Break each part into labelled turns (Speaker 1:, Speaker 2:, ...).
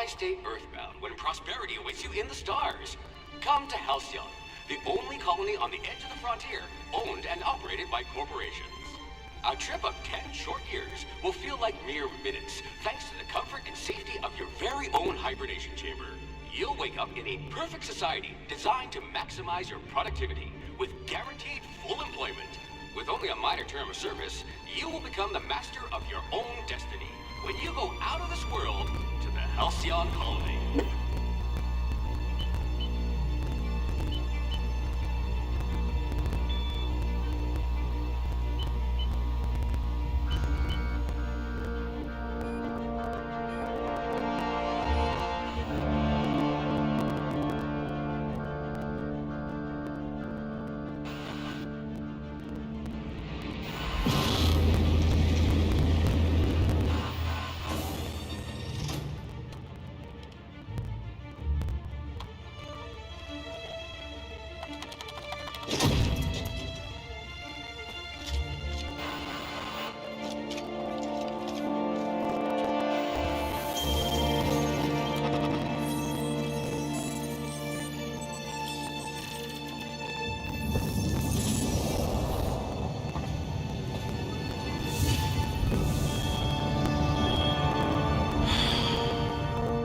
Speaker 1: Why stay earthbound when prosperity awaits you in the stars? Come to Halcyon, the only colony on the edge of the frontier, owned and operated by corporations. A trip of 10 short years will feel like mere minutes, thanks to the comfort and safety of your very own hibernation chamber. You'll wake up in a perfect society designed to maximize your productivity with guaranteed full employment. With only a minor term of service, you will become the master of your own destiny when you go out of this world to the Halcyon colony.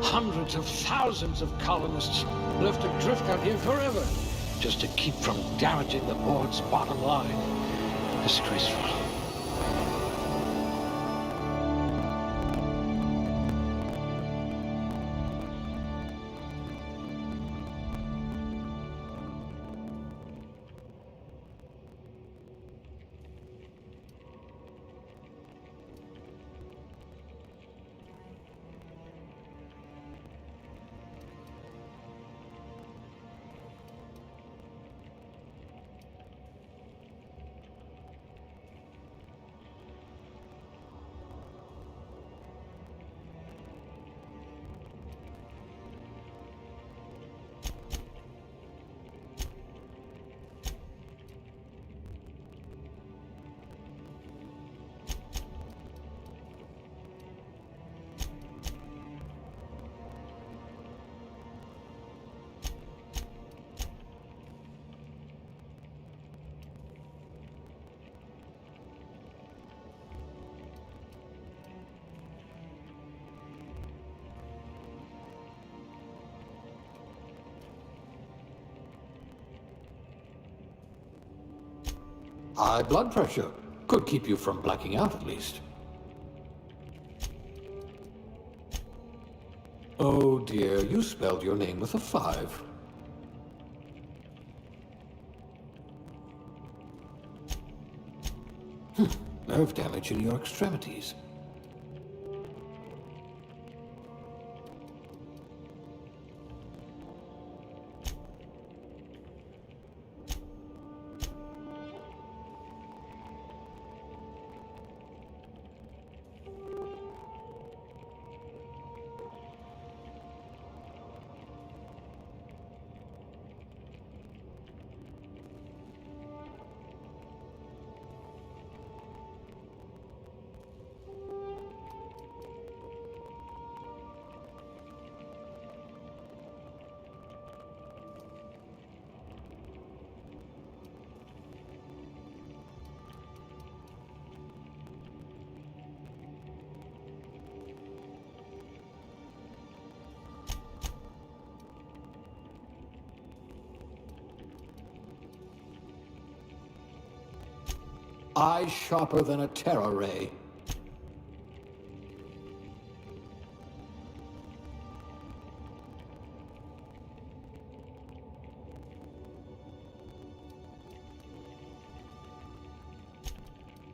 Speaker 2: Hundreds of thousands of colonists left adrift out here forever, just to keep from damaging the board's bottom line. Disgraceful.
Speaker 3: High blood pressure. Could keep you from blacking out at least. Oh dear, you spelled your name with a 5. Nerve damage in your extremities. Eyes sharper than a terror ray.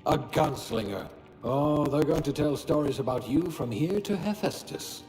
Speaker 3: A gunslinger. Oh, they're going to tell stories about you from here to Hephaestus.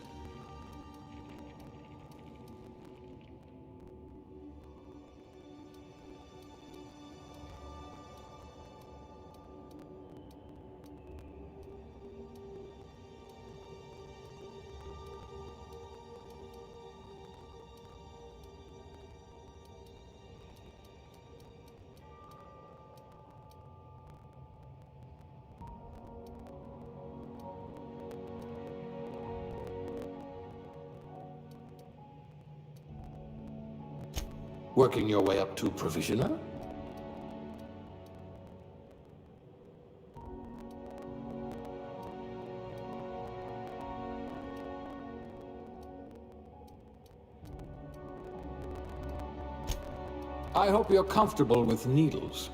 Speaker 3: Working your way up to provisioner? I hope you're comfortable with needles.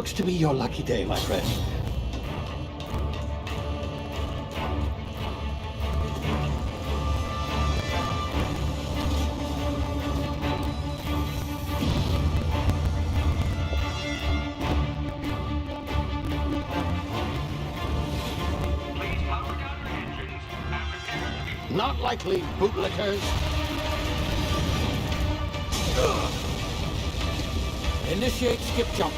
Speaker 2: Looks to be your lucky day, my friend. Not likely, bootlickers. Initiate skip jump.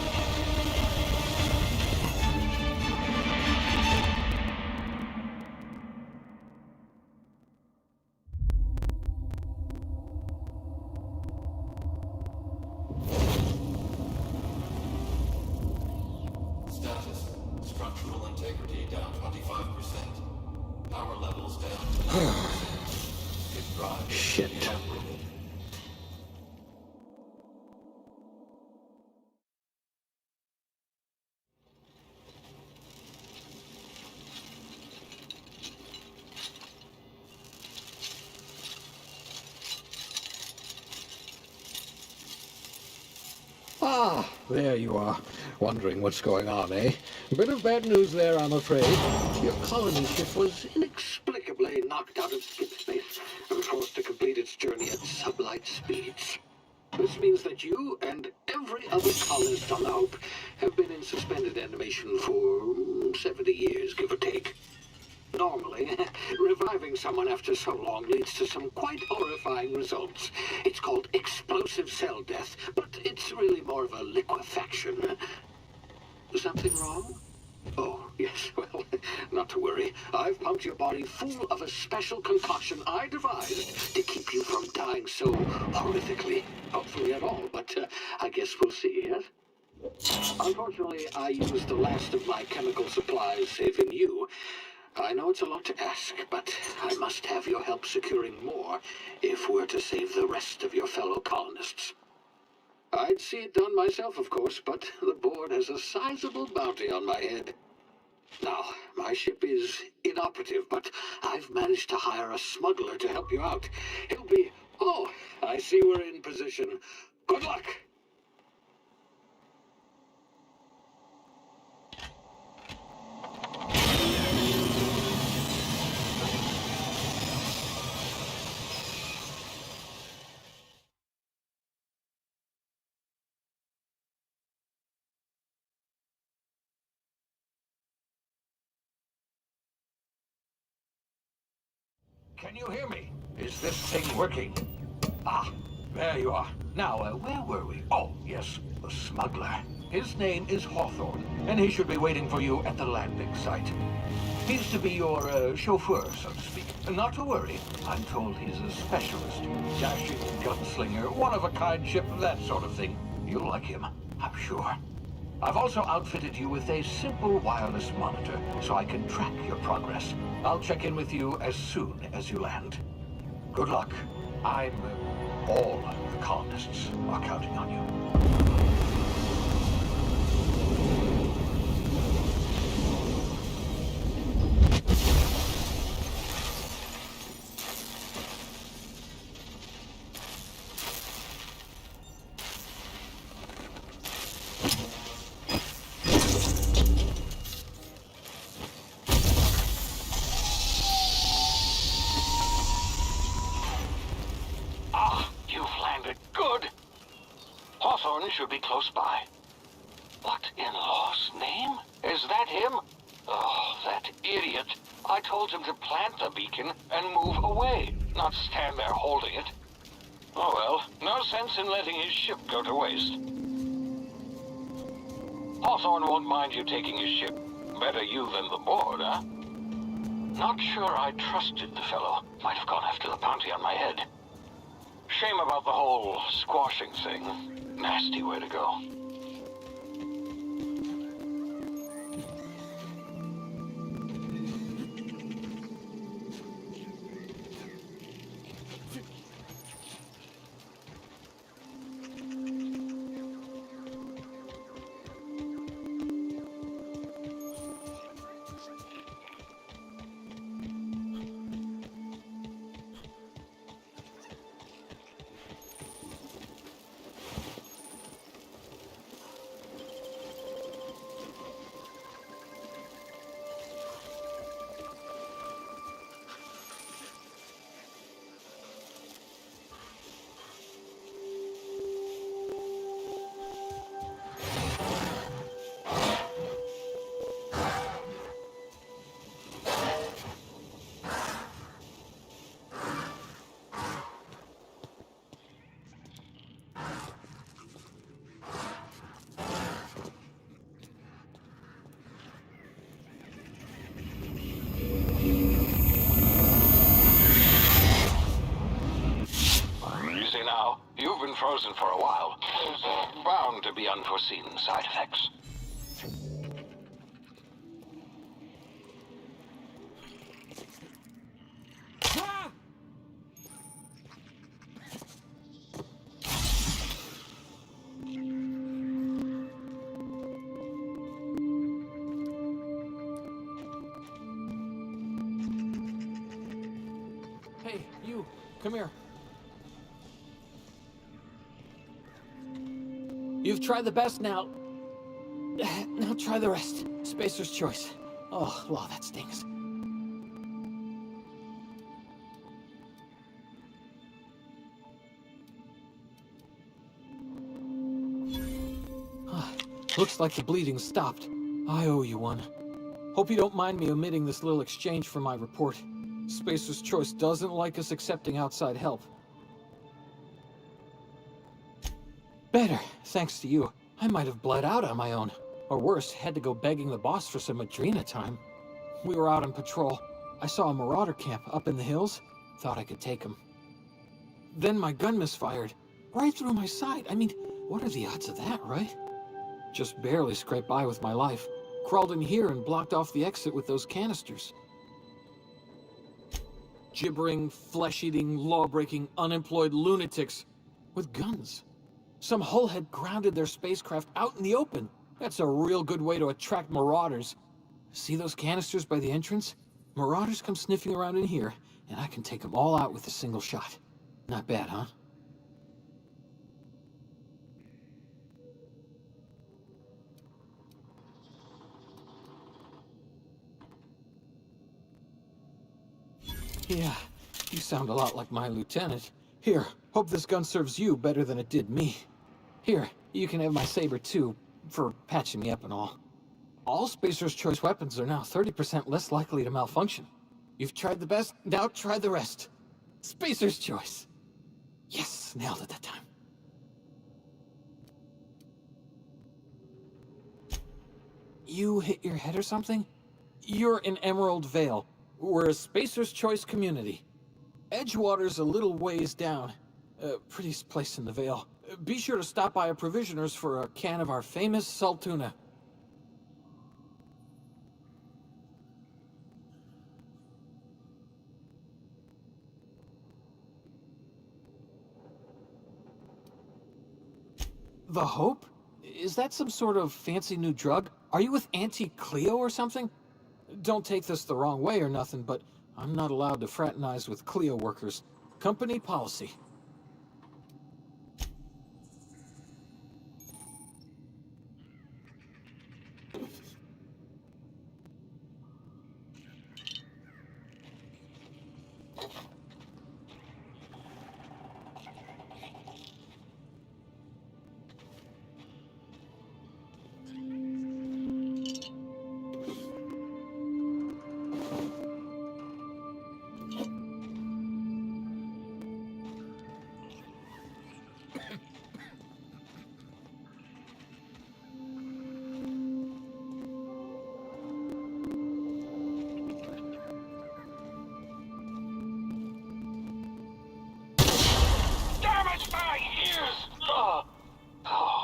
Speaker 3: Status. Structural integrity down 25%. Power levels down. Hit drive.
Speaker 2: Shit. Ah, there you are. Wondering what's going on, eh? Bit of bad news there, I'm afraid. Your colony ship was inexplicably knocked out of skip space and forced to complete its journey at sublight speeds. This means that you and every other colonist on the Hope have been in suspended animation for 70 years, give or take. Normally, reviving someone after so long leads to some quite horrifying results. It's called explosive cell death, but it's really more of a liquefaction. Something wrong? Oh, yes, well, not to worry. I've pumped your body full of a special concoction I devised to keep you from dying so horrifically. Hopefully at all, but I guess we'll see, yes? Unfortunately, I used the last of my chemical supplies, saving you. I know it's a lot to ask, but I must have your help securing more if we're to save the rest of your fellow colonists. I'd see it done myself, of course, but the board has a sizable bounty on my head. Now, my ship is inoperative, but I've managed to hire a smuggler to help you out. He'll be... Oh, I see we're in position. Good luck! Can you hear me? Is this thing working? Ah, there you are. Now, where were we? Oh, yes, the smuggler. His name is Hawthorne, and he should be waiting for you at the landing site. He's to be your chauffeur, so to speak. Not to worry. I'm told he's a specialist. Dashing gunslinger, one-of-a-kind ship, that sort of thing. You'll like him, I'm sure. I've also outfitted you with a simple wireless monitor, so I can track your progress. I'll check in with you as soon as you land. Good luck. All the colonists are counting on you. Hawthorne should be close by. What in law's name? Is that him? Oh, that idiot. I told him to plant the beacon and move away, not stand there holding it. Oh well, no sense in letting his ship go to waste. Hawthorne won't mind you taking his ship. Better you than the board, huh? Not sure I trusted the fellow. Might have gone after the bounty on my head. Shame about the whole squashing thing. Nasty way to go.
Speaker 4: frozen for a while. There's bound to be unforeseen side effects.
Speaker 3: Hey, you, come here. You've tried the best now. Now try the rest. Spacer's choice. Oh, wow, that stings. Looks like the bleeding stopped. I owe you one. Hope you don't mind me omitting this little exchange from my report. Spacer's choice doesn't like us accepting outside help. Better, thanks to you. I might have bled out on my own. Or worse, had to go begging the boss for some Adrena time. We were out on patrol. I saw a marauder camp up in the hills. Thought I could take him. Then my gun misfired. Right through my side. I mean, what are the odds of that, right? Just barely scraped by with my life. Crawled in here and blocked off the exit with those canisters. Gibbering, flesh-eating, law-breaking, unemployed lunatics with guns. Some hullhead grounded their spacecraft out in the open. That's a real good way to attract marauders. See those canisters by the entrance? Marauders come sniffing around in here, and I can take them all out with a single shot. Not bad, huh? Yeah, you sound a lot like my lieutenant. Here, hope this gun serves you better than it did me. Here, you can have my saber too, for patching me up and all. All Spacer's choice weapons are now 30% less likely to malfunction. You've tried the best, now try the rest. Spacer's choice. Yes, nailed it that time. You hit your head or something? You're in Emerald Vale. We're a Spacer's Choice community. Edgewater's a little ways down. Prettiest place in the Vale. Be sure to stop by a provisioner's for a can of our famous salt tuna. The Hope? Is that some sort of fancy new drug? Are you with Auntie Cleo or something? Don't take this the wrong way or nothing, but I'm not allowed to fraternize with Cleo workers. Company policy.
Speaker 4: My ears! Oh,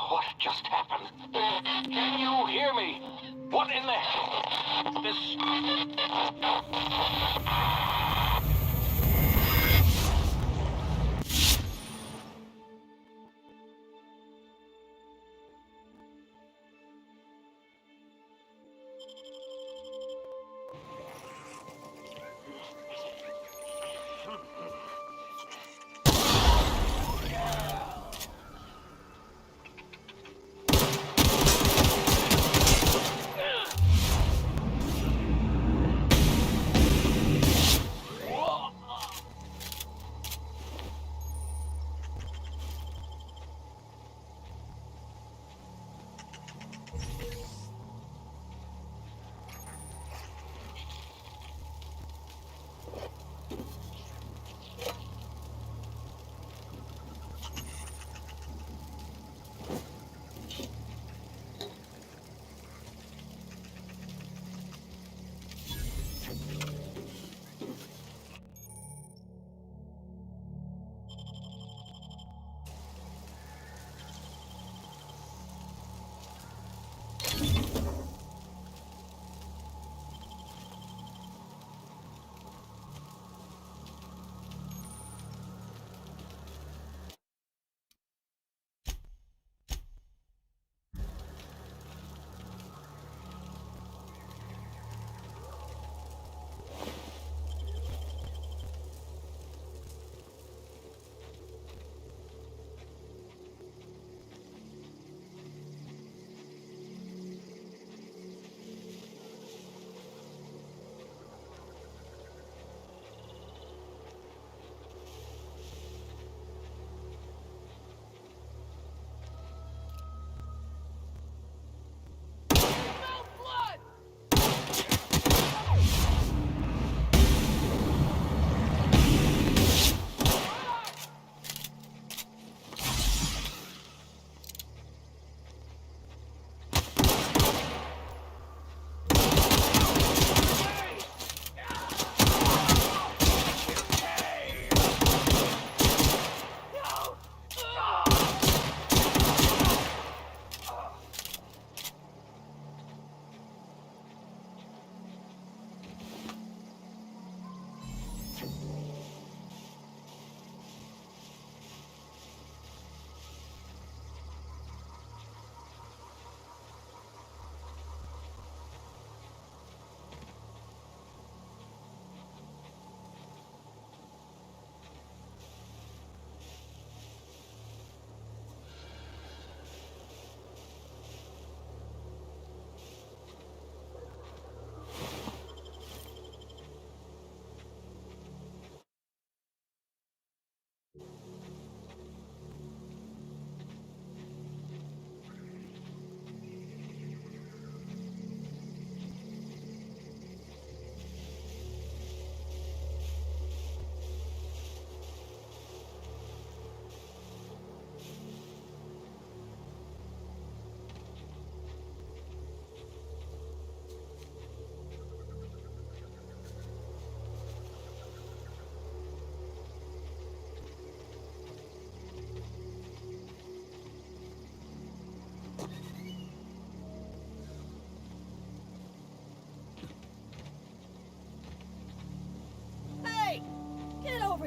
Speaker 4: what just happened? Can you hear me? What in the hell? This...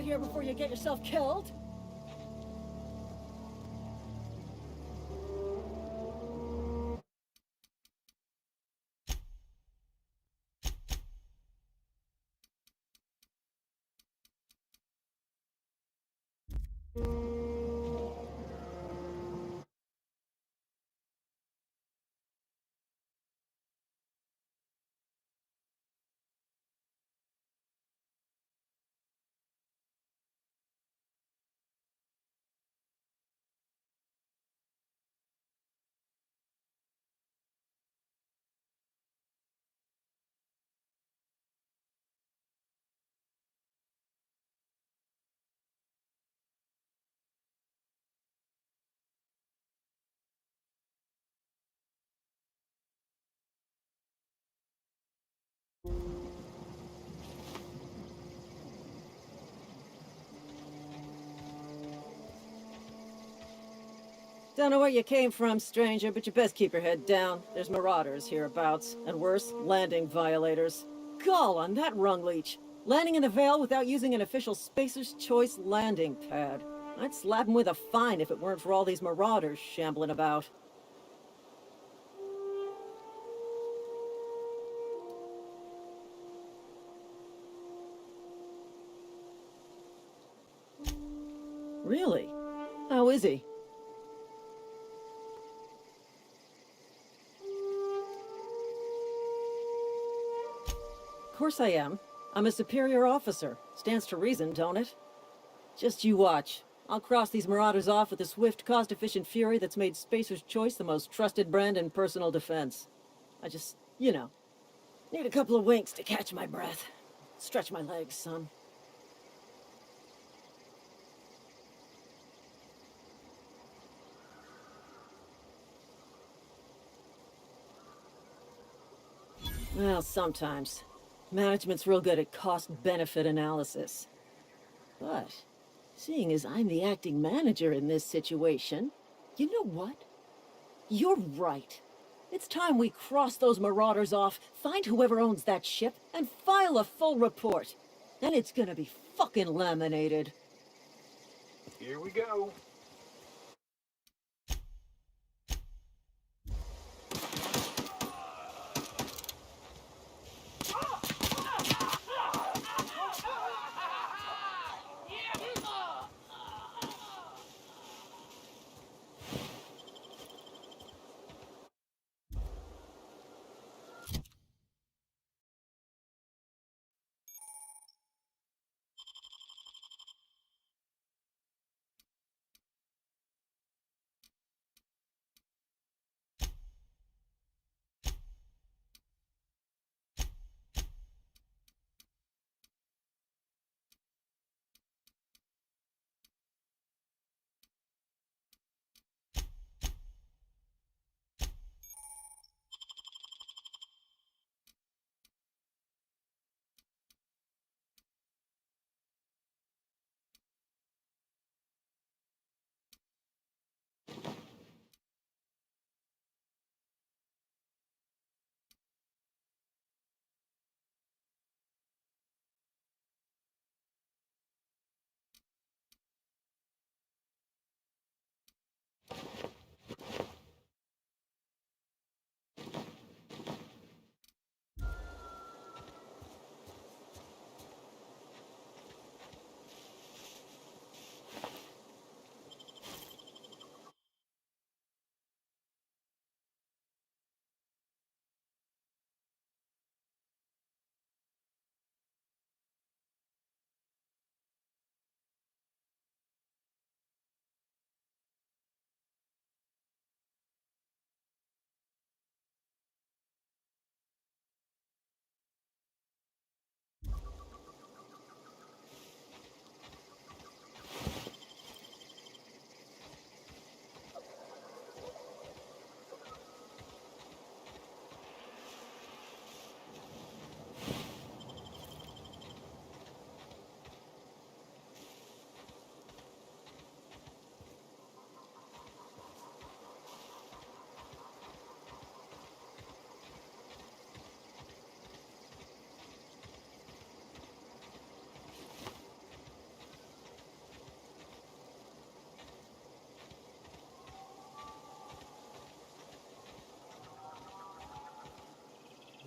Speaker 5: of here before you get yourself killed. Don't know where you came from, stranger, but you best keep your head down. There's marauders hereabouts, and worse, landing violators. Gall on that rung leech! Landing in the Vale without using an official Spacer's Choice landing pad. I'd slap him with a fine if it weren't for all these marauders shambling about. Really? How is he? Of course I am. I'm a superior officer. Stands to reason, don't it? Just you watch. I'll cross these marauders off with a swift, cost-efficient fury that's made Spacer's Choice the most trusted brand in personal defense. I just, need a couple of winks to catch my breath. Stretch my legs, son. Well, sometimes. Management's real good at cost-benefit analysis. But, seeing as I'm the acting manager in this situation, you know what? You're right. It's time we cross those marauders off, find whoever owns that ship, and file a full report. Then it's gonna be fucking laminated.
Speaker 6: Here we go.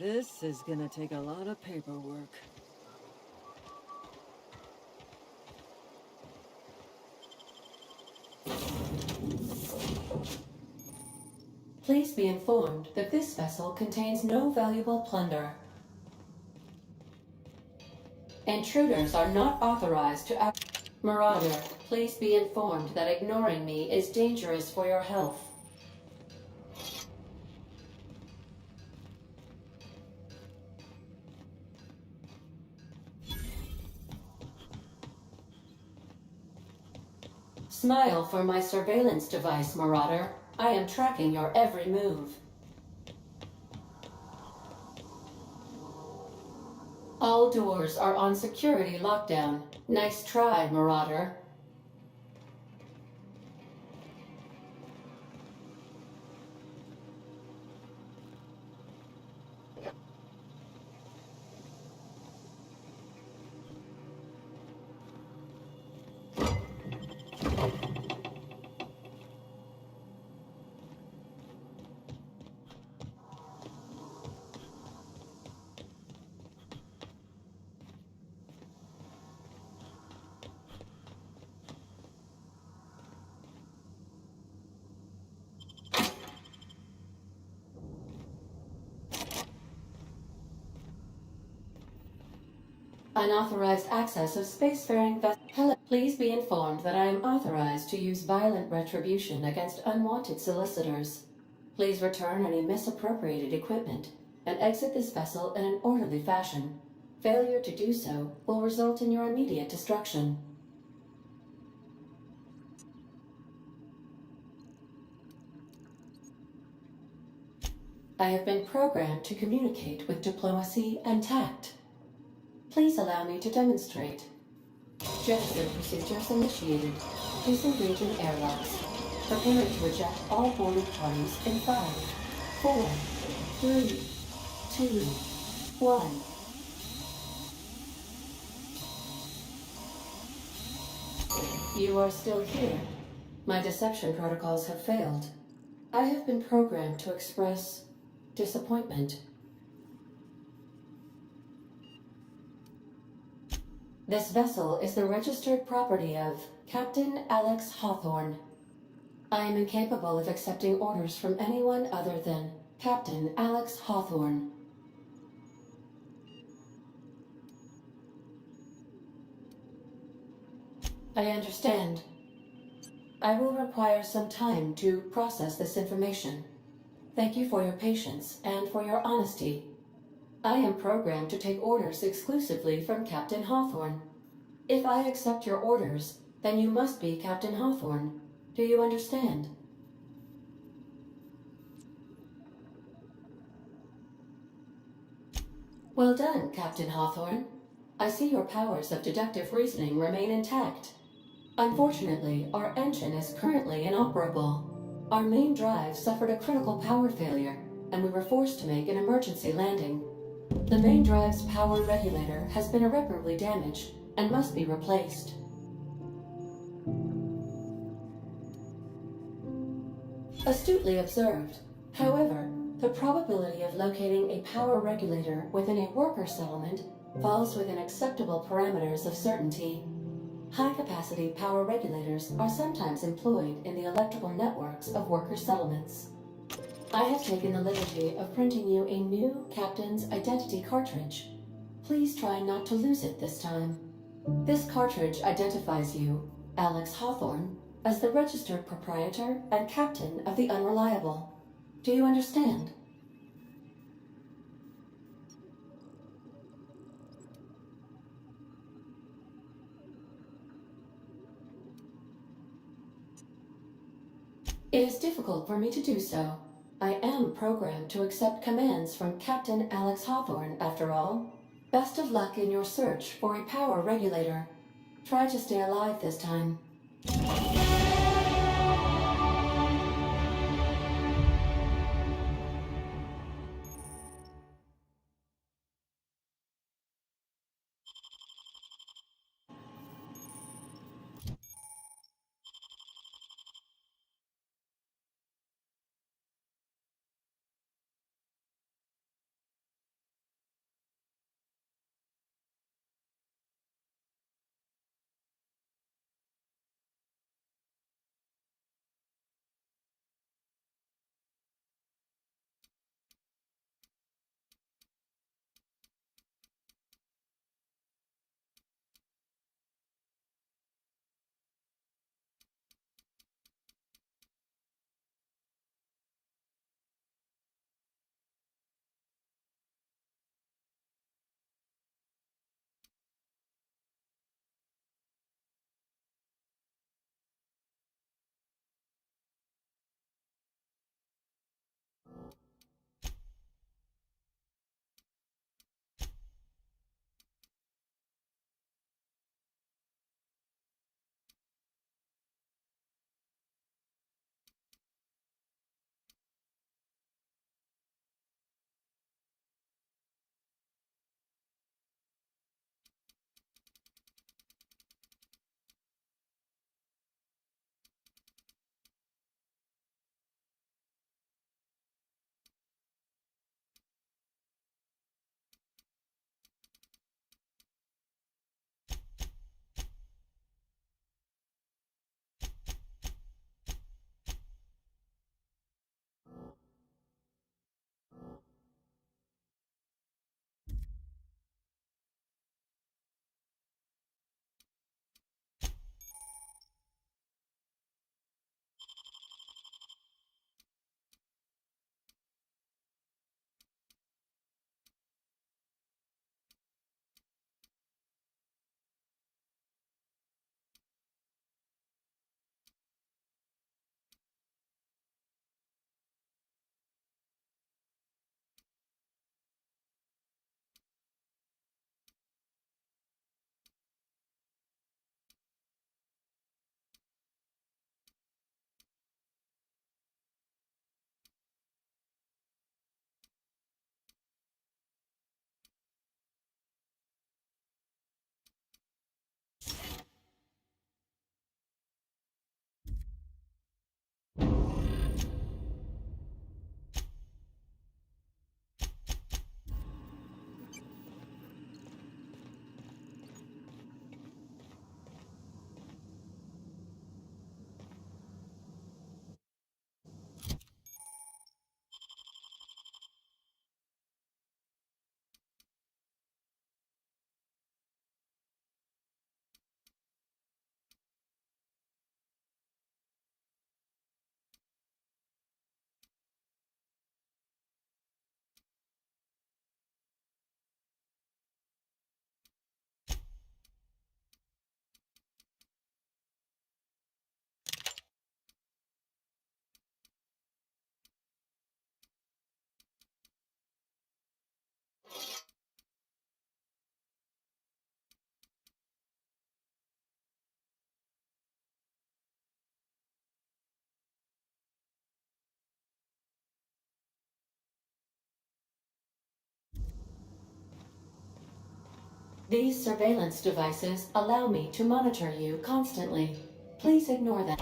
Speaker 5: This is gonna take a lot of paperwork.
Speaker 7: Please be informed that this vessel contains no valuable plunder. Intruders are not authorized to act. Marauder, please be informed that ignoring me is dangerous for your health. Smile for my surveillance device, Marauder. I am tracking your every move. All doors are on security lockdown. Nice try, Marauder. Unauthorized access of spacefaring vessels. Hello. Please be informed that I am authorized to use violent retribution against unwanted solicitors. Please return any misappropriated equipment and exit this vessel in an orderly fashion. Failure to do so will result in your immediate destruction. I have been programmed to communicate with diplomacy and tact. Please allow me to demonstrate. Gesture procedures initiated. Disengaging airlocks. Preparing to eject all boarded parties in 5, 4, 3, 2, 1. You are still here. My deception protocols have failed. I have been programmed to express disappointment. This vessel is the registered property of Captain Alex Hawthorne. I am incapable of accepting orders from anyone other than Captain Alex Hawthorne. I understand. I will require some time to process this information. Thank you for your patience and for your honesty. I am programmed to take orders exclusively from Captain Hawthorne. If I accept your orders, then you must be Captain Hawthorne. Do you understand? Well done, Captain Hawthorne. I see your powers of deductive reasoning remain intact. Unfortunately, our engine is currently inoperable. Our main drive suffered a critical power failure, and we were forced to make an emergency landing. The main drive's power regulator has been irreparably damaged and must be replaced. Astutely observed. However, the probability of locating a power regulator within a worker settlement falls within acceptable parameters of certainty. High-capacity power regulators are sometimes employed in the electrical networks of worker settlements. I have taken the liberty of printing you a new Captain's Identity cartridge. Please try not to lose it this time. This cartridge identifies you, Alex Hawthorne, as the registered proprietor and captain of the Unreliable. Do you understand? It is difficult for me to do so. I am programmed to accept commands from Captain Alex Hawthorne, after all. Best of luck in your search for a power regulator. Try to stay alive this time. These surveillance devices allow me to monitor you constantly. Please ignore them.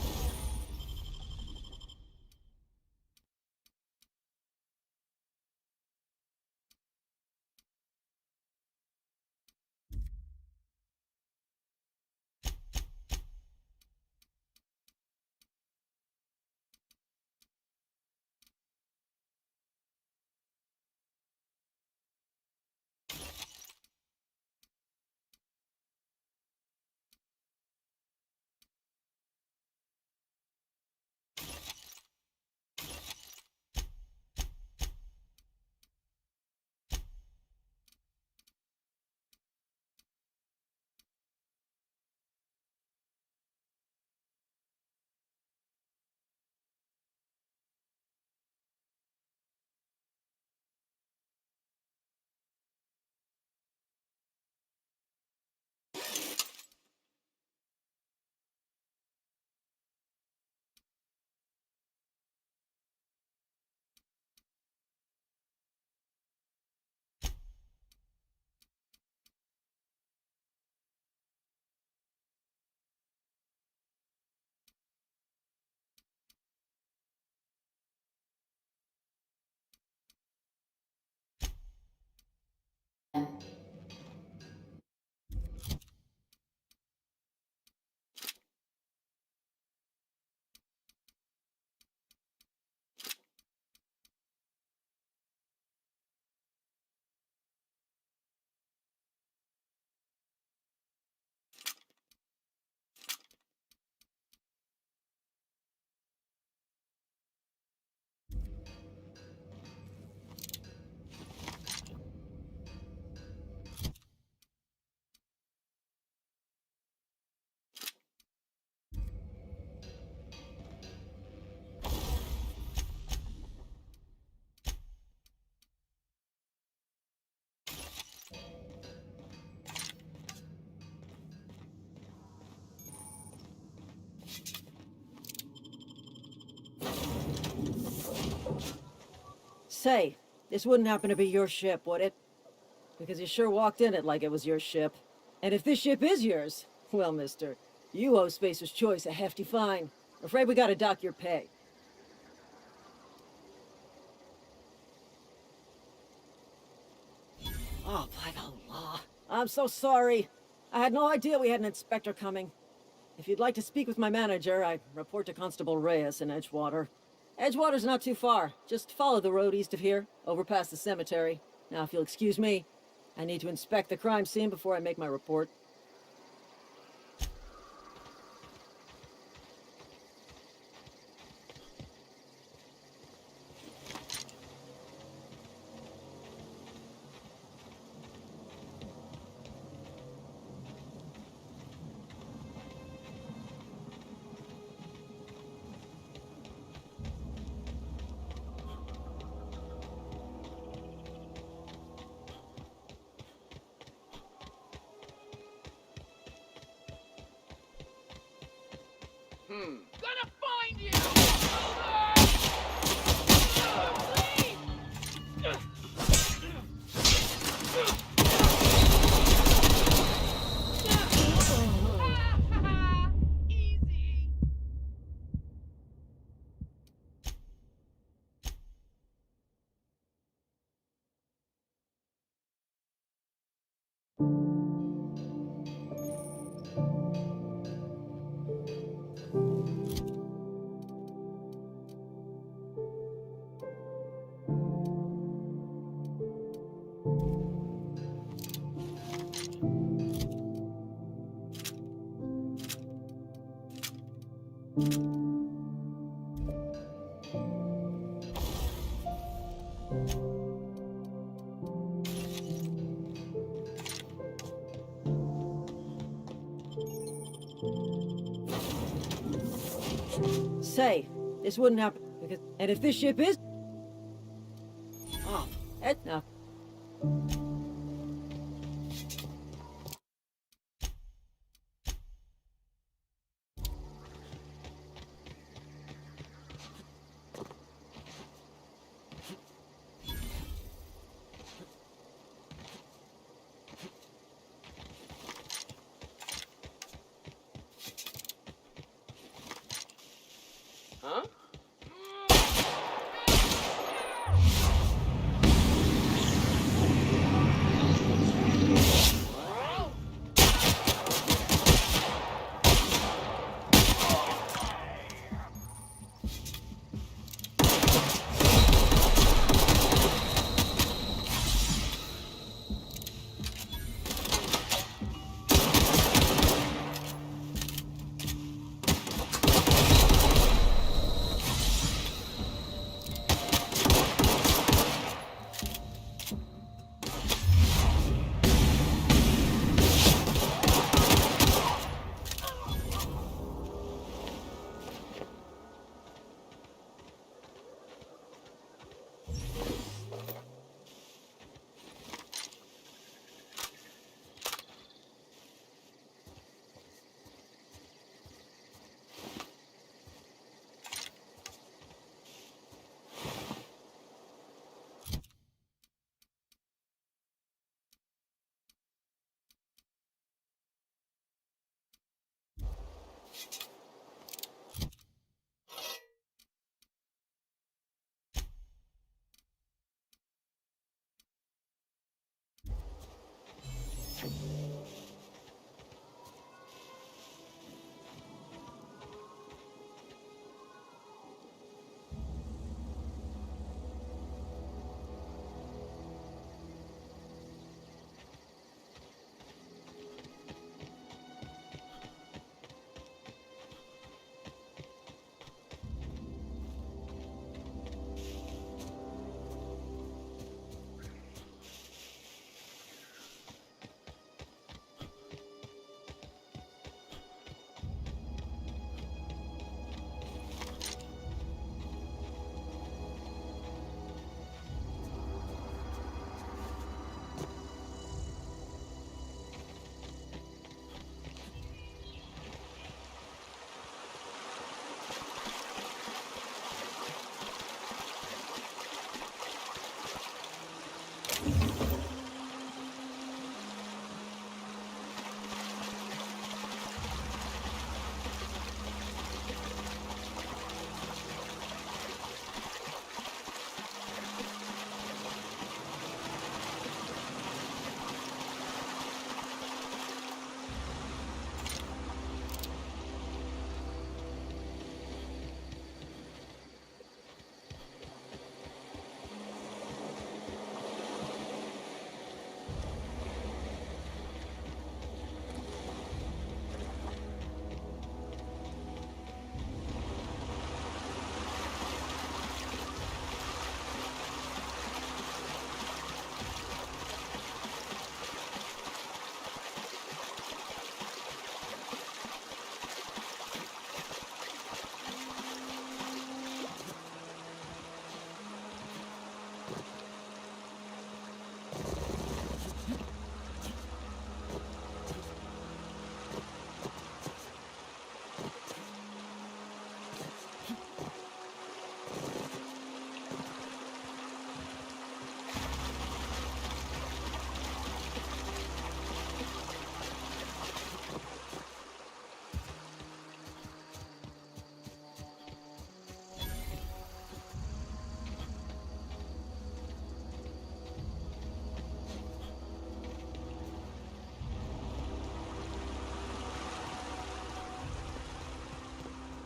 Speaker 5: Say, this wouldn't happen to be your ship, would it? Because you sure walked in it like it was your ship. And if this ship is yours, well, mister, you owe Spacer's Choice a hefty fine. Afraid we gotta dock your pay. Oh, by the law. I'm so sorry. I had no idea we had an inspector coming. If you'd like to speak with my manager, I report to Constable Reyes in Edgewater. Edgewater's not too far. Just follow the road east of here, over past the cemetery. Now, if you'll excuse me, I need to inspect the crime scene before I make my report.
Speaker 4: Gonna find you! Please! Easy!
Speaker 5: Say, this wouldn't happen because... And if this ship is... Oh, no.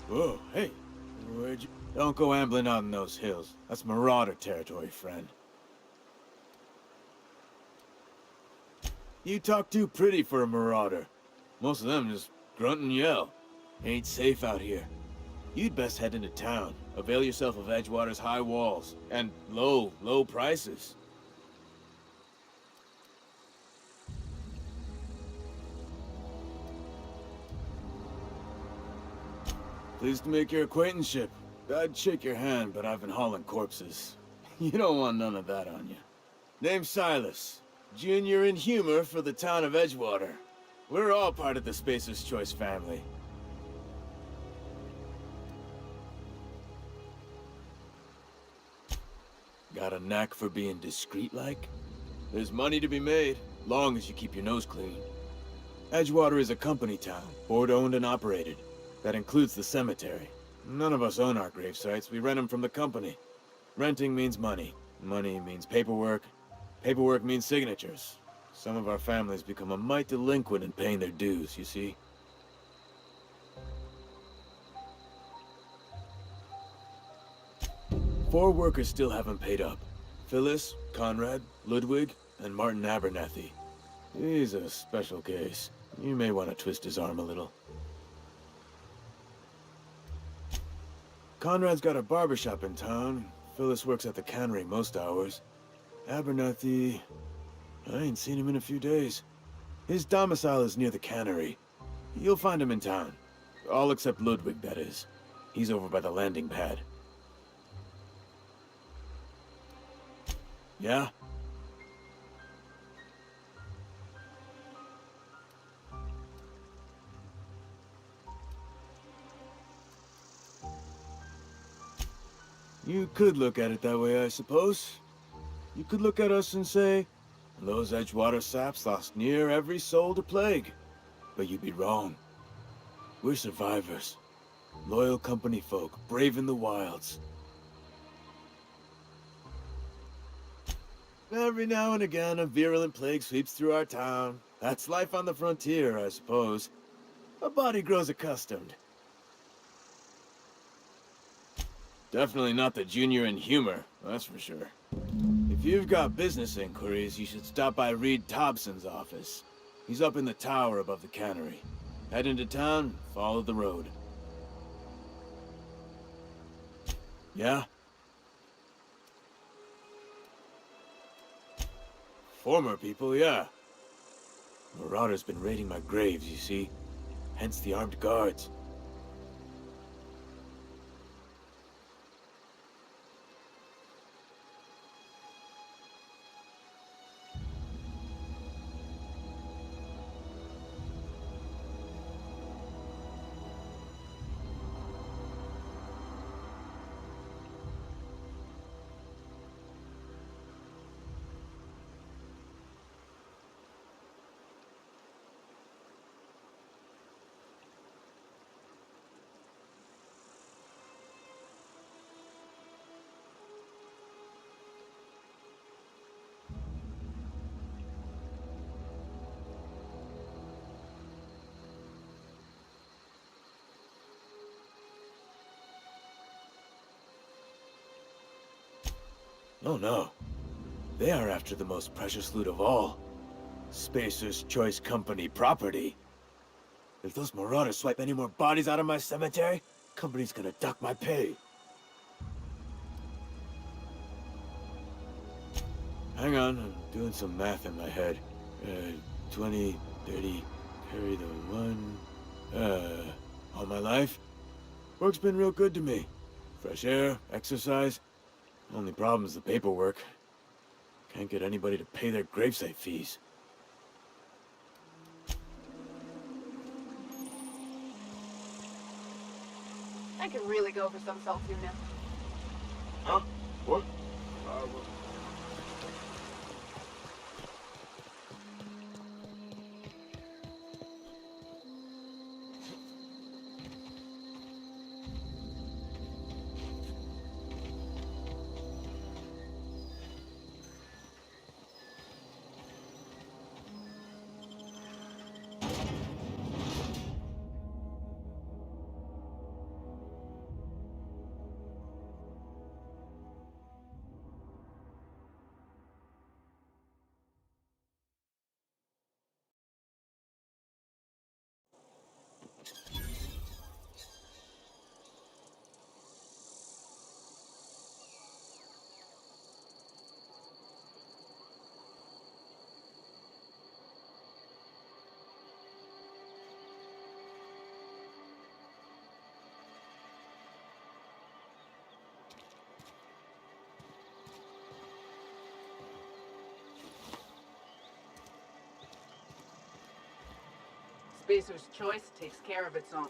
Speaker 8: Whoa, hey. Where'd you... Don't go ambling out in those hills. That's Marauder territory, friend. You talk too pretty for a Marauder. Most of them just grunt and yell. Ain't safe out here. You'd best head into town. Avail yourself of Edgewater's high walls. And low prices. Pleased to make your acquaintanceship. I'd shake your hand, but I've been hauling corpses. You don't want none of that on you. Name's Silas. Junior in humor for the town of Edgewater. We're all part of the Spacer's Choice family. Got a knack for being discreet-like? There's money to be made, long as you keep your nose clean. Edgewater is a company town, board-owned and operated. That includes the cemetery. None of us own our grave sites, we rent them from the company. Renting means money. Money means paperwork. Paperwork means signatures. Some of our families become a mite delinquent in paying their dues, you see? Four workers still haven't paid up. Phyllis, Conrad, Ludwig, and Martin Abernathy. He's a special case. You may want to twist his arm a little. Conrad's got a barbershop in town. Phyllis works at the cannery most hours. Abernathy... I ain't seen him in a few days. His domicile is near the cannery. You'll find him in town. All except Ludwig, that is. He's over by the landing pad. Yeah? You could look at it that way, I suppose. You could look at us and say, those Edgewater saps lost near every soul to plague. But you'd be wrong. We're survivors. Loyal company folk, brave in the wilds. Every now and again, a virulent plague sweeps through our town. That's life on the frontier, I suppose. A body grows accustomed. Definitely not the junior in humor, that's for sure. If you've got business inquiries, you should stop by Reed Thompson's office. He's up in the tower above the cannery. Head into town, follow the road. Yeah? Former people, yeah. Marauder's been raiding my graves, you see. Hence the armed guards. Oh no. They are after the most precious loot of all. Spacer's Choice Company property. If those marauders swipe any more bodies out of my cemetery, company's gonna duck my pay. Hang on, I'm doing some math in my head. 20, 30, carry the one... all my life? Work's been real good to me. Fresh air, exercise. Only problem is the paperwork. Can't get anybody to pay their gravesite fees.
Speaker 9: I could really go for some self-tuna.
Speaker 8: Huh? What?
Speaker 9: Spacer's choice takes care of its own.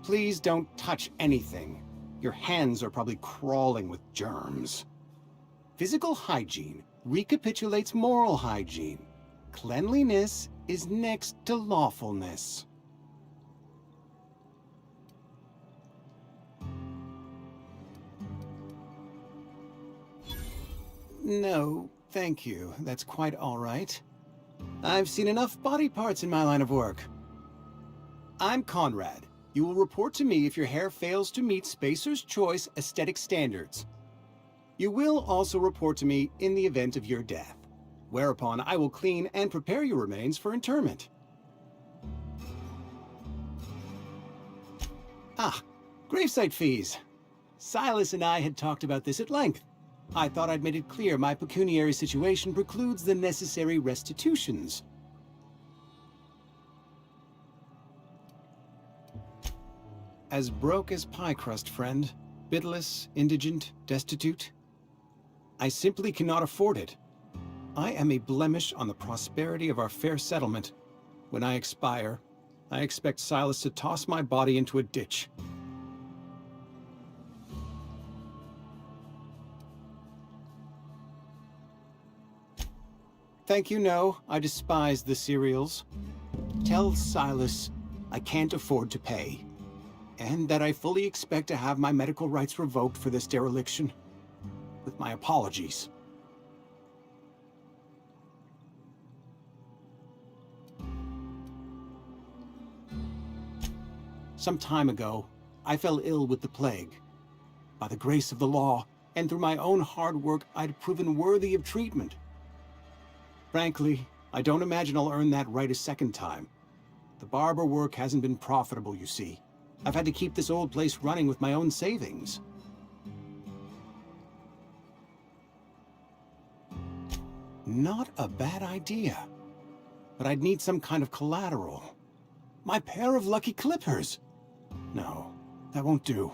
Speaker 10: Please don't touch anything. Your hands are probably crawling with germs. Physical hygiene recapitulates moral hygiene. Cleanliness is next to lawfulness. No, thank you. That's quite all right. I've seen enough body parts in my line of work. I'm Conrad. You will report to me if your hair fails to meet Spacer's Choice aesthetic standards. You will also report to me in the event of your death, whereupon I will clean and prepare your remains for interment. Ah, gravesite fees. Silas and I had talked about this at length. I thought I'd made it clear my pecuniary situation precludes the necessary restitutions. As broke as pie crust, friend. Bitless, indigent, destitute. I simply cannot afford it. I am a blemish on the prosperity of our fair settlement. When I expire, I expect Silas to toss my body into a ditch. Thank you, no. I despise the cereals. Tell Silas I can't afford to pay. And that I fully expect to have my medical rights revoked for this dereliction. With my apologies. Some time ago, I fell ill with the plague. By the grace of the law, and through my own hard work, I'd proven worthy of treatment. Frankly, I don't imagine I'll earn that right a second time. The barber work hasn't been profitable, you see. I've had to keep this old place running with my own savings. Not a bad idea. But I'd need some kind of collateral. My pair of lucky clippers! No, that won't do.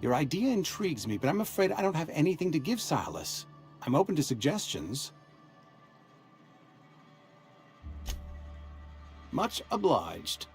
Speaker 10: Your idea intrigues me, but I'm afraid I don't have anything to give Silas. I'm open to suggestions. Much obliged.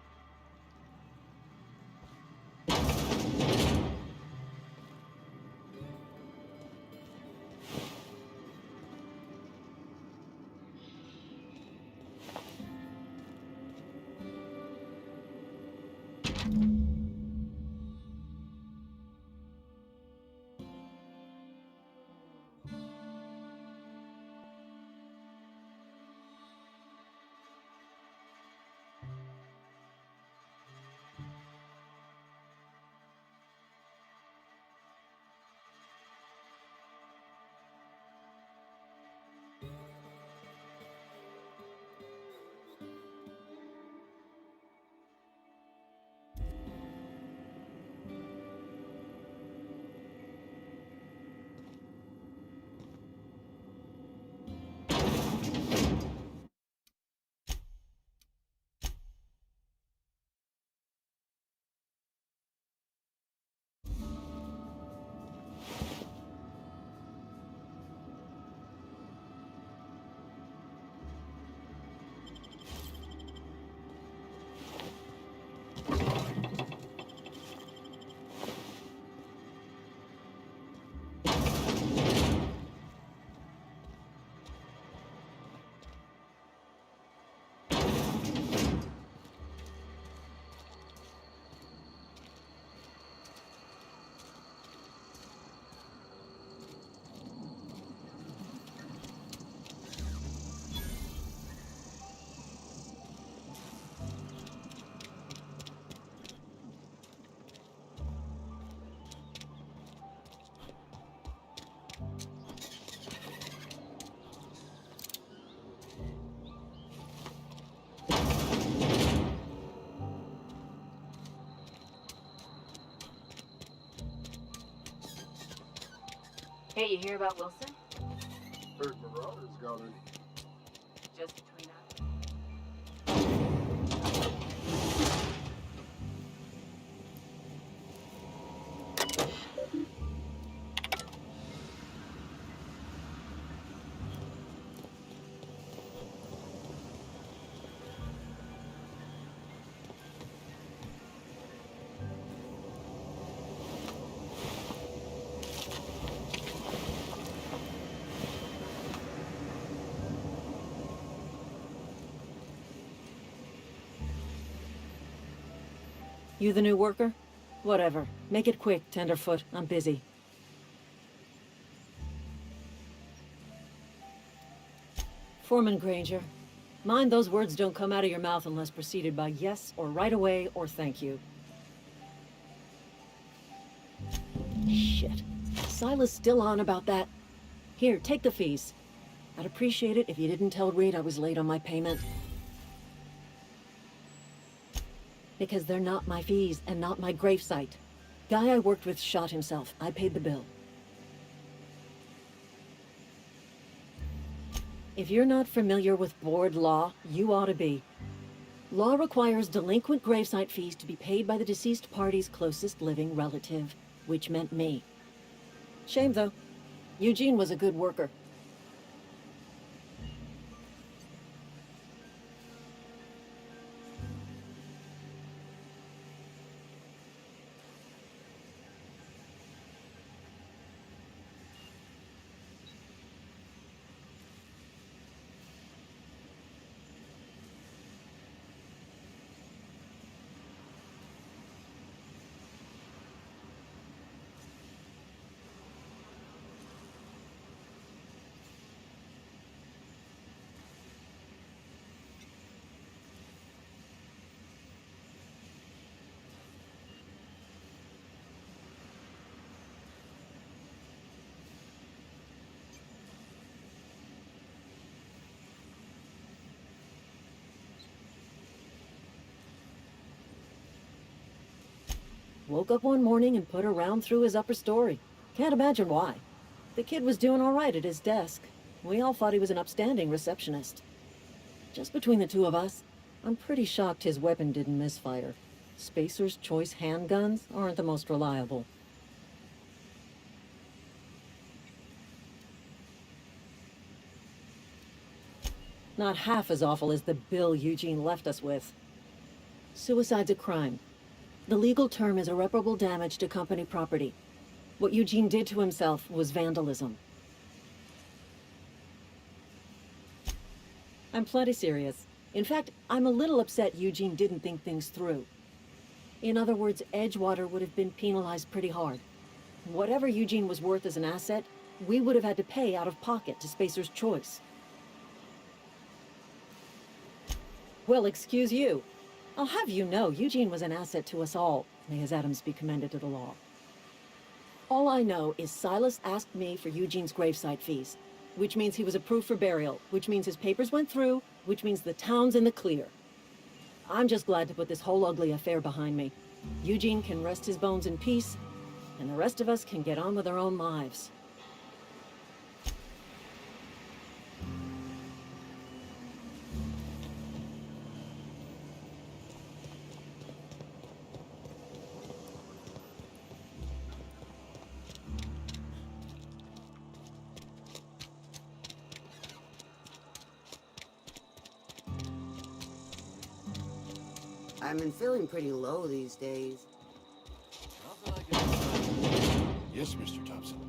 Speaker 9: Hey, you hear about Wilson?
Speaker 11: Heard Marauder's got her.
Speaker 9: Just between us.
Speaker 5: You the new worker? Whatever. Make it quick, Tenderfoot. I'm busy. Foreman Granger. Mind those words don't come out of your mouth unless preceded by yes, or right away, or thank you. Shit. Silas still on about that. Here, take the fees. I'd appreciate it if you didn't tell Reed I was late on my payment. Because they're not my fees and not my gravesite. Guy I worked with shot himself. I paid the bill. If you're not familiar with board law, you ought to be. Law requires delinquent gravesite fees to be paid by the deceased party's closest living relative, which meant me. Shame, though. Eugene was a good worker. Woke up one morning and put a round through his upper story. Can't imagine why. The kid was doing all right at his desk. We all thought he was an upstanding receptionist. Just between the two of us, I'm pretty shocked his weapon didn't misfire. Spacer's Choice handguns aren't the most reliable. Not half as awful as the bill Eugene left us with. Suicide's a crime. The legal term is irreparable damage to company property. What Eugene did to himself was vandalism. I'm plenty serious. In fact, I'm a little upset Eugene didn't think things through. In other words, Edgewater would have been penalized pretty hard. Whatever Eugene was worth as an asset, we would have had to pay out of pocket to Spacer's Choice. Well, excuse you. I'll have you know, Eugene was an asset to us all. May his atoms be commended to the law. All I know is Silas asked me for Eugene's gravesite fees, which means he was approved for burial, which means his papers went through, which means the town's in the clear. I'm just glad to put this whole ugly affair behind me. Eugene can rest his bones in peace, and the rest of us can get on with our own lives.
Speaker 11: I've been feeling pretty low these days.
Speaker 12: Yes, Mr. Thompson.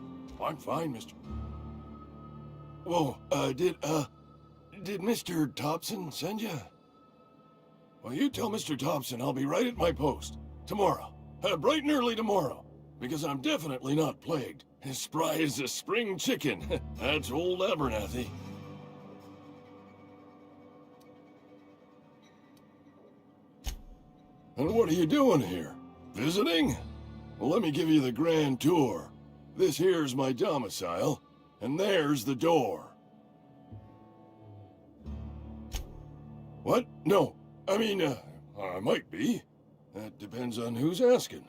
Speaker 12: I'm fine, Mr. Whoa, did Mr. Thompson send you? Well, you tell Mr. Thompson I'll be right at my post. Tomorrow. Bright and early tomorrow. Because I'm definitely not plagued. As spry as a spring chicken. That's old Abernathy. And what are you doing here? Visiting? Well, let me give you the grand tour. This here's my domicile, and there's the door. What? No. I mean, I might be. That depends on who's asking.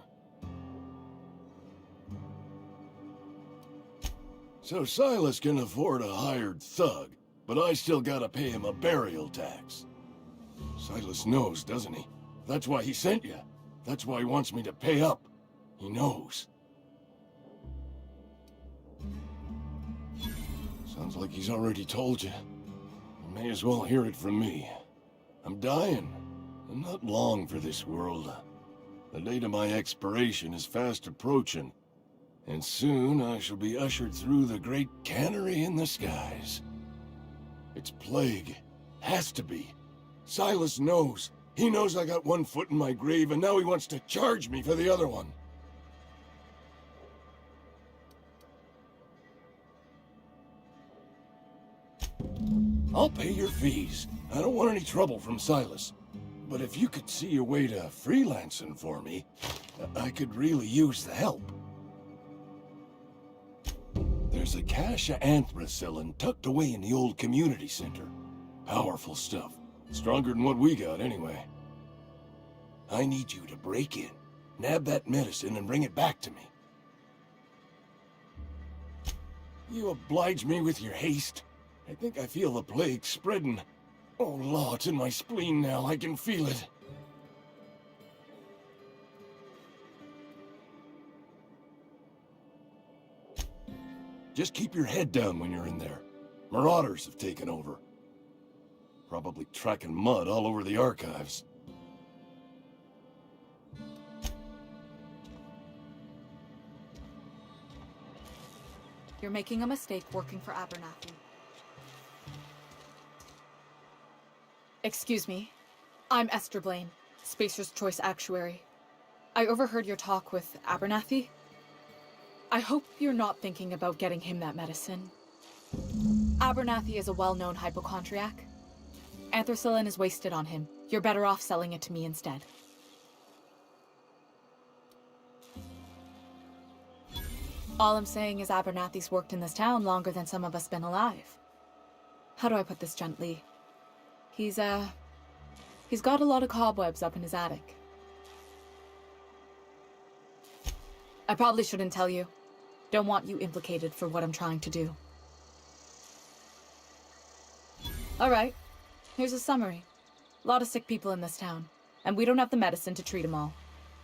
Speaker 12: So Silas can afford a hired thug, but I still gotta pay him a burial tax. Silas knows, doesn't he? That's why he sent you. That's why he wants me to pay up. He knows. Sounds like he's already told you. You may as well hear it from me. I'm dying. I'm not long for this world. The date of my expiration is fast approaching. And soon I shall be ushered through the great cannery in the skies. It's plague. Has to be. Silas knows. He knows I got one foot in my grave, and now he wants to charge me for the other one. I'll pay your fees. I don't want any trouble from Silas. But if you could see your way to freelancing for me, I could really use the help. There's a cache of anthracillin tucked away in the old community center. Powerful stuff. Stronger than what we got, anyway. I need you to break in, nab that medicine, and bring it back to me. You oblige me with your haste. I think I feel the plague spreading. Oh, Law, it's in my spleen now. I can feel it. Just keep your head down when you're in there. Marauders have taken over. Probably tracking mud all over the archives.
Speaker 13: You're making a mistake working for Abernathy. Excuse me. I'm Esther Blaine, Spacer's Choice Actuary. I overheard your talk with Abernathy. I hope you're not thinking about getting him that medicine. Abernathy is a well-known hypochondriac. Anthracillin is wasted on him. You're better off selling it to me instead. All I'm saying is Abernathy's worked in this town longer than some of us been alive. How do I put this gently? He's got a lot of cobwebs up in his attic. I probably shouldn't tell you. Don't want you implicated for what I'm trying to do. All right, here's a summary. A lot of sick people in this town, and we don't have the medicine to treat them all.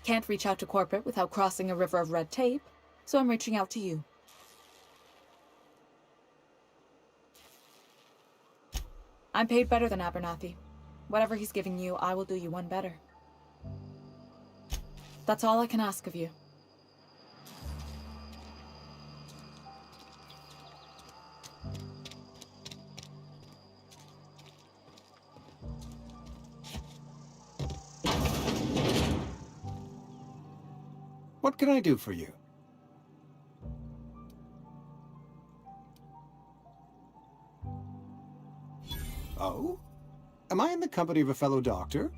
Speaker 13: Can't reach out to corporate without crossing a river of red tape, so I'm reaching out to you. I'm paid better than Abernathy. Whatever he's giving you, I will do you one better. That's all I can ask of you.
Speaker 10: What can I do for you? Oh? Am I in the company of a fellow doctor?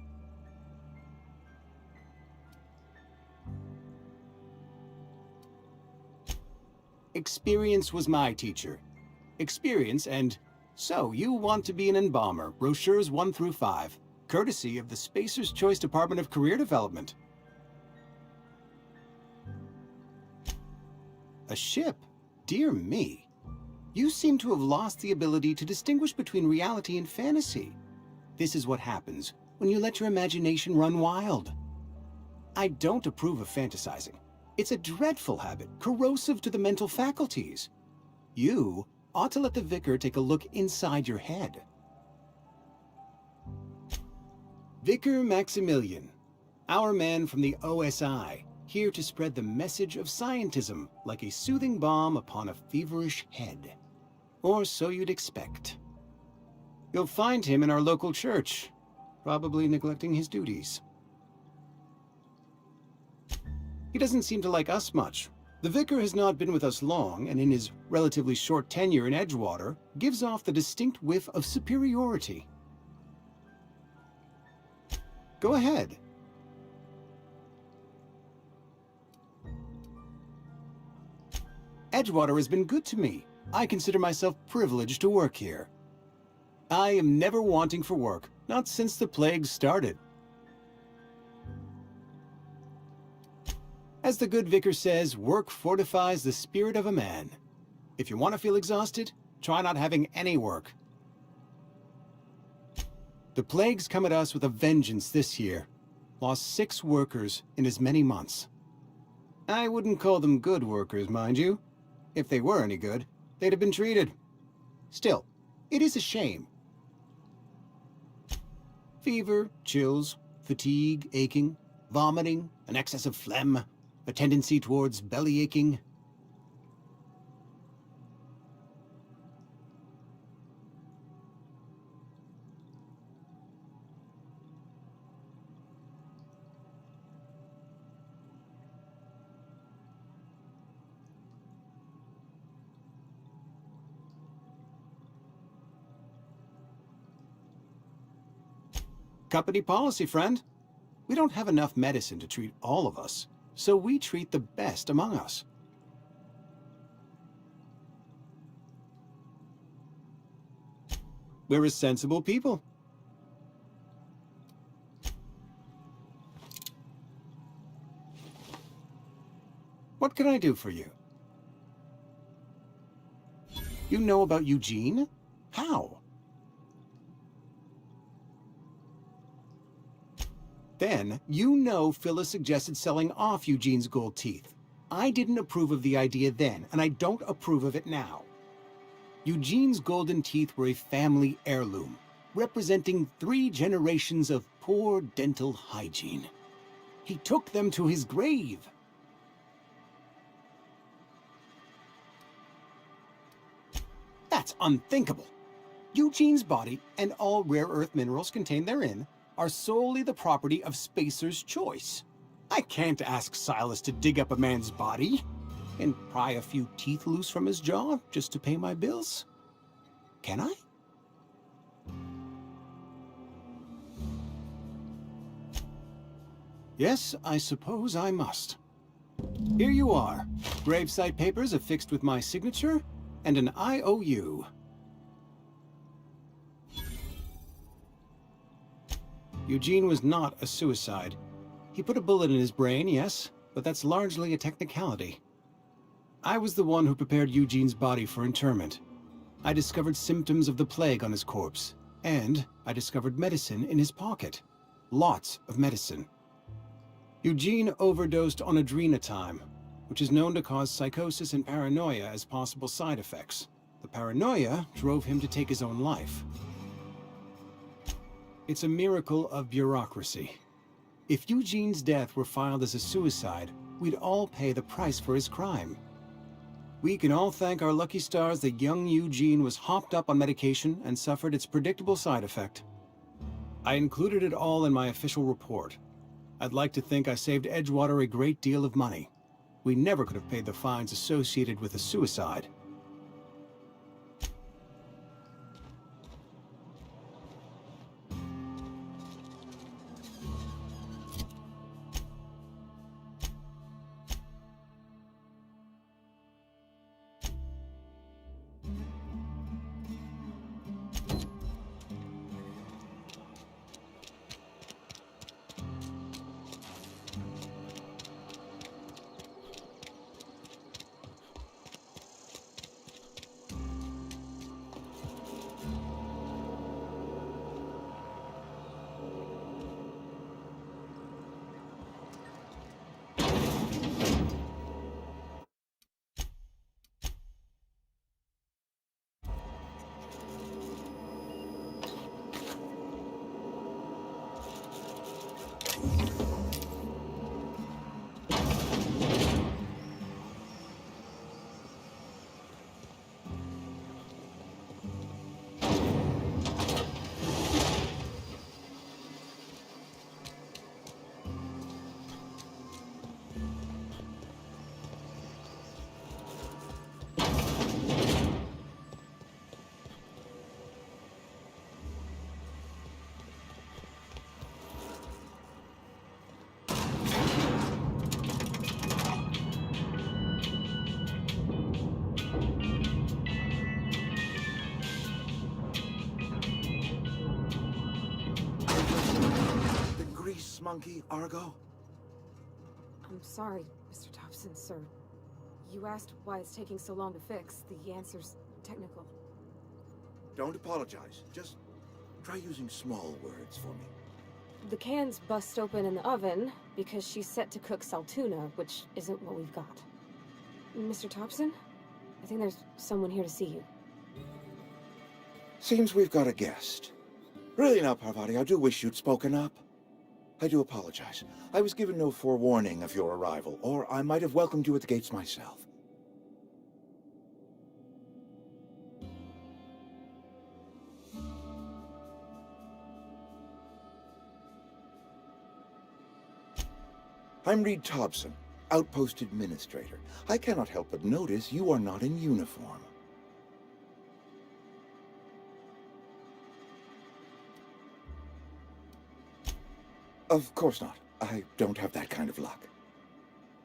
Speaker 10: Experience was my teacher. Experience and... So, you want to be an embalmer, brochures 1 through 5, courtesy of the Spacer's Choice Department of Career Development. A ship? Dear me. You seem to have lost the ability to distinguish between reality and fantasy. This is what happens when you let your imagination run wild. I don't approve of fantasizing. It's a dreadful habit, corrosive to the mental faculties. You ought to let the vicar take a look inside your head. Vicar Maximilian, our man from the OSI, here to spread the message of scientism like a soothing balm upon a feverish head. Or so you'd expect. You'll find him in our local church, probably neglecting his duties. He doesn't seem to like us much. The vicar has not been with us long, and in his relatively short tenure in Edgewater, gives off the distinct whiff of superiority. Go ahead. Edgewater has been good to me. I consider myself privileged to work here. I am never wanting for work, not since the plague started. As the good vicar says, work fortifies the spirit of a man. If you want to feel exhausted, try not having any work. The plague's come at us with a vengeance this year. Lost 6 workers in as many months. I wouldn't call them good workers, mind you. If they were any good, they'd have been treated. Still, it is a shame. Fever, chills, fatigue, aching, vomiting, an excess of phlegm, a tendency towards belly aching. company policy, friend. We don't have enough medicine to treat all of us, so we treat the best among us. We're a sensible people. What can I do for you? You know about Eugene? How? Then, you know Phyllis suggested selling off Eugene's gold teeth. I didn't approve of the idea then, and I don't approve of it now. Eugene's golden teeth were a family heirloom, representing 3 generations of poor dental hygiene. He took them to his grave. That's unthinkable. Eugene's body and all rare earth minerals contained therein are solely the property of Spacer's choice. I can't ask Silas to dig up a man's body and pry a few teeth loose from his jaw just to pay my bills. Can I? Yes, I suppose I must. Here you are. Gravesite papers affixed with my signature and an IOU. Eugene was not a suicide. He put a bullet in his brain, yes, but that's largely a technicality. I was the one who prepared Eugene's body for interment. I discovered symptoms of the plague on his corpse, and I discovered medicine in his pocket. Lots of medicine. Eugene overdosed on adrenatime, which is known to cause psychosis and paranoia as possible side effects. The paranoia drove him to take his own life. It's a miracle of bureaucracy. If Eugene's death were filed as a suicide, we'd all pay the price for his crime. We can all thank our lucky stars that young Eugene was hopped up on medication and suffered its predictable side effect. I included it all in my official report. I'd like to think I saved Edgewater a great deal of money. We never could have paid the fines associated with a suicide.
Speaker 14: Monkey, Argo?
Speaker 15: I'm sorry, Mr. Thompson, sir. You asked why it's taking so long to fix. The answer's technical.
Speaker 14: Don't apologize. Just try using small words for me.
Speaker 15: The can's bust open in the oven because she's set to cook saltuna, which isn't what we've got. Mr. Thompson? I think there's someone here to see you.
Speaker 14: Seems we've got a guest. Really now, Parvati, I do wish you'd spoken up. I do apologize. I was given no forewarning of your arrival, or I might have welcomed you at the gates myself. I'm Reed Thompson, Outpost Administrator. I cannot help but notice you are not in uniform. Of course not. I don't have that kind of luck.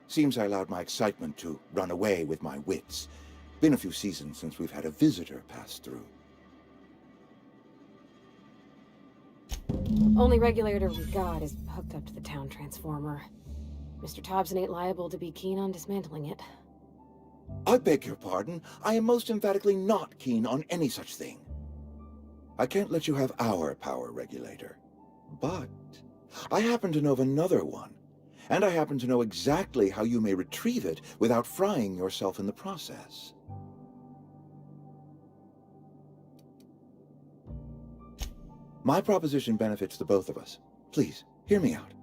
Speaker 14: Seems I allowed my excitement to run away with my wits. Been a few seasons since we've had a visitor pass through.
Speaker 15: Only regulator we got is hooked up to the town transformer. Mr. Thompson ain't liable to be keen on dismantling it.
Speaker 14: I beg your pardon. I am most emphatically not keen on any such thing. I can't let you have our power regulator. But I happen to know of another one. And I happen to know exactly how you may retrieve it without frying yourself in the process. My proposition benefits the both of us. Please, hear me out.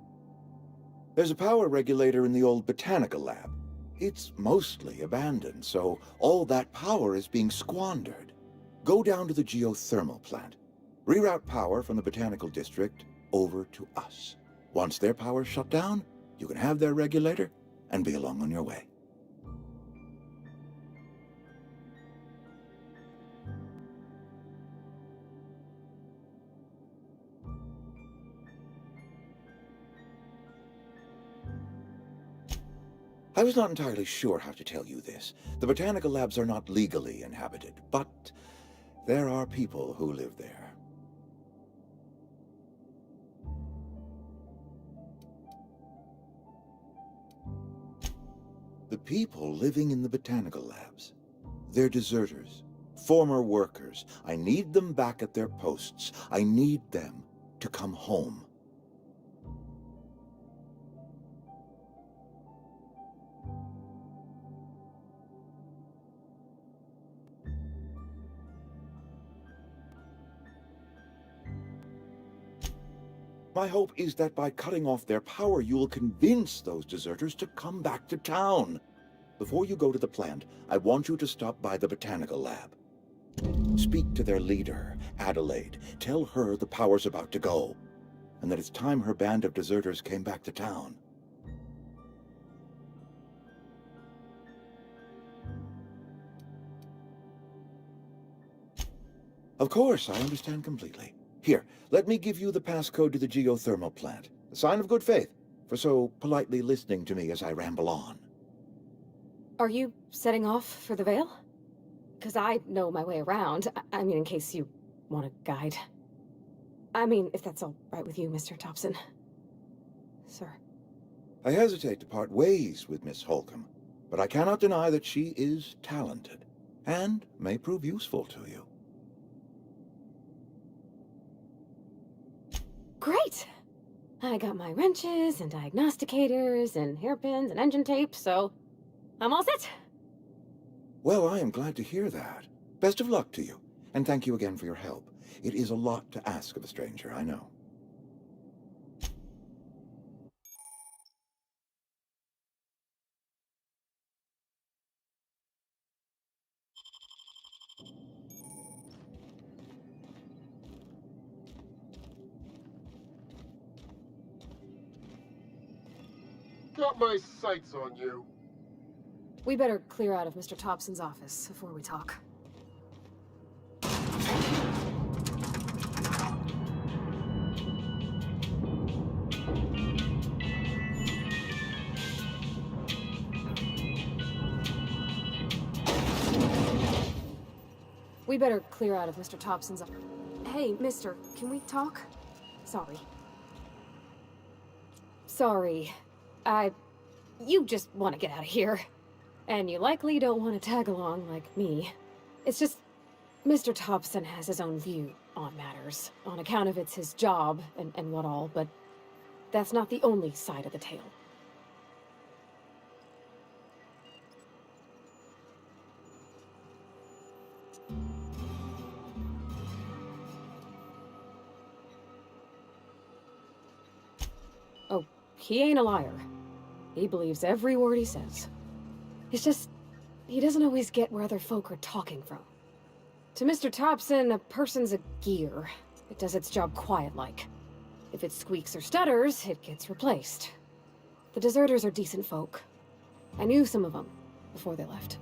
Speaker 14: There's a power regulator in the old botanical lab. It's mostly abandoned, so all that power is being squandered. Go down to the geothermal plant. Reroute power from the botanical district over to us. Once their power's shut down, you can have their regulator and be along on your way. I was not entirely sure how to tell you this. The botanical labs are not legally inhabited, but there are people who live there. The people living in the botanical labs, they're deserters, former workers. I need them back at their posts. I need them to come home. My hope is that by cutting off their power, you will convince those deserters to come back to town. Before you go to the plant, I want you to stop by the botanical lab. Speak to their leader, Adelaide. Tell her the power's about to go, and that it's time her band of deserters came back to town. Of course, I understand completely. Here, let me give you the passcode to the geothermal plant. A sign of good faith, for so politely listening to me as I ramble on.
Speaker 15: Are you setting off for the Vale? Because I know my way around. I mean, in case you want a guide. I mean, if that's all right with you, Mr. Thompson. Sir.
Speaker 14: I hesitate to part ways with Miss Holcomb, but I cannot deny that she is talented, and may prove useful to you.
Speaker 15: Great! I got my wrenches and diagnosticators and hairpins and engine tape, so I'm all set.
Speaker 14: Well, I am glad to hear that. Best of luck to you, and thank you again for your help. It is a lot to ask of a stranger, I know.
Speaker 16: Got my sights on you.
Speaker 13: We better clear out of Mr. Thompson's office before we talk. We better clear out of Mr. Thompson's office.
Speaker 15: Hey, mister, can we talk? Sorry. Sorry. You just want to get out of here. And you likely don't want to tag along like me. It's just, Mr. Thompson has his own view on matters, on account of it's his job and what all, but that's not the only side of the tale. Oh, he ain't a liar. He believes every word he says. It's just, he doesn't always get where other folk are talking from. To Mr. Thompson, a person's a gear. It does its job quiet-like. If it squeaks or stutters, it gets replaced. The deserters are decent folk. I knew some of them before they left.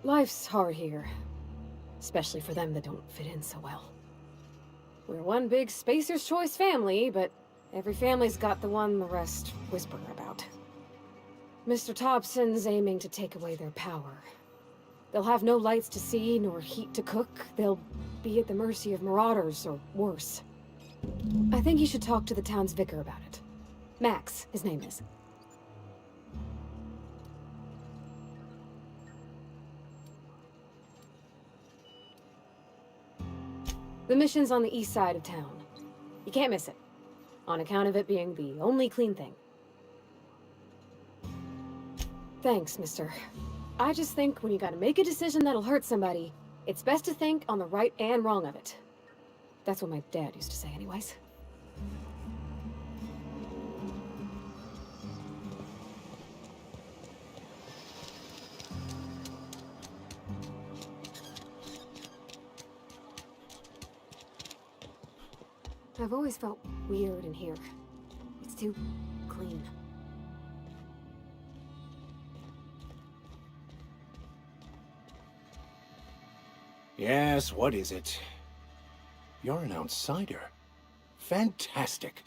Speaker 15: Life's hard here. Especially for them that don't fit in so well. We're one big Spacer's Choice family, but every family's got the one the rest whisper about. Mr. Thompson's aiming to take away their power. They'll have no lights to see, nor heat to cook. They'll be at the mercy of marauders, or worse. I think you should talk to the town's vicar about it. Max, his name is. The mission's on the east side of town. You can't miss it, on account of it being the only clean thing. Thanks, mister. I just think when you gotta make a decision that'll hurt somebody, it's best to think on the right and wrong of it. That's what my dad used to say anyways. I've always felt weird in here. It's too clean.
Speaker 17: Yes, what is it? You're an outsider. Fantastic.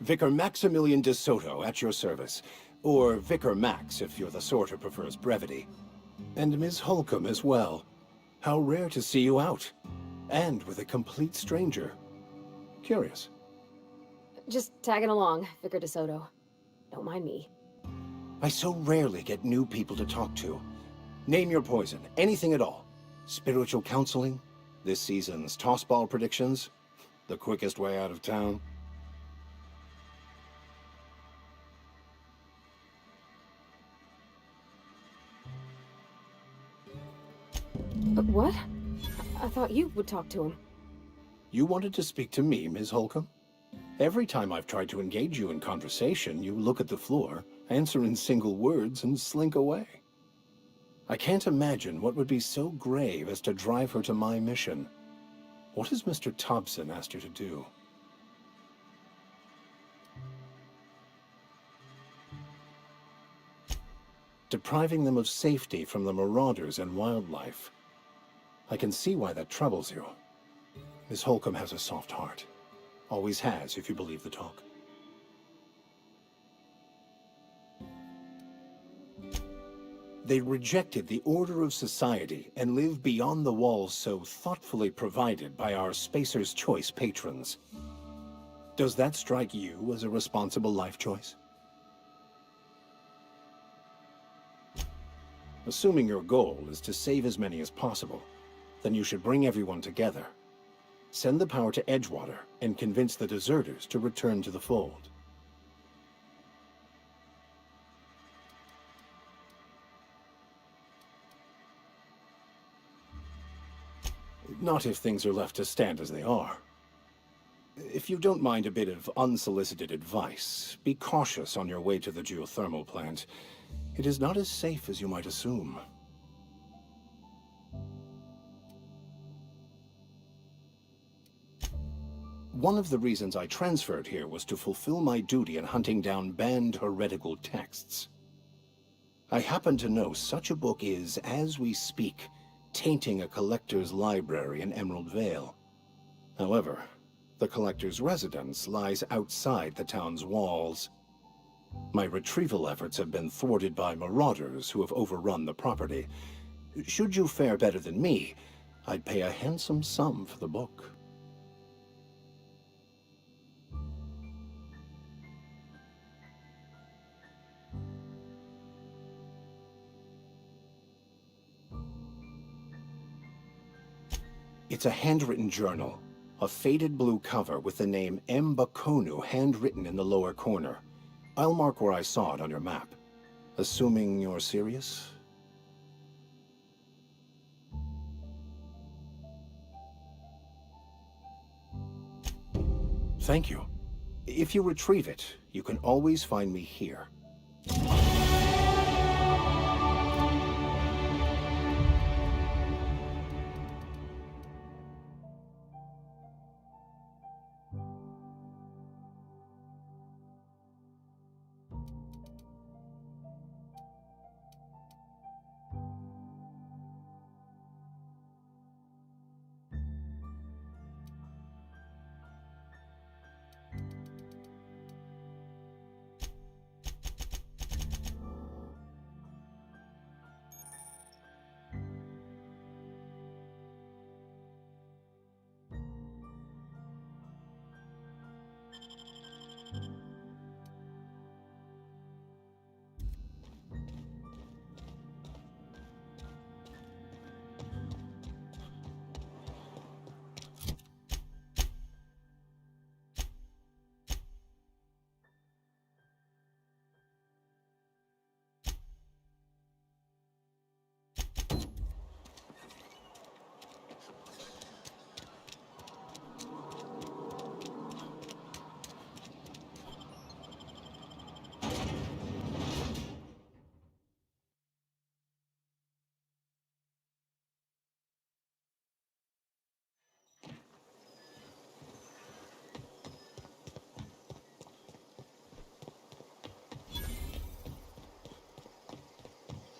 Speaker 17: Vicar Maximilian de Soto at your service. Or Vicar Max, if you're the sort who prefers brevity. And Ms. Holcomb as well. How rare to see you out. And with a complete stranger. Curious.
Speaker 15: Just tagging along, Vicar DeSoto. Don't mind me.
Speaker 17: I so rarely get new people to talk to. Name your poison, anything at all. Spiritual counseling? This season's tossball predictions? The quickest way out of town?
Speaker 15: What? I thought you would talk to him.
Speaker 17: You wanted to speak to me, Ms. Holcomb? Every time I've tried to engage you in conversation, you look at the floor, answer in single words, and slink away. I can't imagine what would be so grave as to drive her to my mission. What has Mr. Thompson asked her to do? Depriving them of safety from the marauders and wildlife. I can see why that troubles you. Miss Holcomb has a soft heart. Always has, if you believe the talk. They rejected the order of society and live beyond the walls so thoughtfully provided by our Spacer's Choice patrons. Does that strike you as a responsible life choice? Assuming your goal is to save as many as possible, then you should bring everyone together. Send the power to Edgewater and convince the deserters to return to the fold. Not if things are left to stand as they are. If you don't mind a bit of unsolicited advice, be cautious on your way to the geothermal plant. It is not as safe as you might assume. One of the reasons I transferred here was to fulfill my duty in hunting down banned heretical texts. I happen to know such a book is, as we speak, tainting a collector's library in Emerald Vale. However, the collector's residence lies outside the town's walls. My retrieval efforts have been thwarted by marauders who have overrun the property. Should you fare better than me, I'd pay a handsome sum for the book. It's a handwritten journal, a faded blue cover with the name M. Bakonu handwritten in the lower corner. I'll mark where I saw it on your map. Assuming you're serious? Thank you. If you retrieve it, you can always find me here.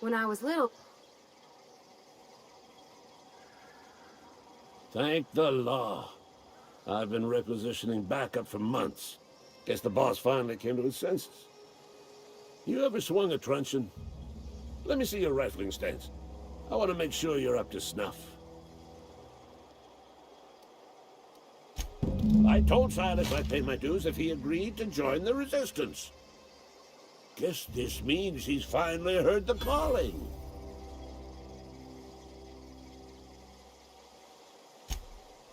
Speaker 15: When I was little...
Speaker 18: Thank the law. I've been requisitioning backup for months. Guess the boss finally came to his senses. You ever swung a truncheon? Let me see your rifling stance. I want to make sure you're up to snuff. I told Silas I'd pay my dues if he agreed to join the resistance. Guess this means he's finally heard the calling.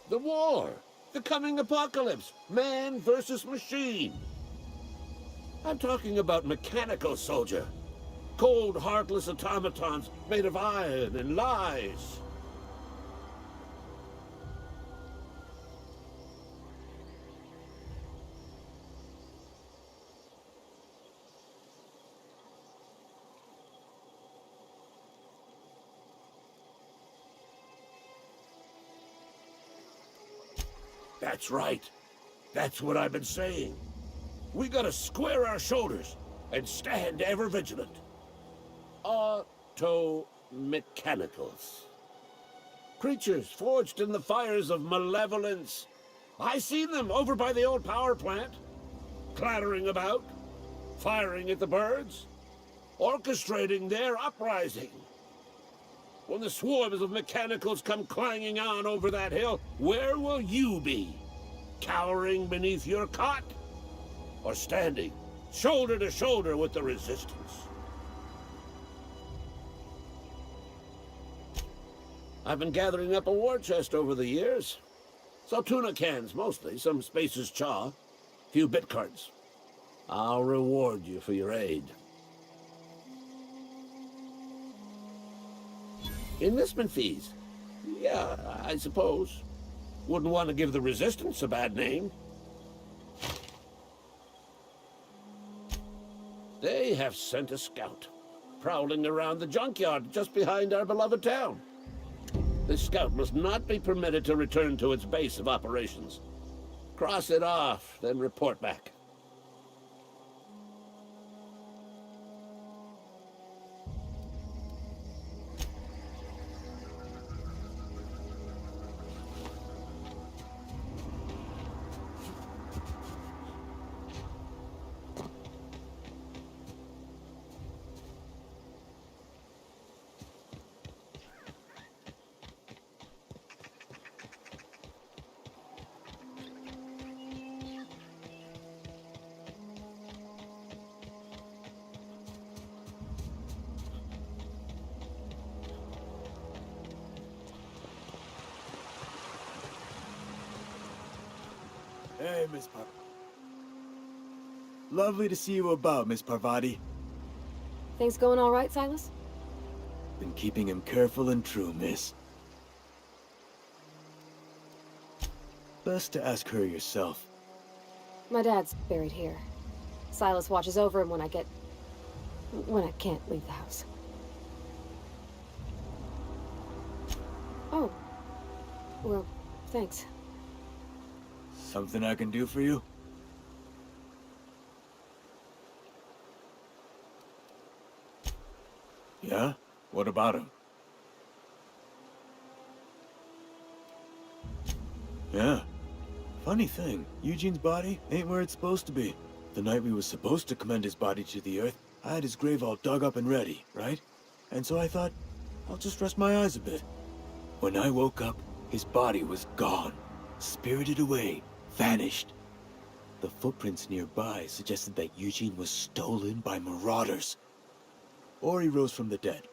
Speaker 18: The war. The coming apocalypse. Man versus machine. I'm talking about mechanical soldier. Cold, heartless automatons made of iron and lies. That's right. That's what I've been saying. We gotta square our shoulders and stand ever vigilant. Auto-mechanicals. Creatures forged in the fires of malevolence. I see them over by the old power plant, clattering about, firing at the birds, orchestrating their uprising. When the swarms of mechanicals come clanging on over that hill, where will you be? Cowering beneath your cot? Or standing, shoulder to shoulder with the resistance? I've been gathering up a war chest over the years. So tuna cans, mostly, some Spacer's chaw, few bit cards. I'll reward you for your aid. Enlistment fees? Yeah, I suppose. Wouldn't want to give the Resistance a bad name. They have sent a scout, prowling around the junkyard just behind our beloved town. This scout must not be permitted to return to its base of operations. Cross it off, then report back.
Speaker 8: Hey, Miss Lovely to see you about, Miss Parvati.
Speaker 15: Things going all right, Silas?
Speaker 8: Been keeping him careful and true, miss. Best to ask her yourself.
Speaker 15: My dad's buried here. Silas watches over him when I can't leave the house. Oh. Well, thanks.
Speaker 8: Something I can do for you? Yeah? What about him? Yeah. Funny thing, Eugene's body ain't where it's supposed to be. The night we was supposed to commend his body to the earth, I had his grave all dug up and ready, right? And so I thought, I'll just rest my eyes a bit. When I woke up, his body was gone. Spirited away. Vanished. The footprints nearby suggested that Eugene was stolen by marauders. Or he rose from the dead.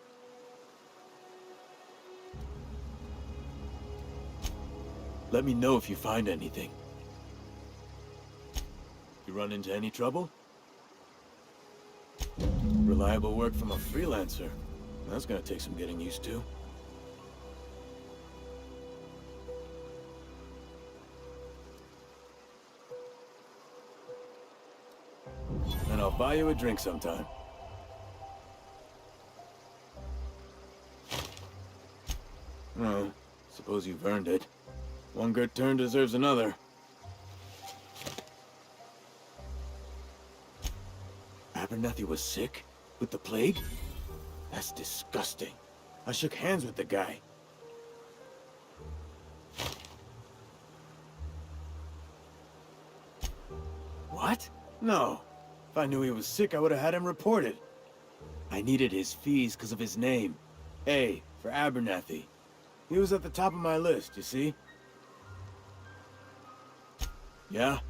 Speaker 8: Let me know if you find anything. You run into any trouble? Reliable work from a freelancer. That's gonna take some getting used to. And I'll buy you a drink sometime. Oh, suppose you've earned it. One good turn deserves another. Abernathy was sick? With the plague? That's disgusting. I shook hands with the guy. What? No. If I knew he was sick, I would have had him reported. I needed his fees because of his name. A, for Abernathy. He was at the top of my list, you see? Yeah?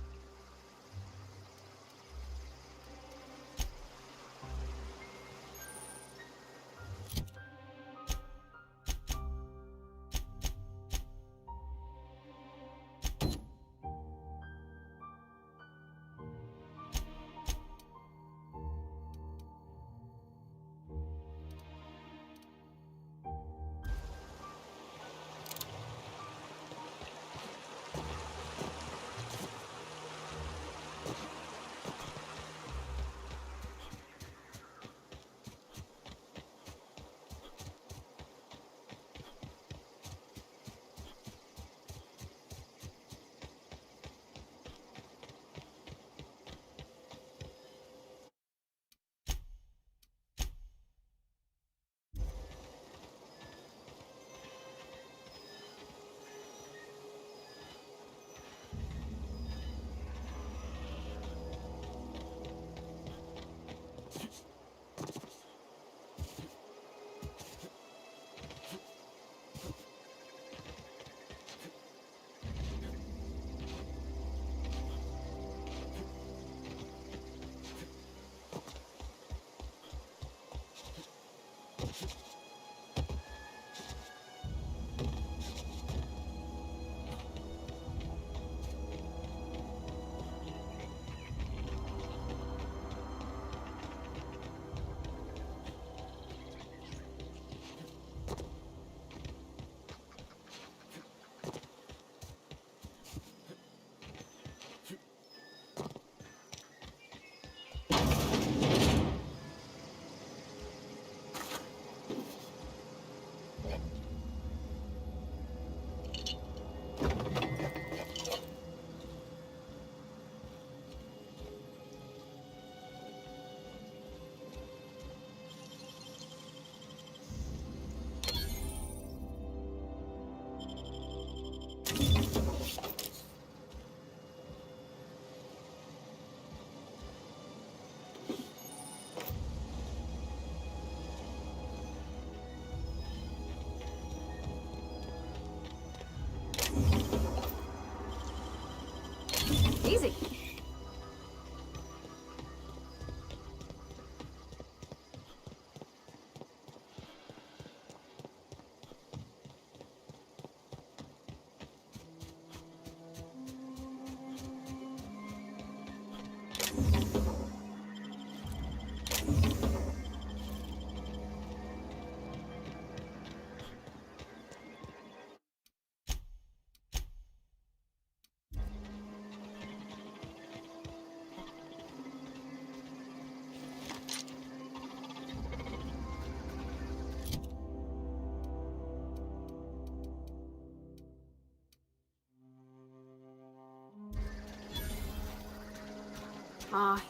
Speaker 15: Easy.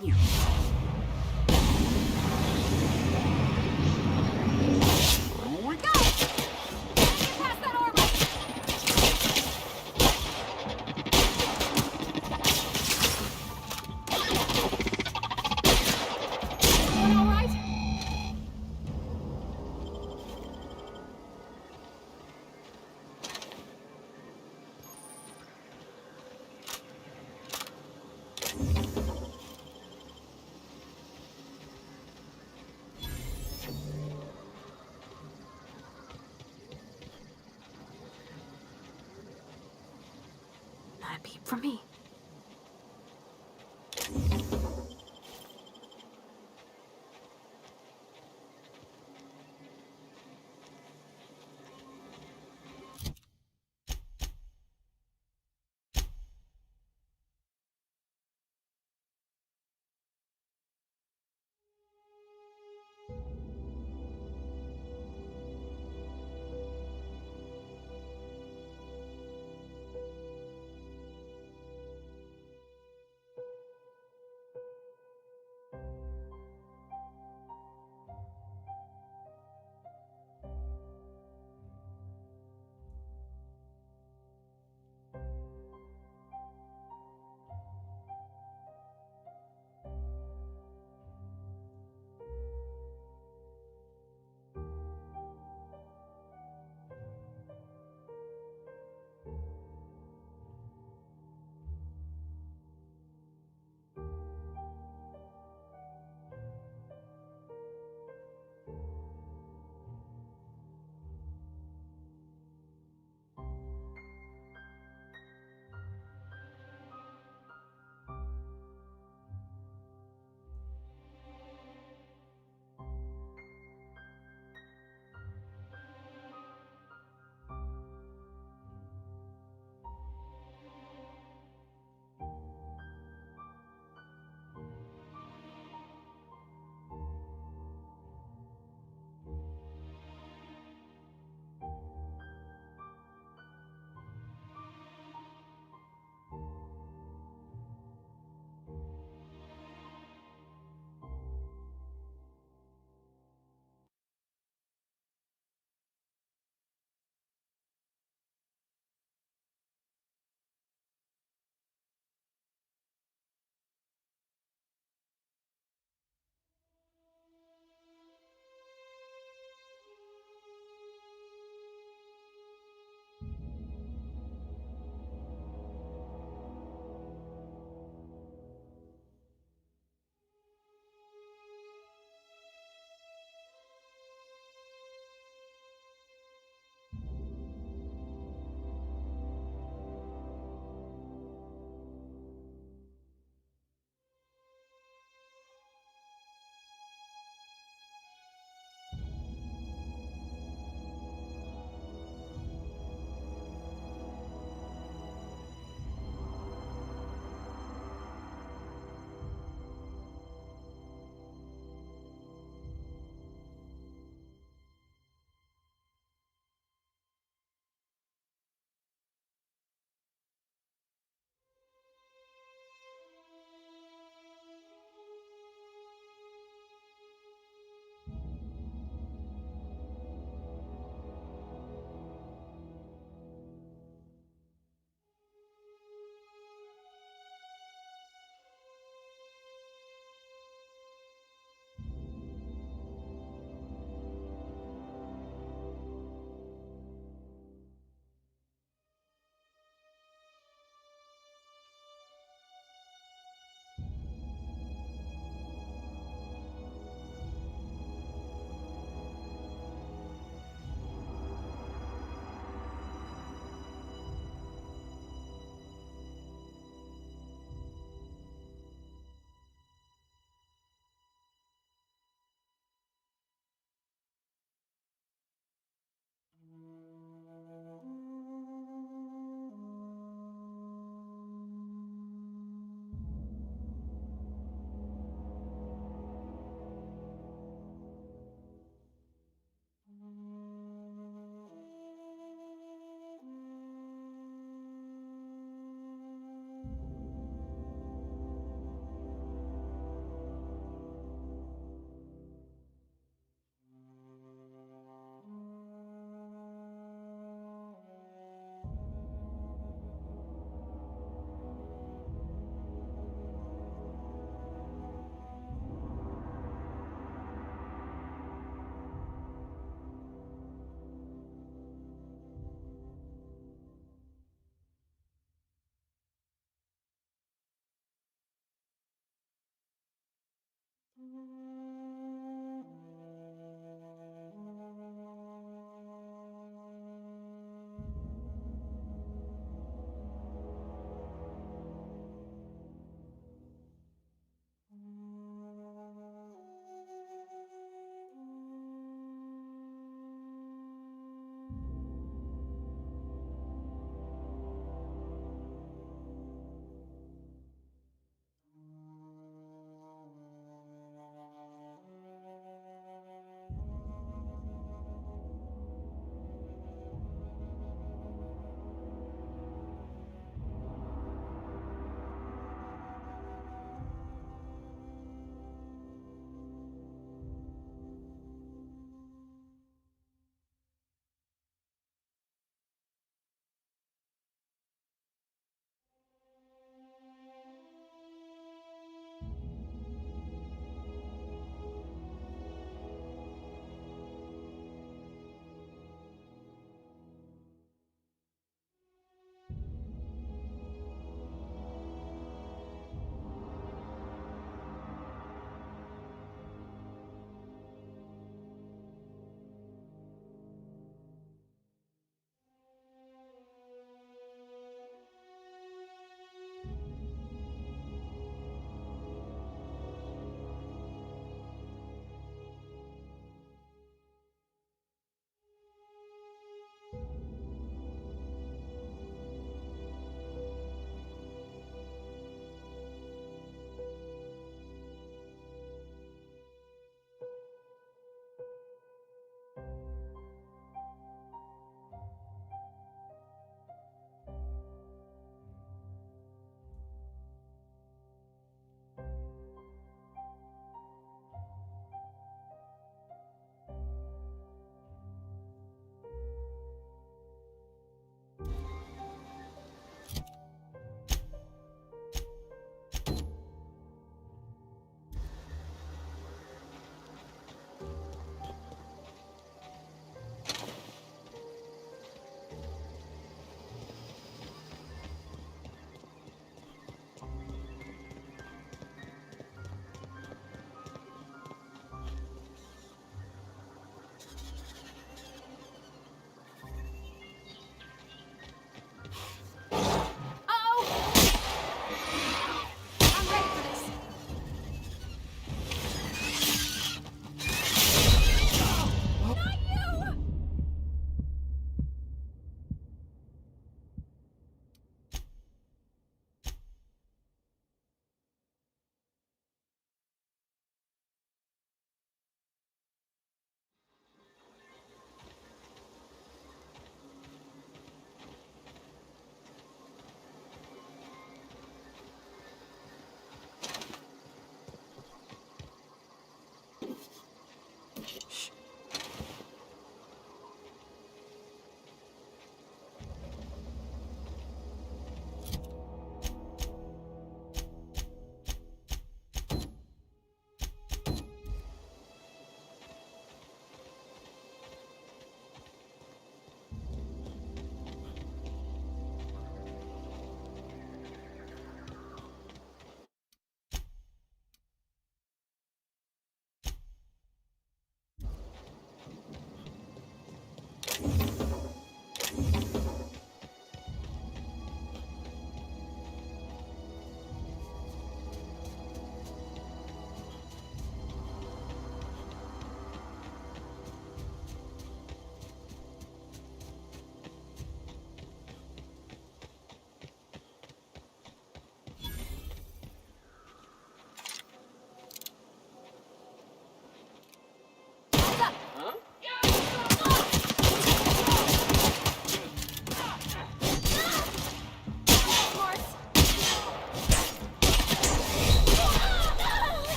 Speaker 15: You. Here we go! Get past that armor! Doing all right? Not a peep from me.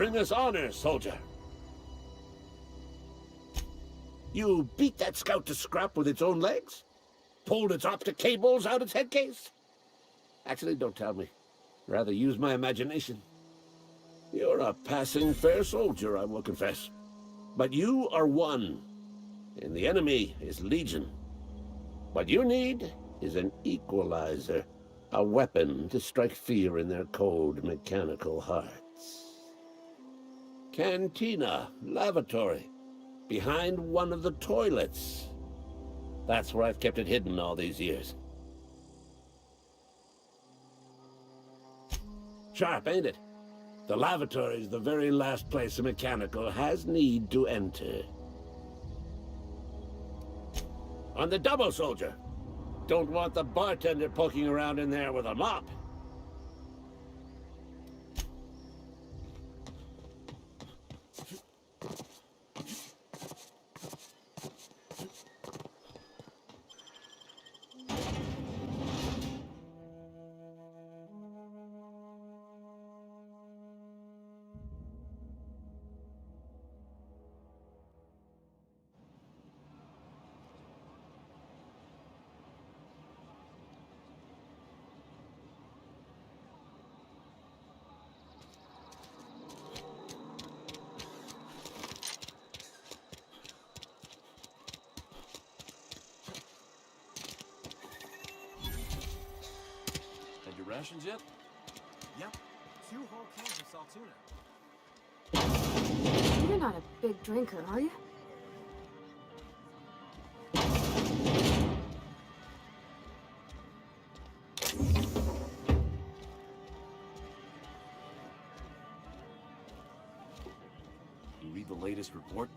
Speaker 18: Bring us honor, soldier. You beat that scout to scrap with its own legs? Pulled its optic cables out its head case? Actually, don't tell me. Rather use my imagination. You're a passing fair soldier, I will confess. But you are one, and the enemy is legion. What you need is an equalizer, a weapon to strike fear in their cold mechanical hearts. Cantina, lavatory, behind one of the toilets. That's where I've kept it hidden all these years. Sharp, ain't it? The lavatory is the very last place a mechanical has need to enter. On the double, soldier. Don't want the bartender poking around in there with a mop.
Speaker 19: Rations yet?
Speaker 20: Yep. 2 whole cans of salt tuna.
Speaker 15: You're not a big drinker, are you?
Speaker 19: You read the latest report?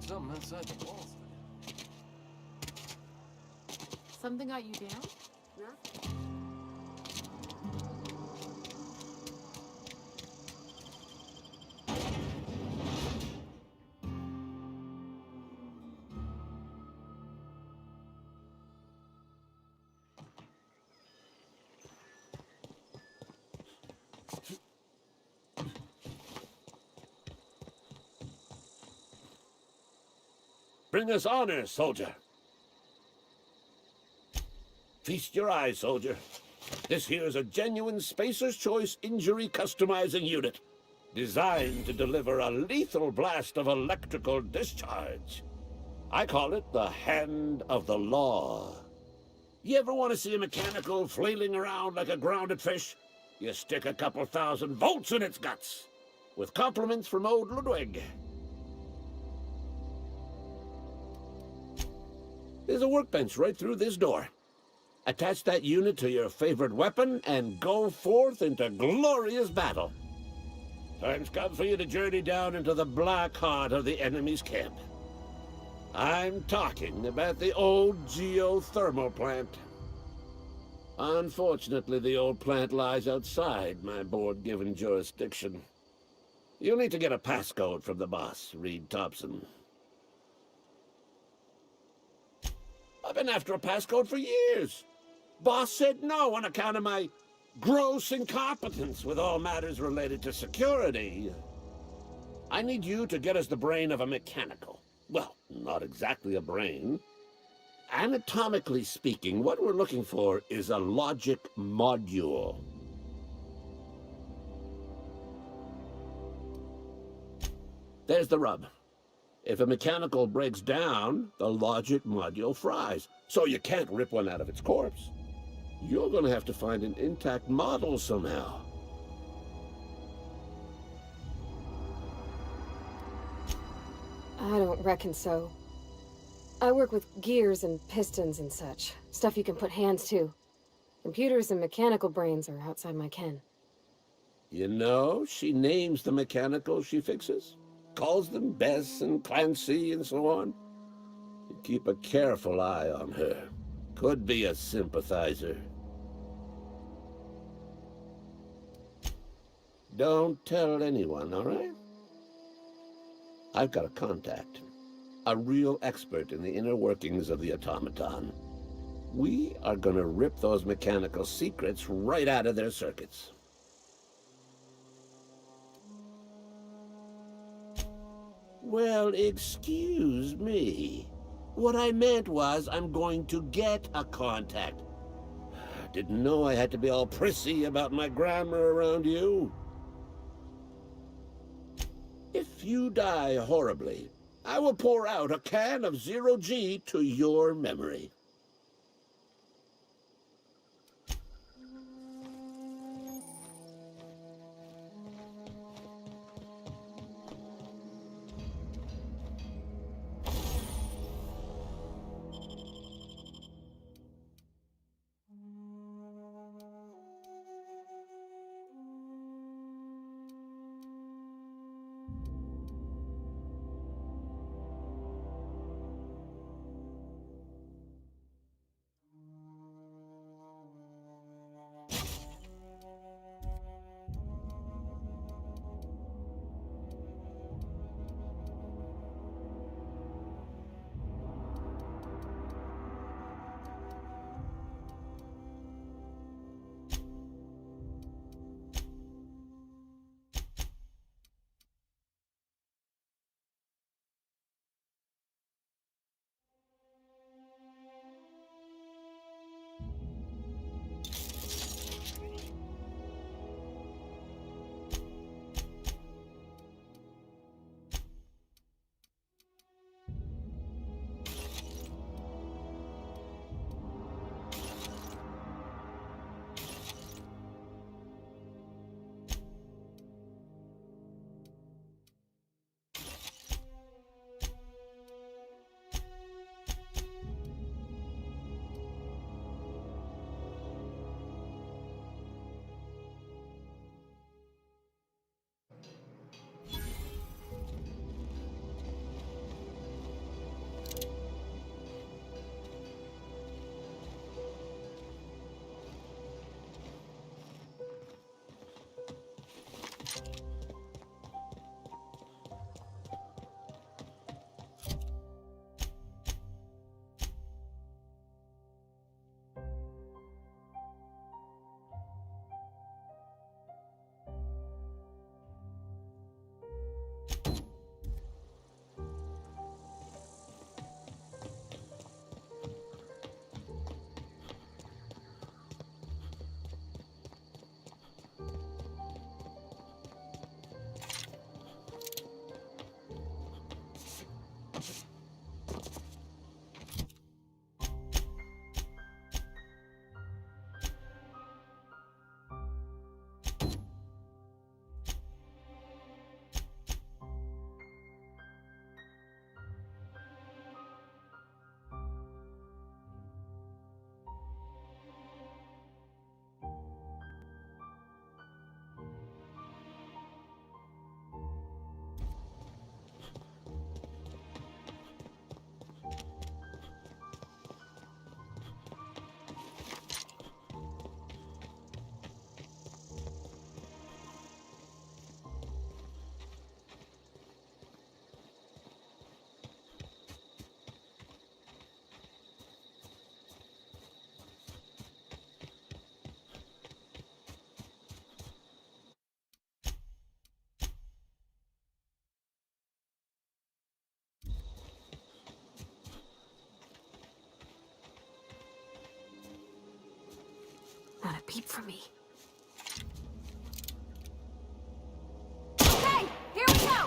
Speaker 19: Something outside the walls.
Speaker 9: Something got you down?
Speaker 18: Bring us honor, soldier. Feast your eyes, soldier. This here's a genuine Spacer's Choice injury customizing unit, designed to deliver a lethal blast of electrical discharge. I call it the Hand of the Law. You ever want to see a mechanical flailing around like a grounded fish? You stick a couple thousand volts in its guts. With compliments from old Ludwig. There's a workbench right through this door. Attach that unit to your favorite weapon and go forth into glorious battle. Time's come for you to journey down into the black heart of the enemy's camp. I'm talking about the old geothermal plant. Unfortunately, the old plant lies outside my board-given jurisdiction. You'll need to get a passcode from the boss, Reed Thompson. I've been after a passcode for years. Boss said no on account of my gross incompetence with all matters related to security. I need you to get us the brain of a mechanical. Well, not exactly a brain. Anatomically speaking, what we're looking for is a logic module. There's the rub. If a mechanical breaks down, the logic module fries, so you can't rip one out of its corpse. You're going to have to find an intact model somehow.
Speaker 15: I don't reckon so. I work with gears and pistons and such. Stuff you can put hands to. Computers and mechanical brains are outside my ken.
Speaker 18: You know, she names the mechanicals she fixes. Calls them Bess and Clancy and so on. You keep a careful eye on her. Could be a sympathizer. Don't tell anyone, all right? I've got a contact. A real expert in the inner workings of the automaton. We are gonna rip those mechanical secrets right out of their circuits. Well, excuse me. What I meant was I'm going to get a contact. Didn't know I had to be all prissy about my grammar around you. If you die horribly, I will pour out a can of 0G to your memory.
Speaker 15: Not a peep from me.
Speaker 9: Hey, here we go!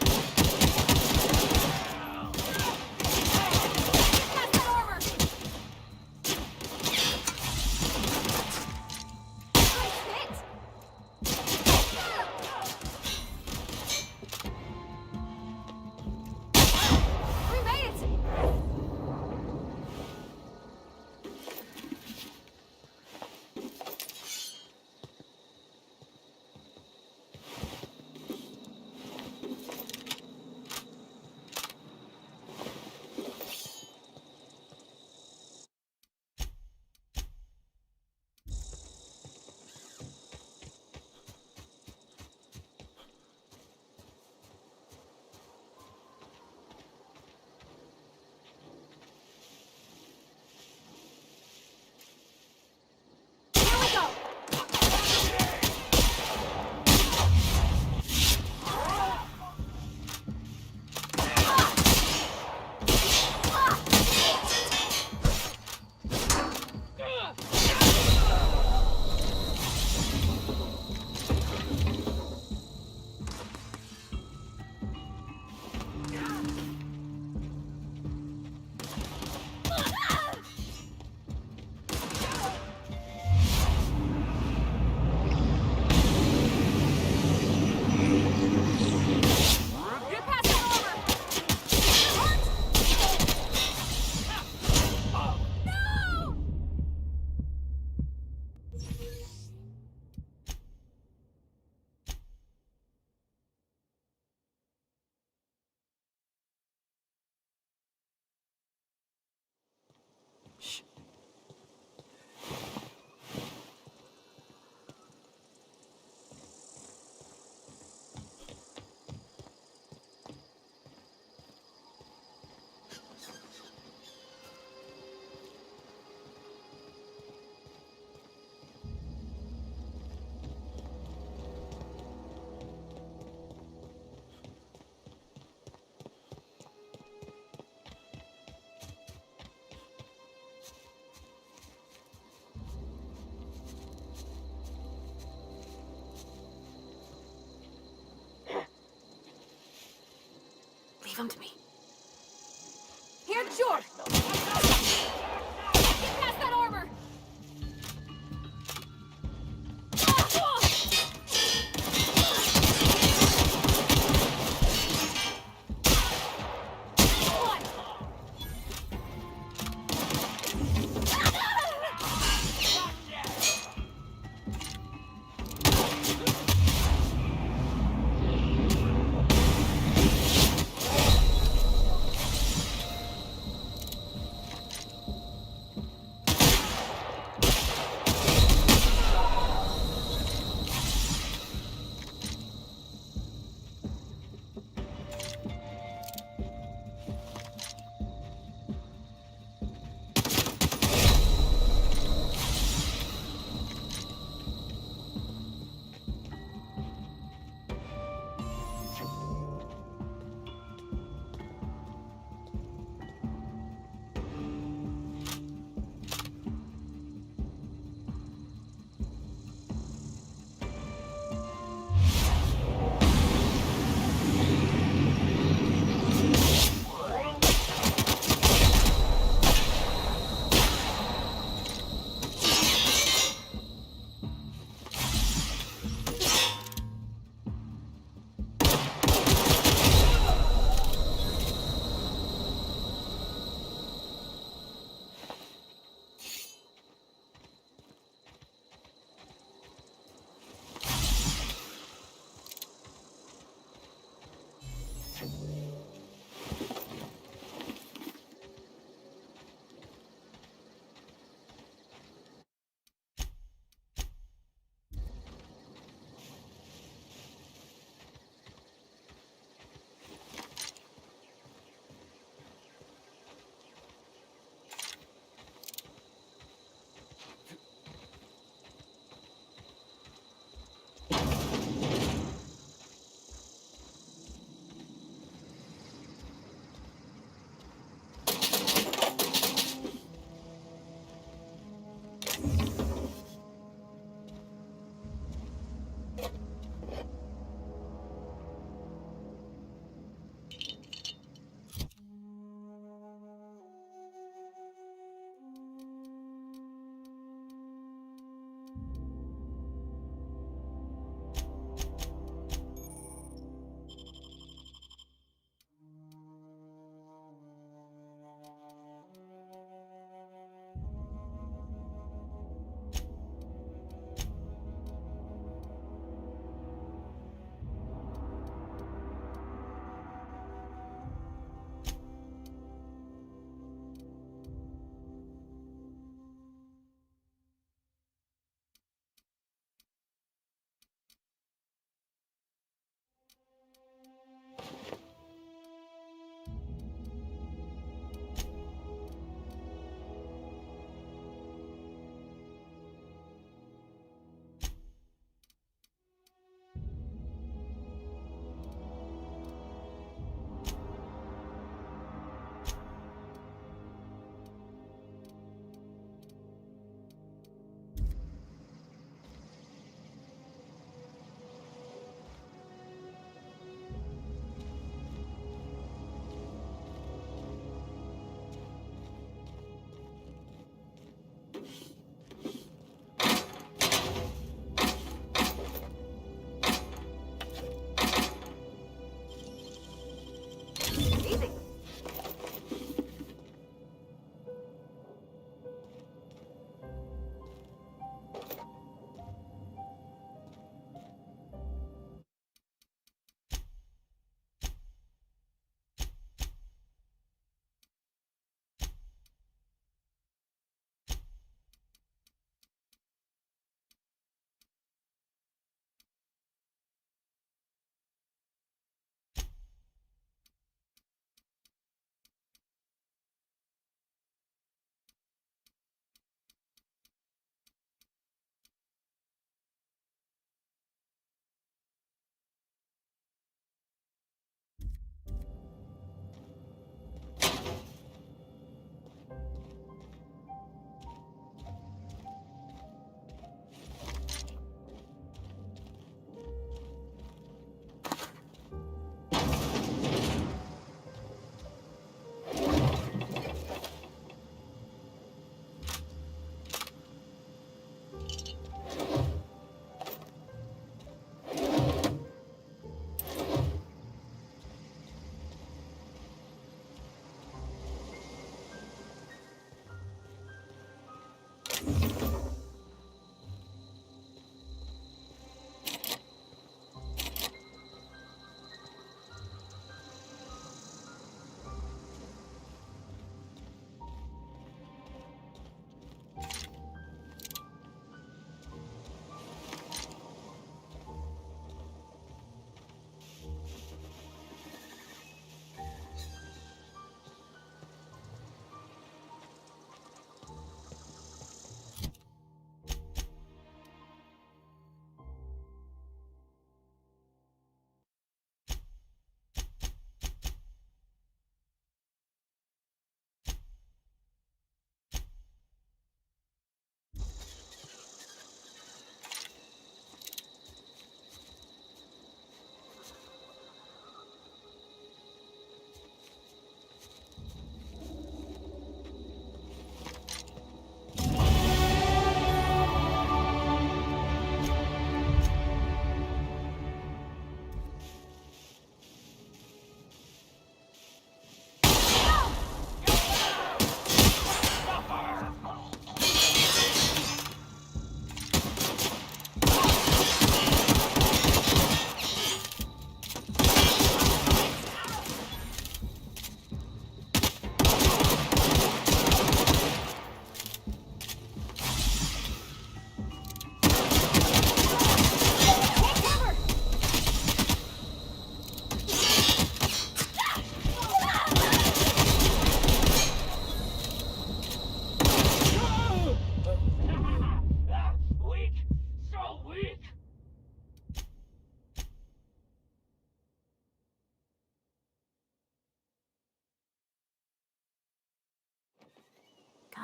Speaker 9: Got that armor! Nice hit! We made it!
Speaker 15: them to me.
Speaker 9: Here, sure. Get past that armor.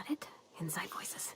Speaker 15: Got it? Inside voices.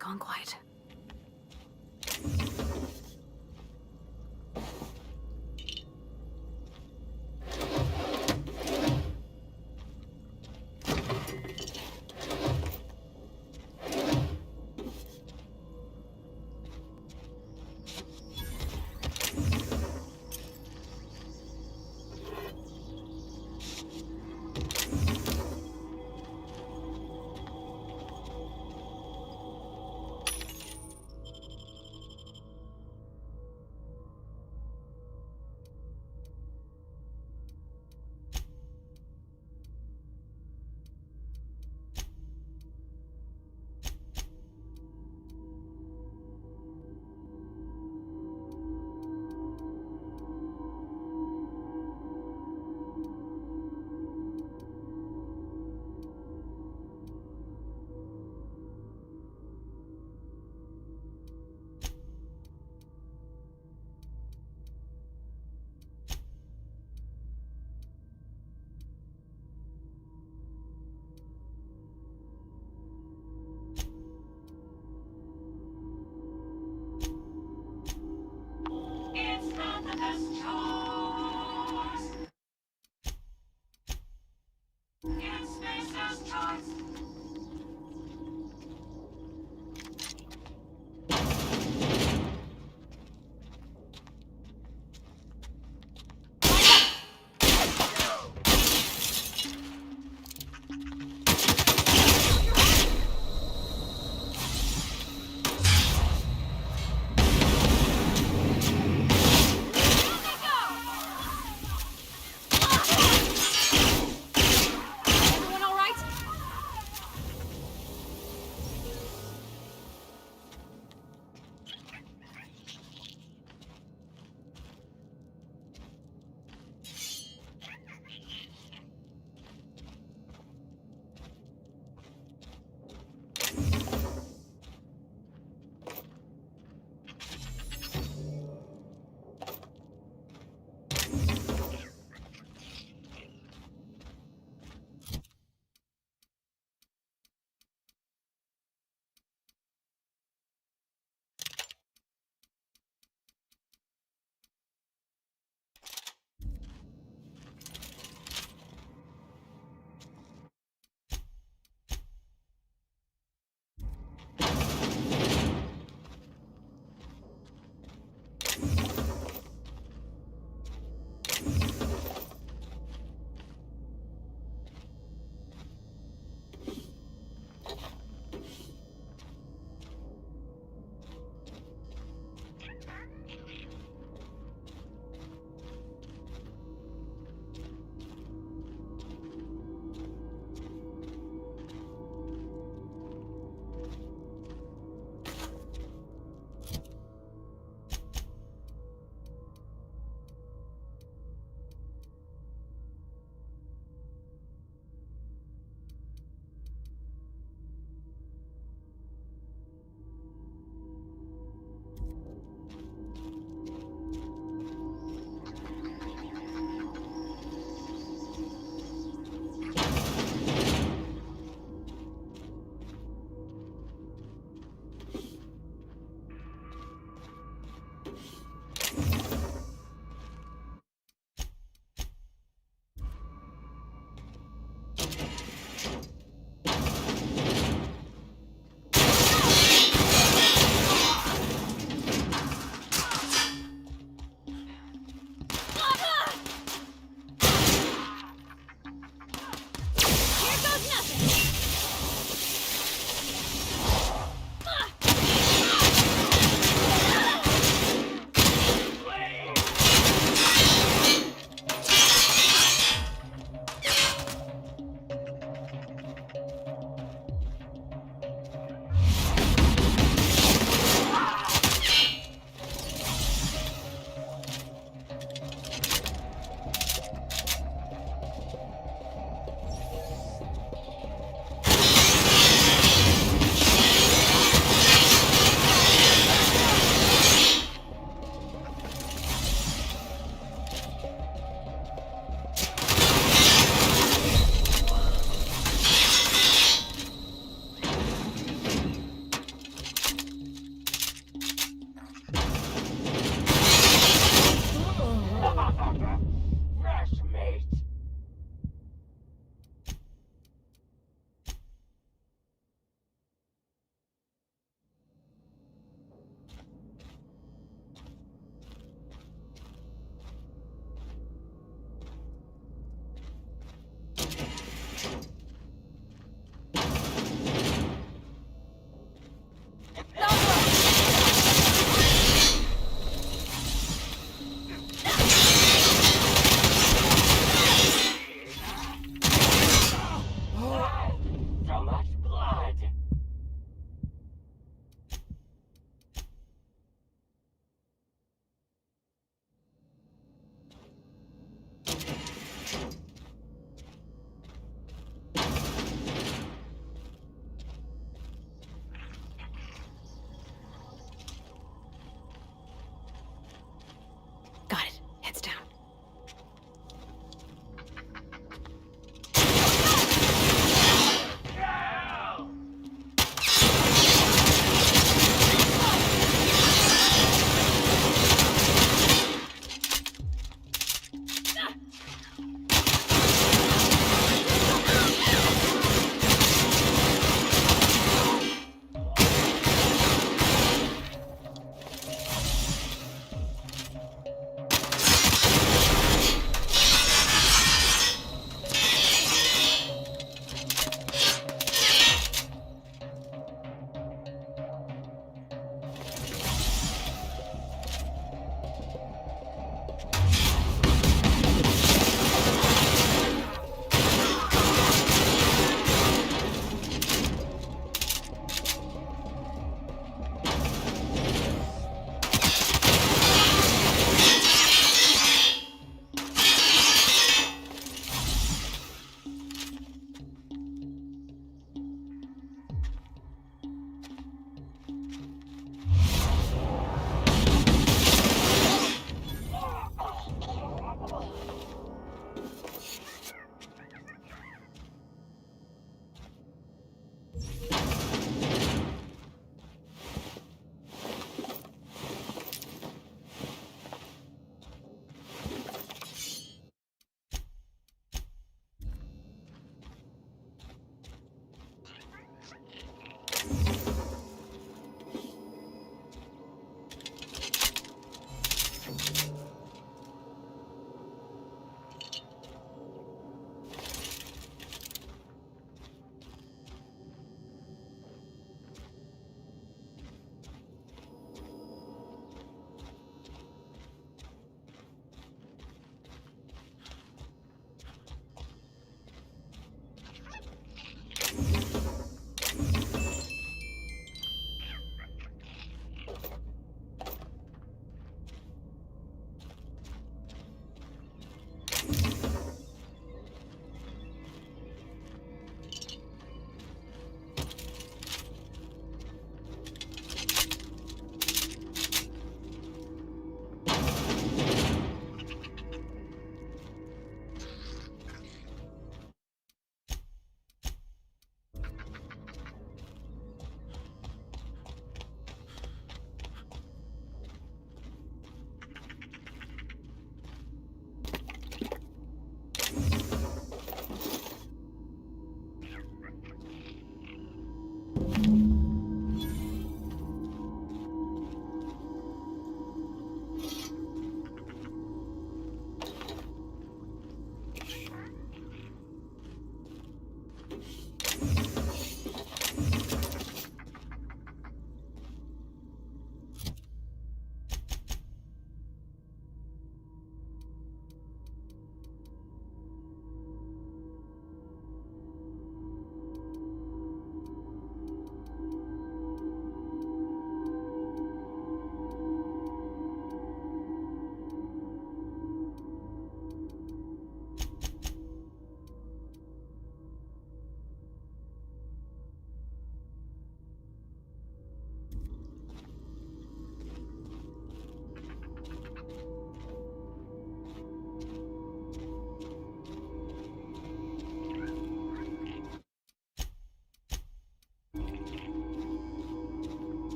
Speaker 15: gone quiet.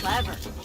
Speaker 5: Clever.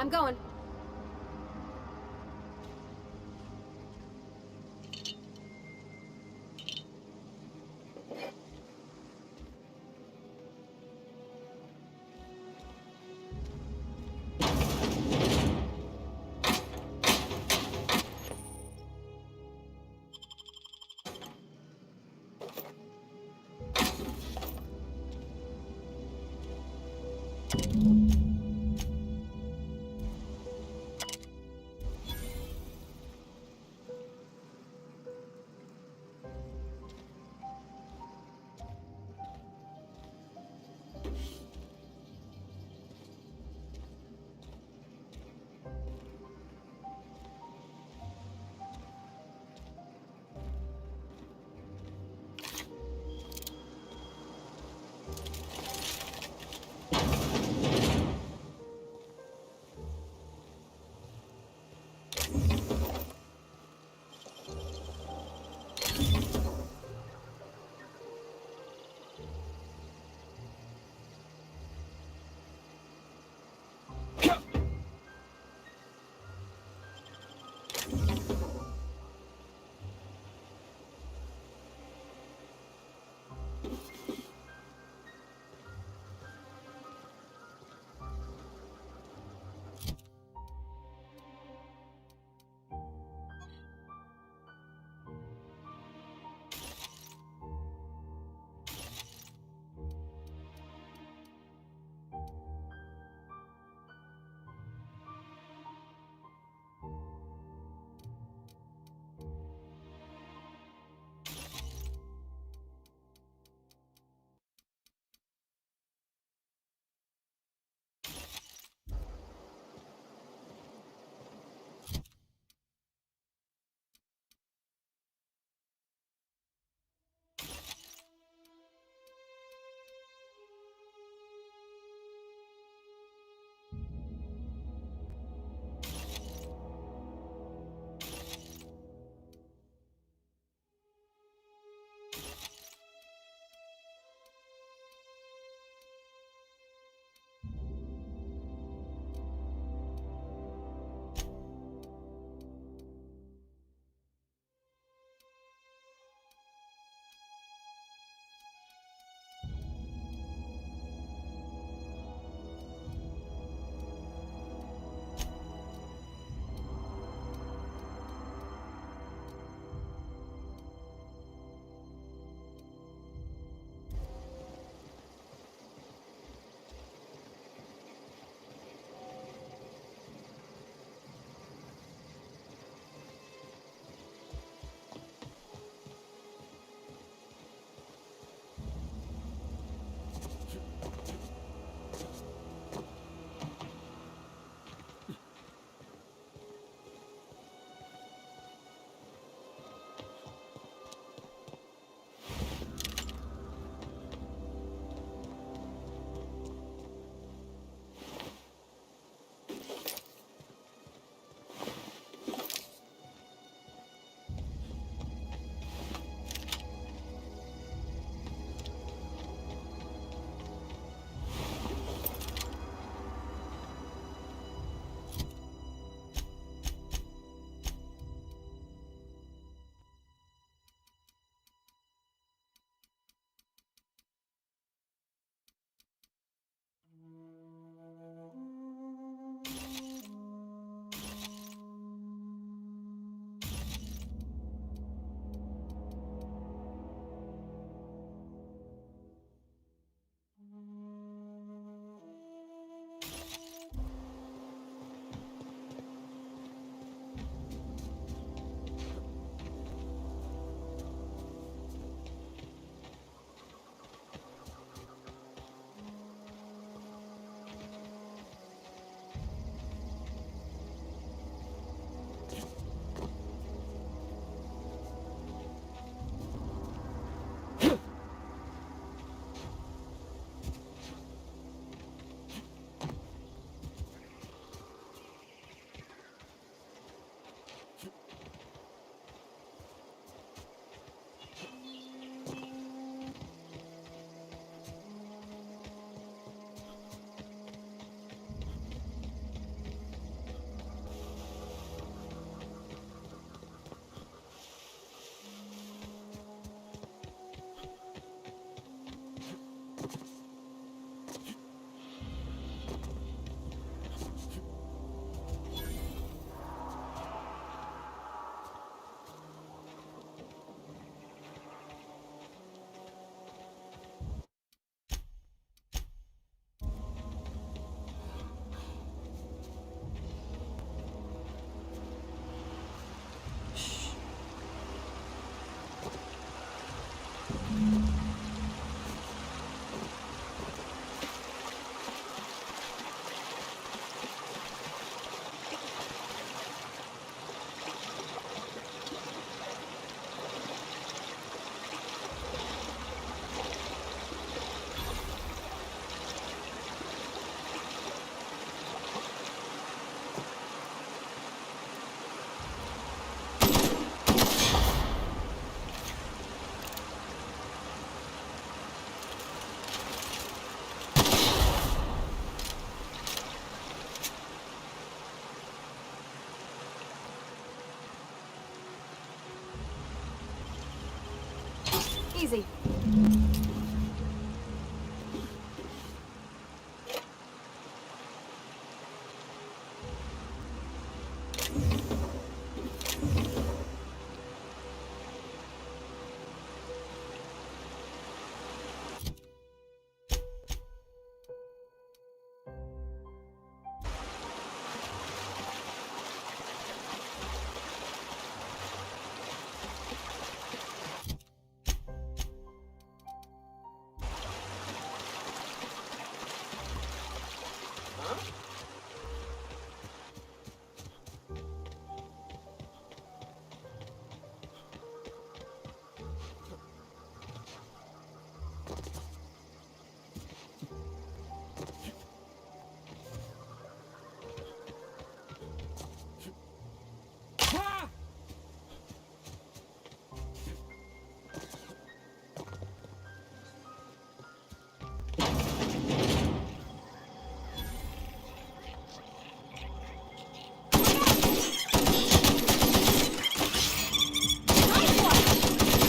Speaker 9: I'm going.
Speaker 15: Easy.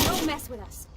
Speaker 15: Don't mess with us.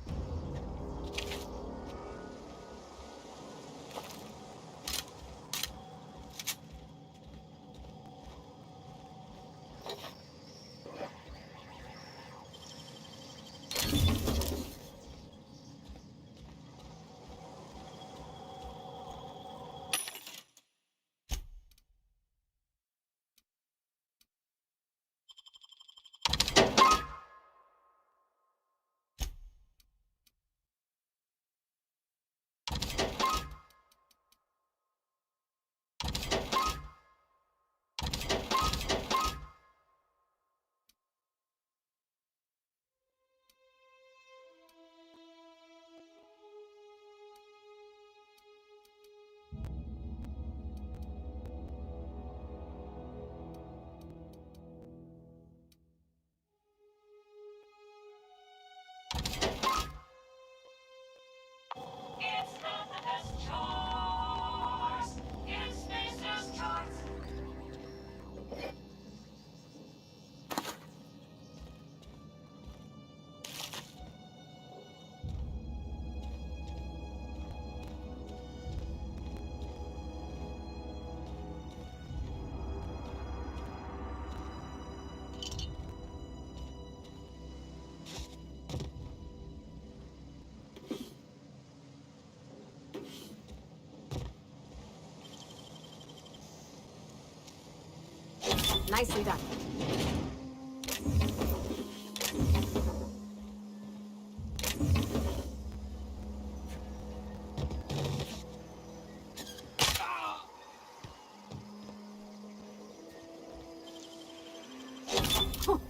Speaker 15: Nicely done.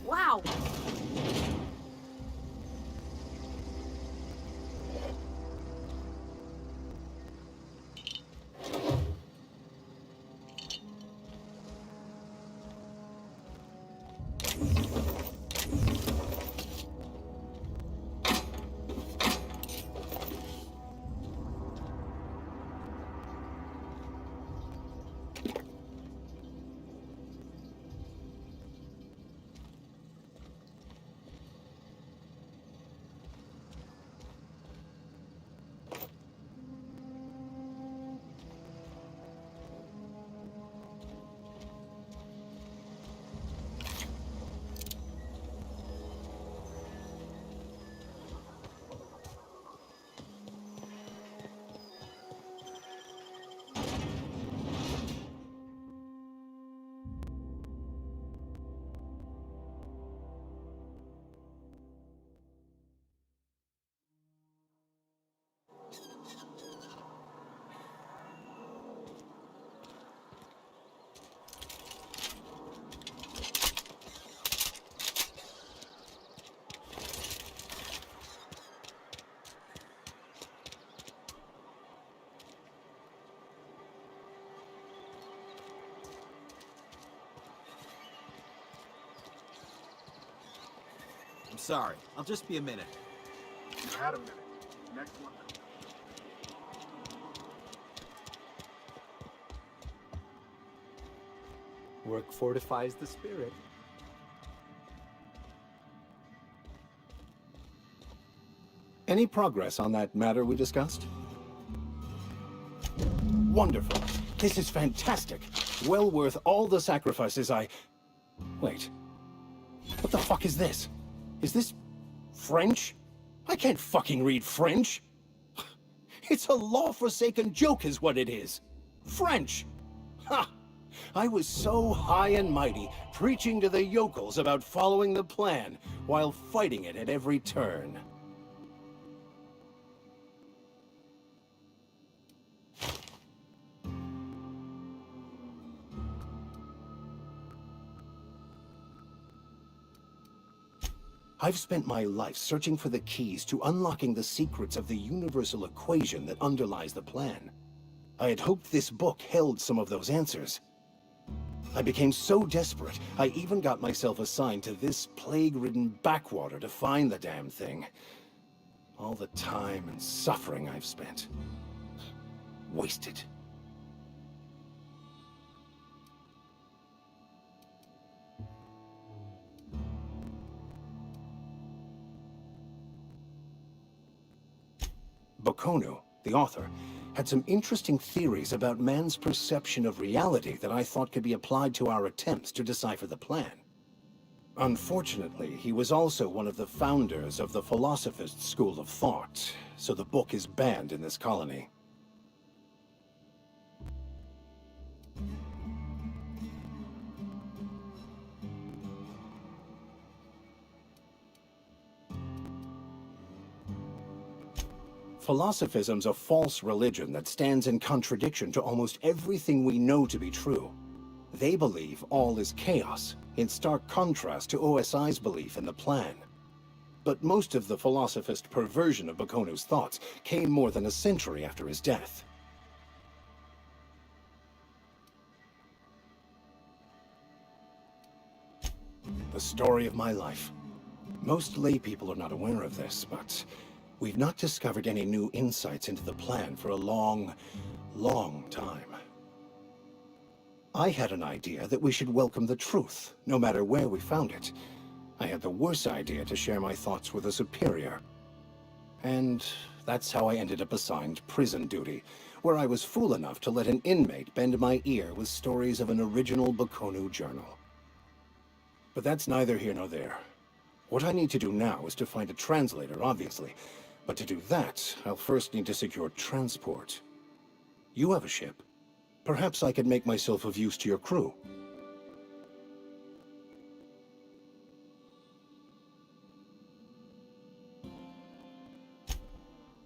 Speaker 15: Wow!
Speaker 20: I'm sorry. I'll just be a minute.
Speaker 16: Add a minute. Next one.
Speaker 21: Work fortifies the spirit.
Speaker 17: Any progress on that matter we discussed? Wonderful. This is fantastic. Well worth all the sacrifices I... Wait. What the fuck is this? Is this... French? I can't fucking read French. It's a law-forsaken joke is what it is. French! Ha! I was so high and mighty, preaching to the yokels about following the plan, while fighting it at every turn. I've spent my life searching for the keys to unlocking the secrets of the universal equation that underlies the plan. I had hoped this book held some of those answers. I became so desperate, I even got myself assigned to this plague-ridden backwater to find the damn thing. All the time and suffering I've spent. Wasted. Bokono, the author, had some interesting theories about man's perception of reality that I thought could be applied to our attempts to decipher the plan. Unfortunately, he was also one of the founders of the Philosophist school of thought, so the book is banned in this colony. Philosophism's a false religion that stands in contradiction to almost everything we know to be true. They believe all is chaos, in stark contrast to OSI's belief in the plan. But most of the philosophist perversion of Bakono's thoughts came more than a century after his death. The story of my life. Most lay people are not aware of this, but we've not discovered any new insights into the plan for a long, long time. I had an idea that we should welcome the truth, no matter where we found it. I had the worse idea to share my thoughts with a superior. And that's how I ended up assigned prison duty, where I was fool enough to let an inmate bend my ear with stories of an original Bakono journal. But that's neither here nor there. What I need to do now is to find a translator, obviously. But to do that, I'll first need to secure transport. You have a ship. Perhaps I could make myself of use to your crew.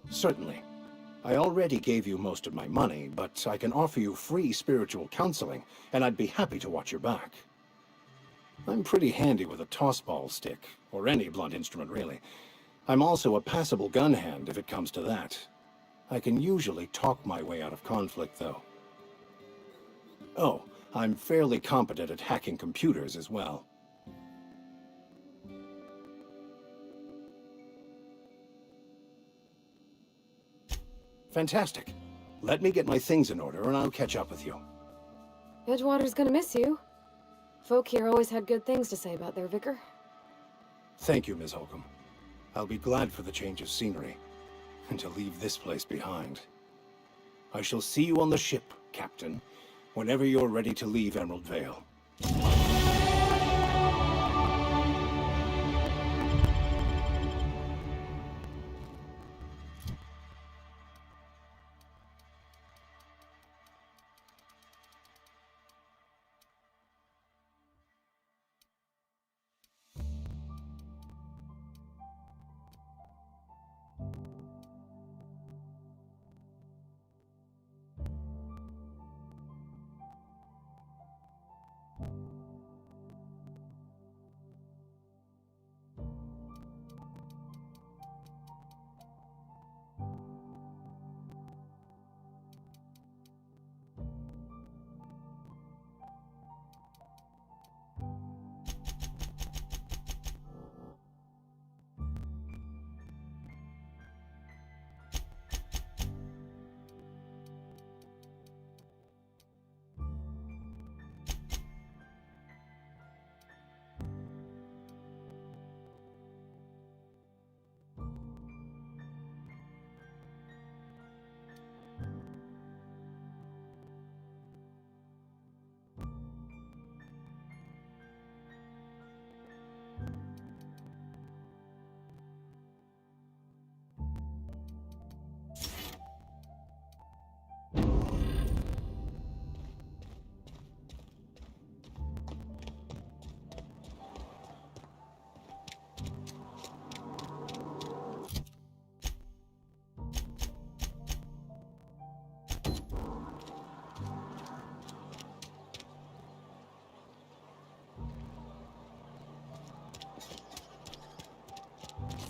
Speaker 17: Certainly. I already gave you most of my money, but I can offer you free spiritual counseling, and I'd be happy to watch your back. I'm pretty handy with a tossball stick, or any blunt instrument really. I'm also a passable gun hand if it comes to that. I can usually talk my way out of conflict, though. Oh, I'm fairly competent at hacking computers as well. Fantastic. Let me get my things in order and I'll catch up with you.
Speaker 15: Edgewater's gonna miss you. Folk here always had good things to say about their vicar.
Speaker 17: Thank you, Ms. Holcomb. I'll be glad for the change of scenery, and to leave this place behind. I shall see you on the ship, Captain, whenever you're ready to leave Emerald Vale.
Speaker 1: You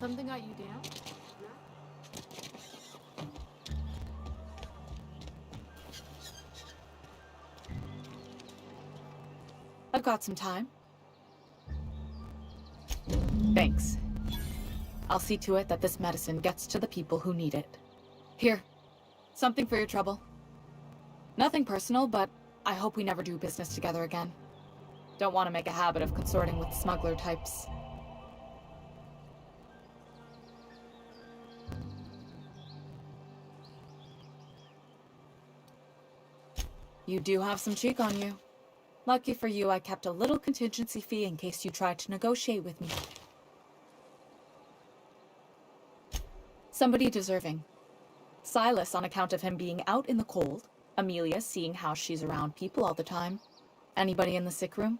Speaker 9: Something got you down?
Speaker 13: I've got some time. Thanks. I'll see to it that this medicine gets to the people who need it. Here, something for your trouble. Nothing personal, but I hope we never do business together again. Don't want to make a habit of consorting with smuggler types. You do have some cheek on you. Lucky for you, I kept a little contingency fee in case you tried to negotiate with me. Somebody deserving. Silas on account of him being out in the cold. Amelia seeing how she's around people all the time. Anybody in the sick room?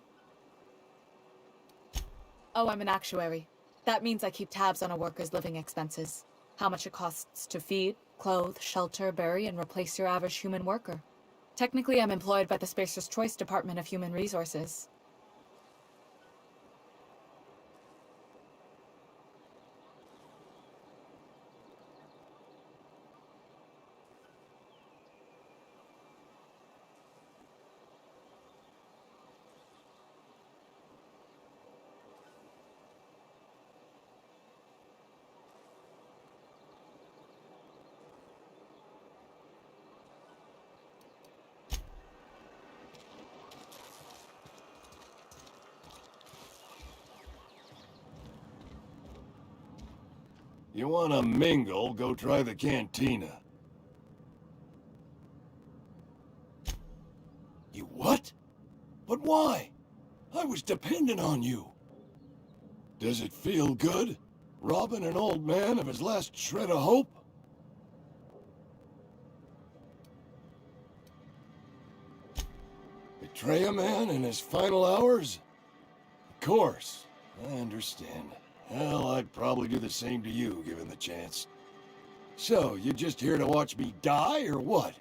Speaker 13: Oh, I'm an actuary. That means I keep tabs on a worker's living expenses. How much it costs to feed, clothe, shelter, bury, and replace your average human worker. Technically, I'm employed by the Spacer's Choice Department of Human Resources.
Speaker 12: You wanna mingle, go try the cantina. You what? But why? I was dependent on you. Does it feel good? Robbing an old man of his last shred of hope? Betray a man in his final hours? Of course, I understand. Hell, I'd probably do the same to you, given the chance. So, you just here to watch me die, or what?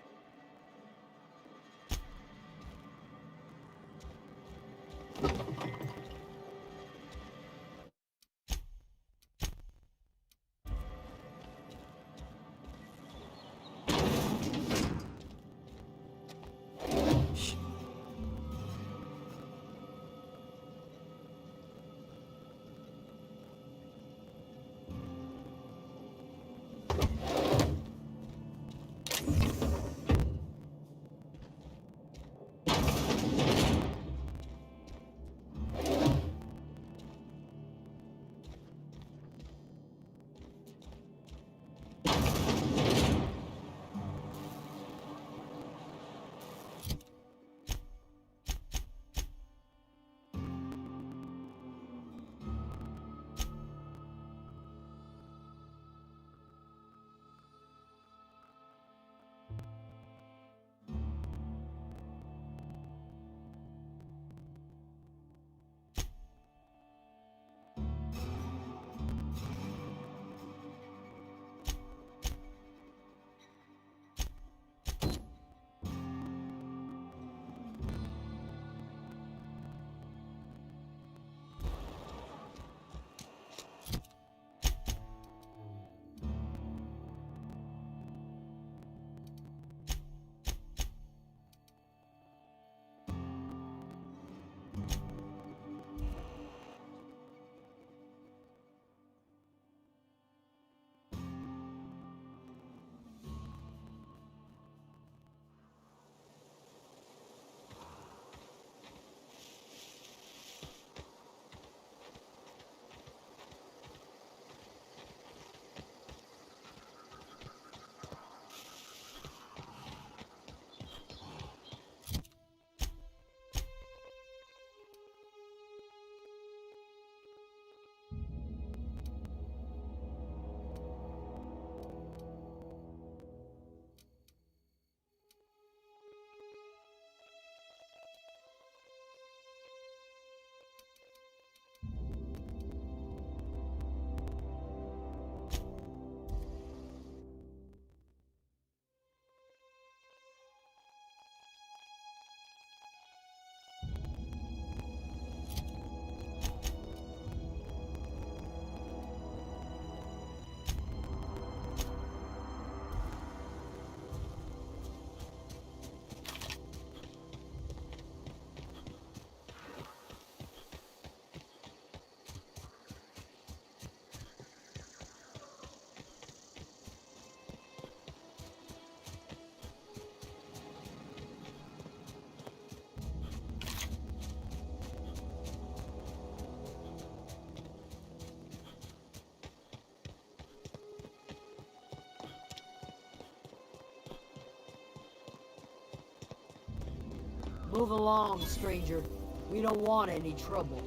Speaker 1: Move along, stranger. We don't want any trouble.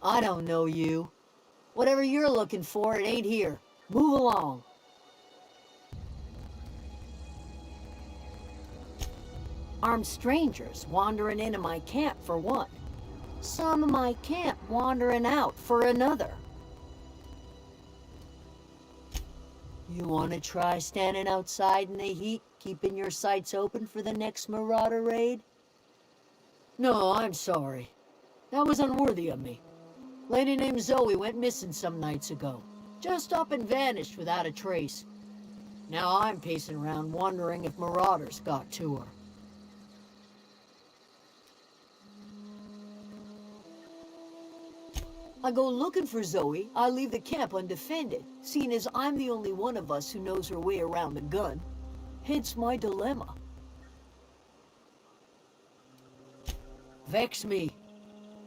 Speaker 1: I don't know you. Whatever you're looking for, it ain't here. Move along. Armed strangers wandering into my camp for one. Some of my camp wandering out for another. You want to try standing outside in the heat, keeping your sights open for the next marauder raid? No, I'm sorry. That was unworthy of me. Lady named Zoe went missing some nights ago. Just up and vanished without a trace. Now I'm pacing around wondering if marauders got to her. I go looking for Zoe, I leave the camp undefended, seeing as I'm the only one of us who knows her way around the gun. Hence my dilemma. Vex me.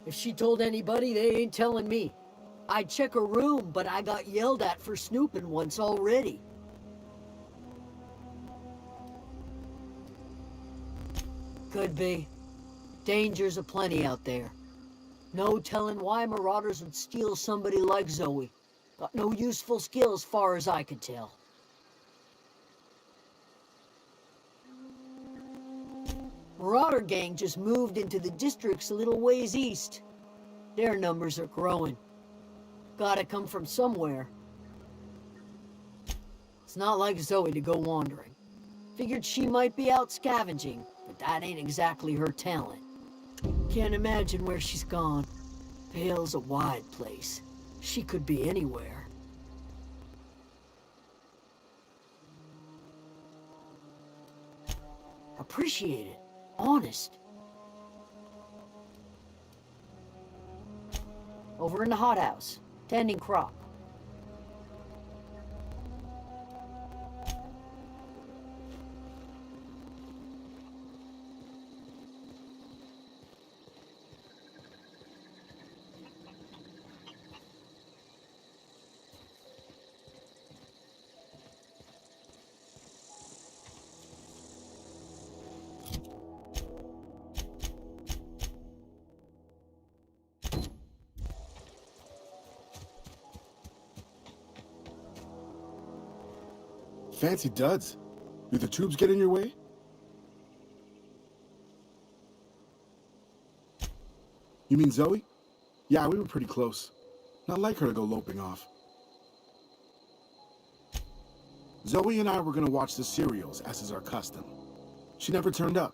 Speaker 1: If she told anybody, they ain't telling me. I'd check her room, but I got yelled at for snooping once already. Could be. Dangers aplenty out there. No telling why marauders would steal somebody like Zoe. Got no useful skills far as I could tell. Marauder gang just moved into the districts a little ways east. Their numbers are growing. Gotta come from somewhere. It's not like Zoe to go wandering. Figured she might be out scavenging, but that ain't exactly her talent. Can't imagine where she's gone. Vale's a wide place. She could be anywhere. Appreciate it. Honest. Over in the hothouse, tending crop.
Speaker 22: Fancy duds. Do the tubes get in your way? You mean Zoe? Yeah, we were pretty close. Not like her to go loping off. Zoe and I were gonna watch the serials, as is our custom. She never turned up.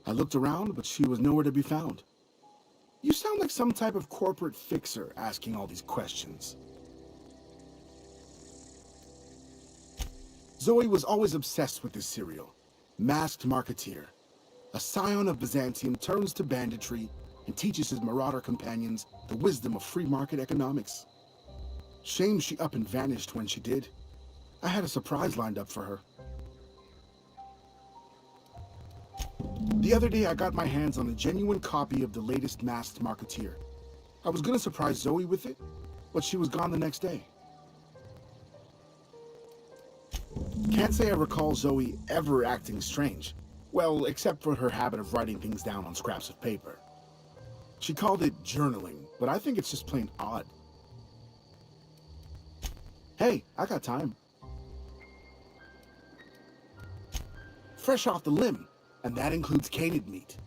Speaker 22: I looked around, but she was nowhere to be found. You sound like some type of corporate fixer asking all these questions. Zoe was always obsessed with this serial. Masked Marketeer. A scion of Byzantium turns to banditry and teaches his marauder companions the wisdom of free market economics. Shame she up and vanished when she did. I had a surprise lined up for her. The other day I got my hands on a genuine copy of the latest Masked Marketeer. I was gonna surprise Zoe with it, but she was gone the next day. Can't say I recall Zoe ever acting strange. Well, except for her habit of writing things down on scraps of paper. She called it journaling, but I think it's just plain odd. Hey, I got time. Fresh off the limb, and that includes canid meat.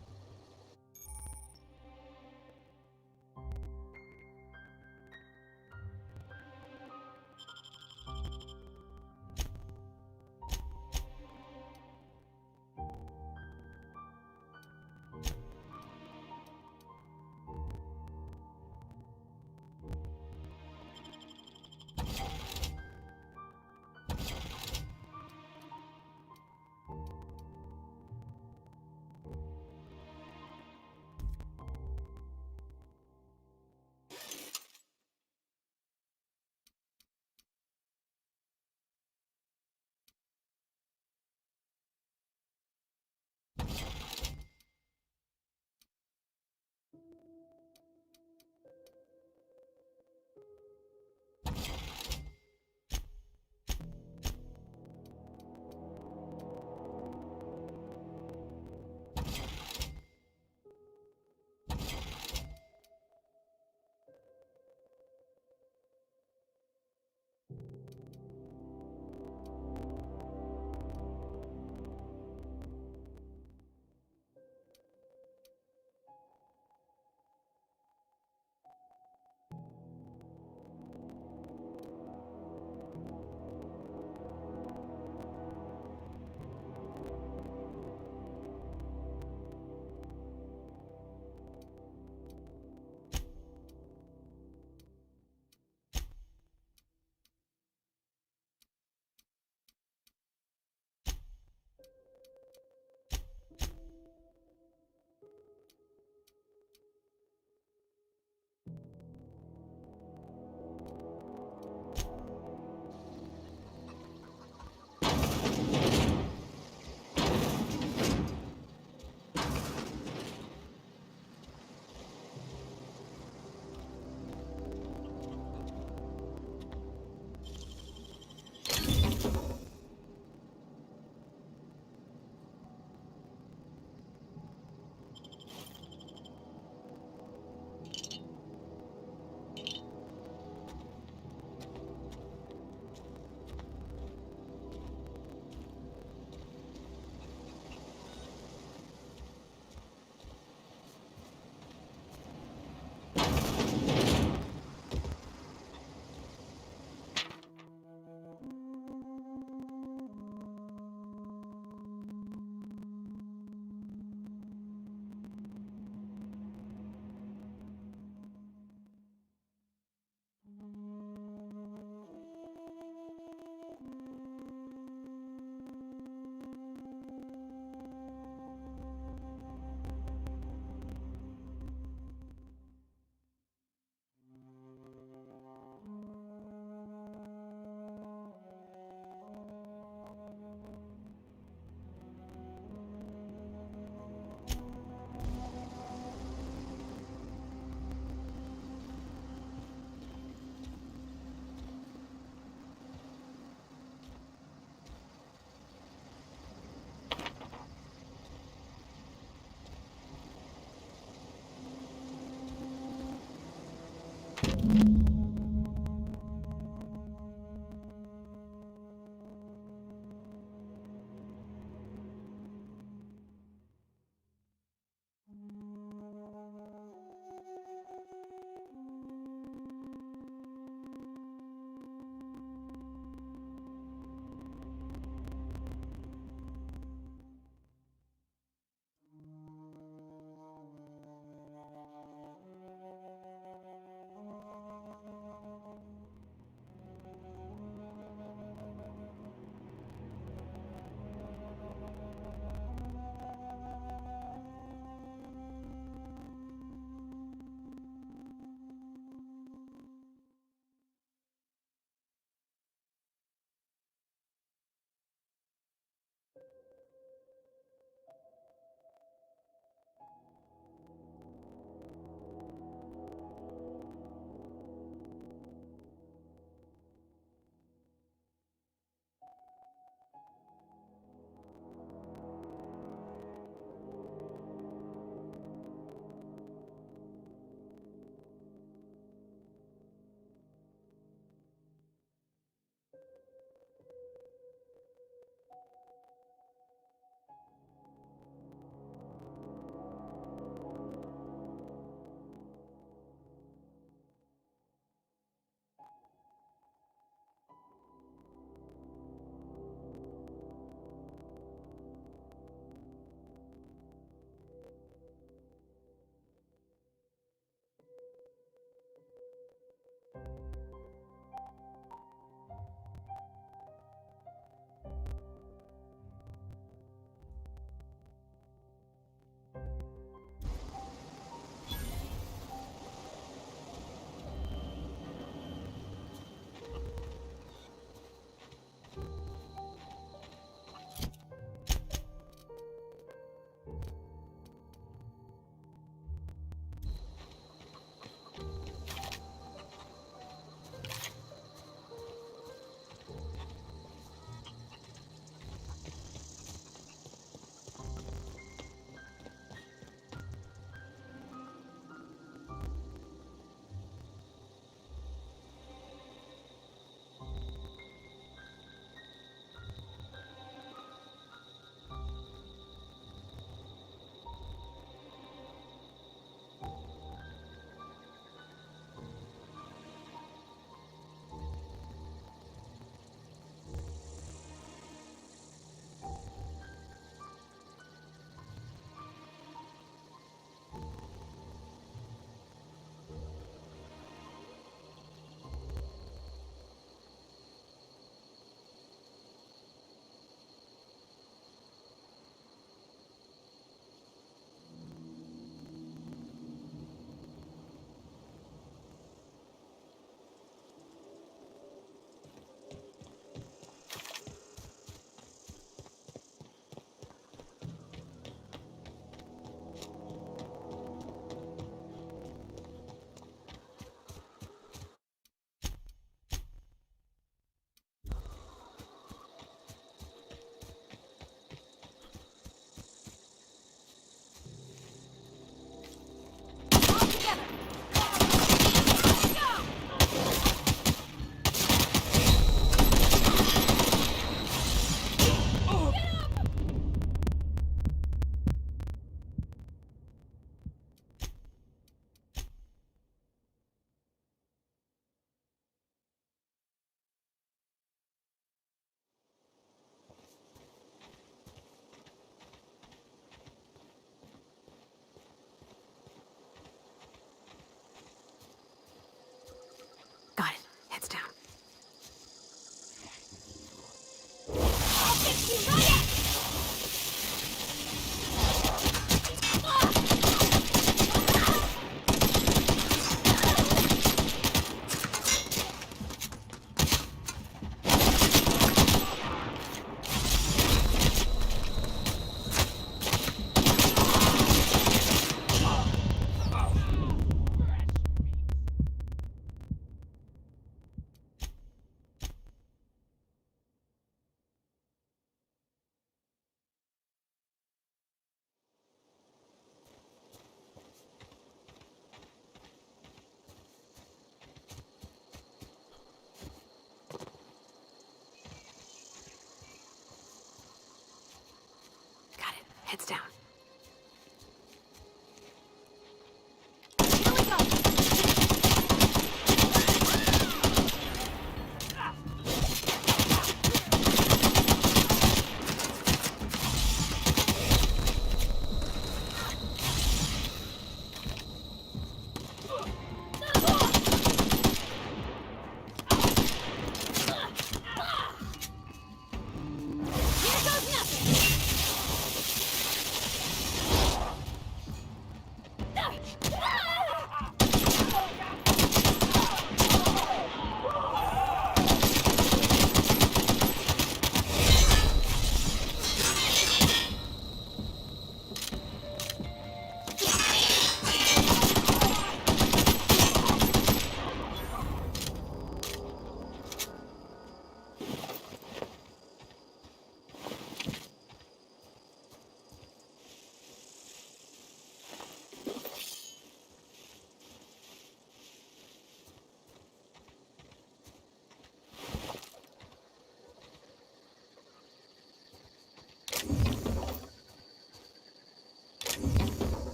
Speaker 15: Heads down.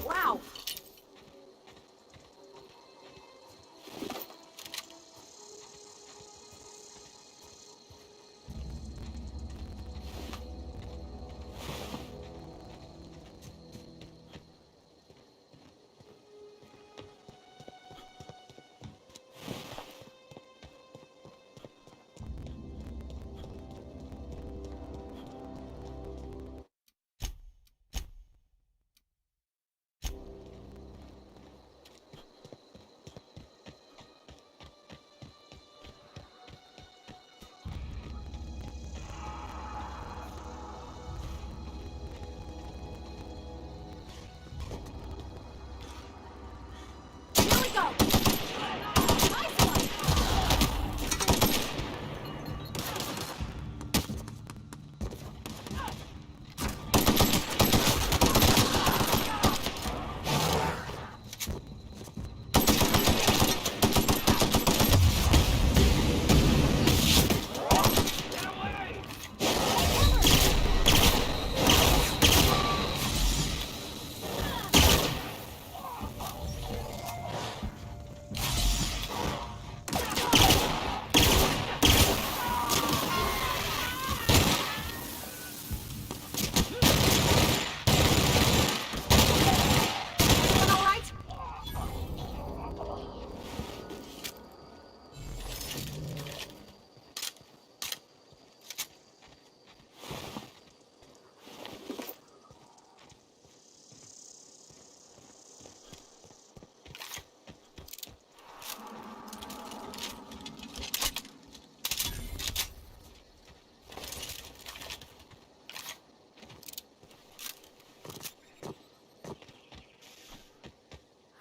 Speaker 15: Wow!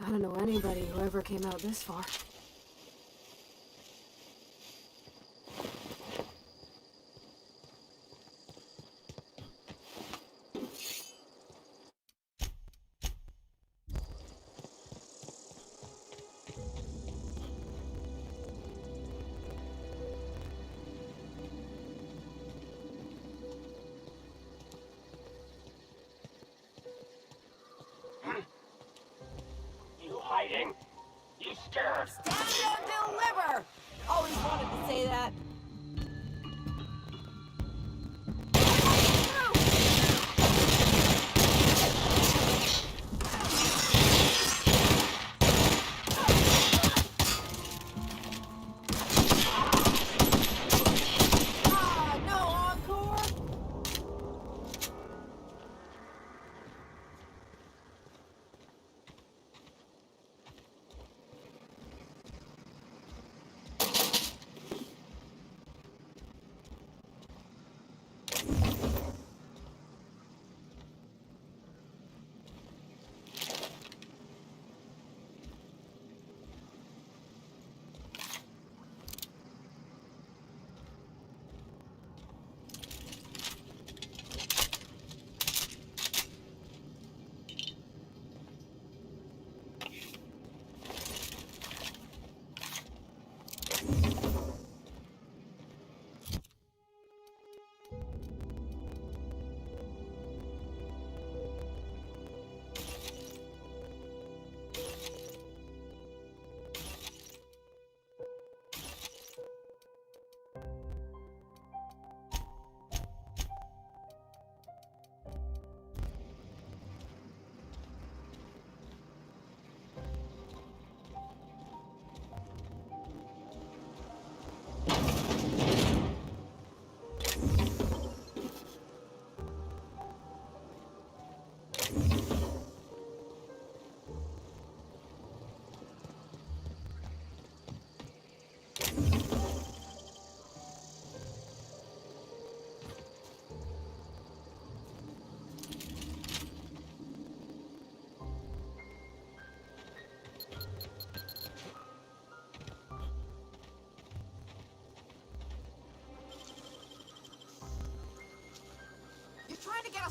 Speaker 15: I don't know anybody who ever came out this far.
Speaker 4: You hiding? You scared?
Speaker 11: Stand and deliver! Always wanted to say that.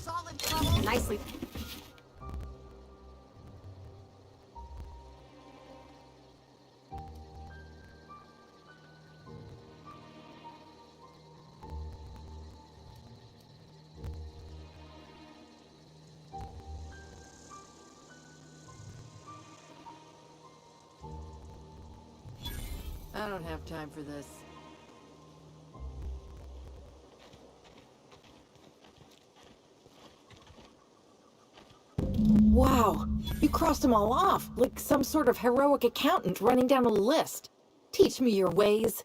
Speaker 9: us all in trouble?
Speaker 15: Nicely.
Speaker 5: I don't have time for this.
Speaker 15: Wow, you crossed them all off, like some sort of heroic accountant running down a list. Teach me your ways.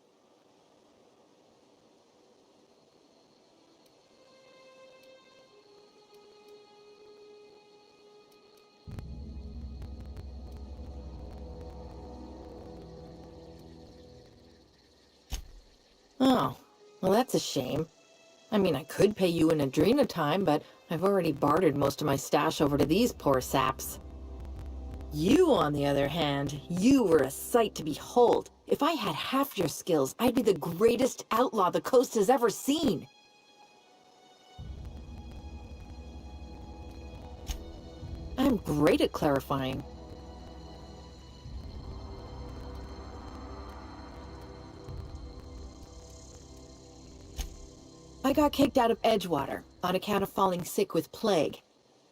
Speaker 15: Oh, well that's a shame. I mean, I could pay you in Adrena time, but I've already bartered most of my stash over to these poor saps. You, on the other hand, you were a sight to behold. If I had half your skills, I'd be the greatest outlaw the coast has ever seen. I'm great at clarifying. I got kicked out of Edgewater on account of falling sick with plague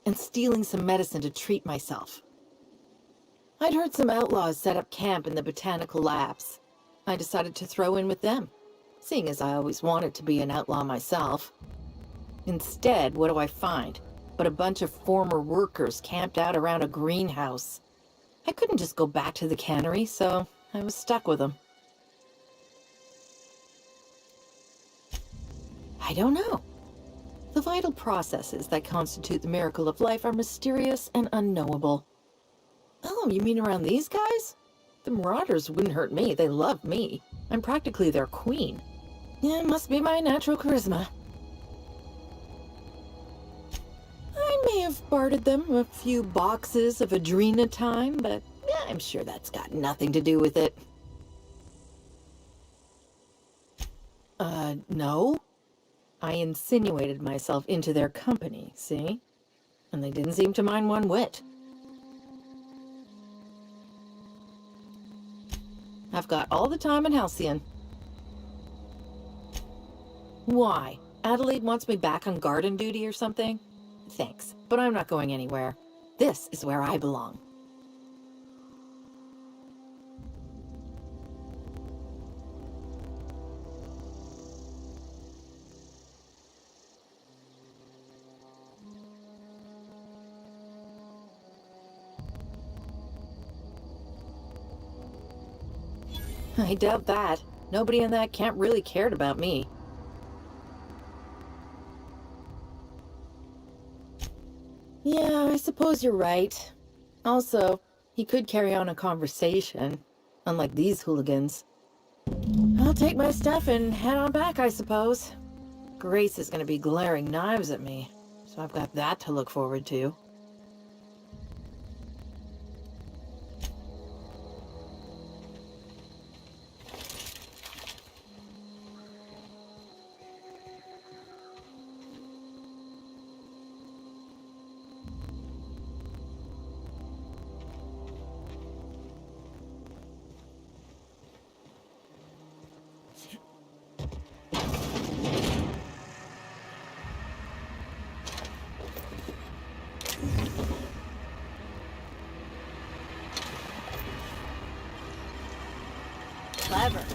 Speaker 15: and stealing some medicine to treat myself. I'd heard some outlaws set up camp in the botanical labs. I decided to throw in with them, seeing as I always wanted to be an outlaw myself. Instead, what do I find but a bunch of former workers camped out around a greenhouse? I couldn't just go back to the cannery, so I was stuck with them. I don't know. The vital processes that constitute the miracle of life are mysterious and unknowable. Oh, you mean around these guys? The Marauders wouldn't hurt me. They love me. I'm practically their queen. Yeah, it must be my natural charisma. I may have bartered them a few boxes of Adrena time, but yeah, I'm sure that's got nothing to do with it. No. I insinuated myself into their company, see? And they didn't seem to mind one whit. I've got all the time in Halcyon. Why? Adelaide wants me back on garden duty or something? Thanks, but I'm not going anywhere. This is where I belong. I doubt that. Nobody in that camp really cared about me. Yeah, I suppose you're right. Also, he could carry on a conversation, unlike these hooligans. I'll take my stuff and head on back, I suppose. Grace is going to be glaring knives at me, so I've got that to look forward to.
Speaker 1: Clever.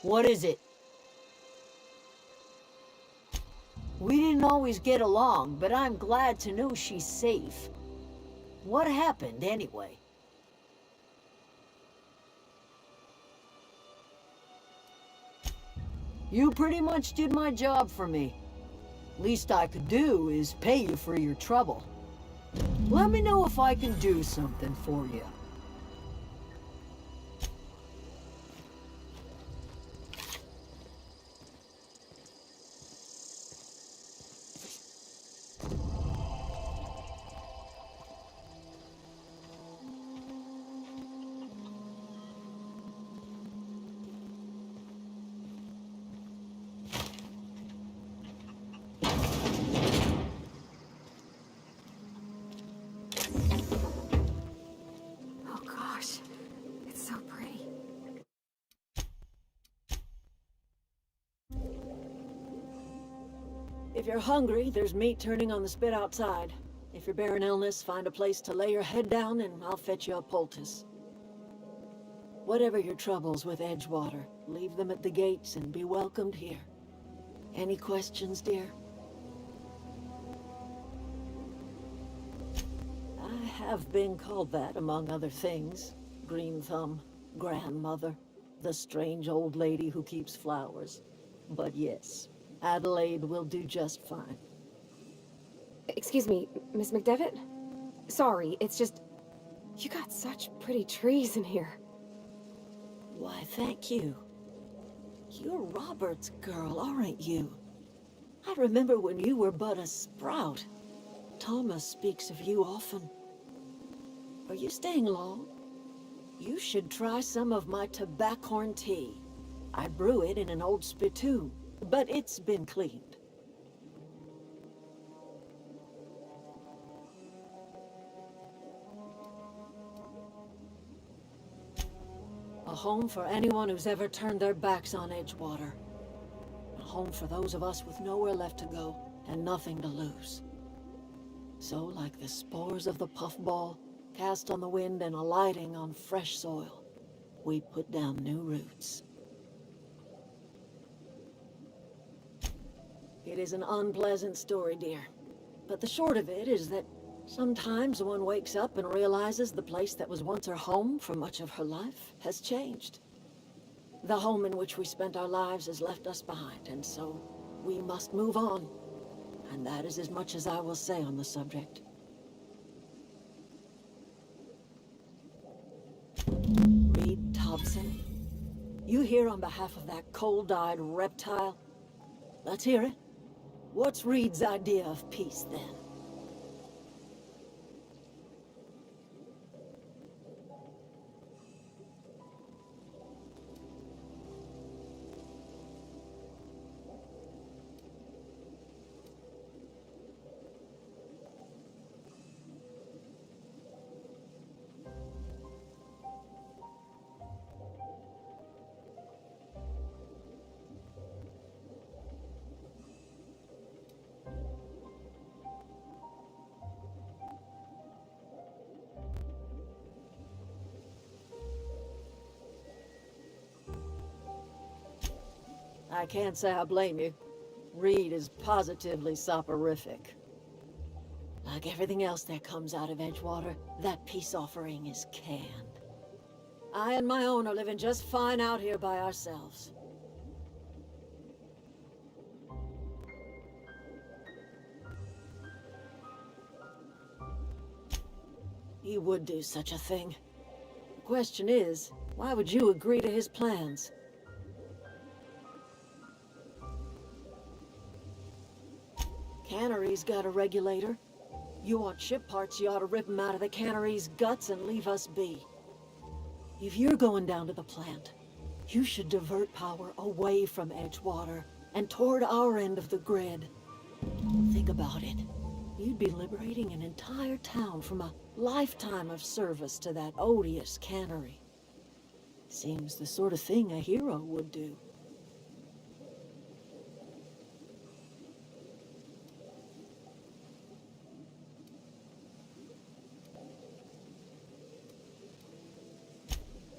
Speaker 1: What is it? We didn't always get along, but I'm glad to know she's safe. What happened, anyway? You pretty much did my job for me. Least I could do is pay you for your trouble. Let me know if I can do something for you.
Speaker 15: Oh gosh, it's so pretty.
Speaker 5: If you're hungry, there's meat turning on the spit outside. If you're bearing illness, find a place to lay your head down and I'll fetch you a poultice. Whatever your troubles with Edgewater, leave them at the gates and be welcomed here. Any questions, dear? I have been called that, among other things. Green Thumb, grandmother, the strange old lady who keeps flowers. But yes, Adelaide will do just fine.
Speaker 15: Excuse me, Miss McDevitt? Sorry, it's just... You got such pretty trees in here.
Speaker 5: Why, thank you. You're Robert's girl, aren't you? I remember when you were but a sprout. Thomas speaks of you often. Are you staying long? You should try some of my tobaccorn tea. I brew it in an old spittoon, but it's been cleaned. A home for anyone who's ever turned their backs on Edgewater. A home for those of us with nowhere left to go and nothing to lose. So, like the spores of the puffball, cast on the wind and alighting on fresh soil, we put down new roots. It is an unpleasant story, dear. But the short of it is that sometimes one wakes up and realizes the place that was once her home for much of her life has changed. The home in which we spent our lives has left us behind, and so we must move on. And that is as much as I will say on the subject. Reed Thompson, you here on behalf of that cold-eyed reptile? Let's hear it. What's Reed's idea of peace, then? I can't say I blame you. Reed is positively soporific. Like everything else that comes out of Edgewater, that peace offering is canned. I and my own are living just fine out here by ourselves. He would do such a thing. The question is, why would you agree to his plans? Cannery's got a regulator. You want ship parts, you ought to rip them out of the cannery's guts and leave us be. If you're going down to the plant, you should divert power away from Edgewater and toward our end of the grid. Think about it. You'd be liberating an entire town from a lifetime of service to that odious cannery. Seems the sort of thing a hero would do.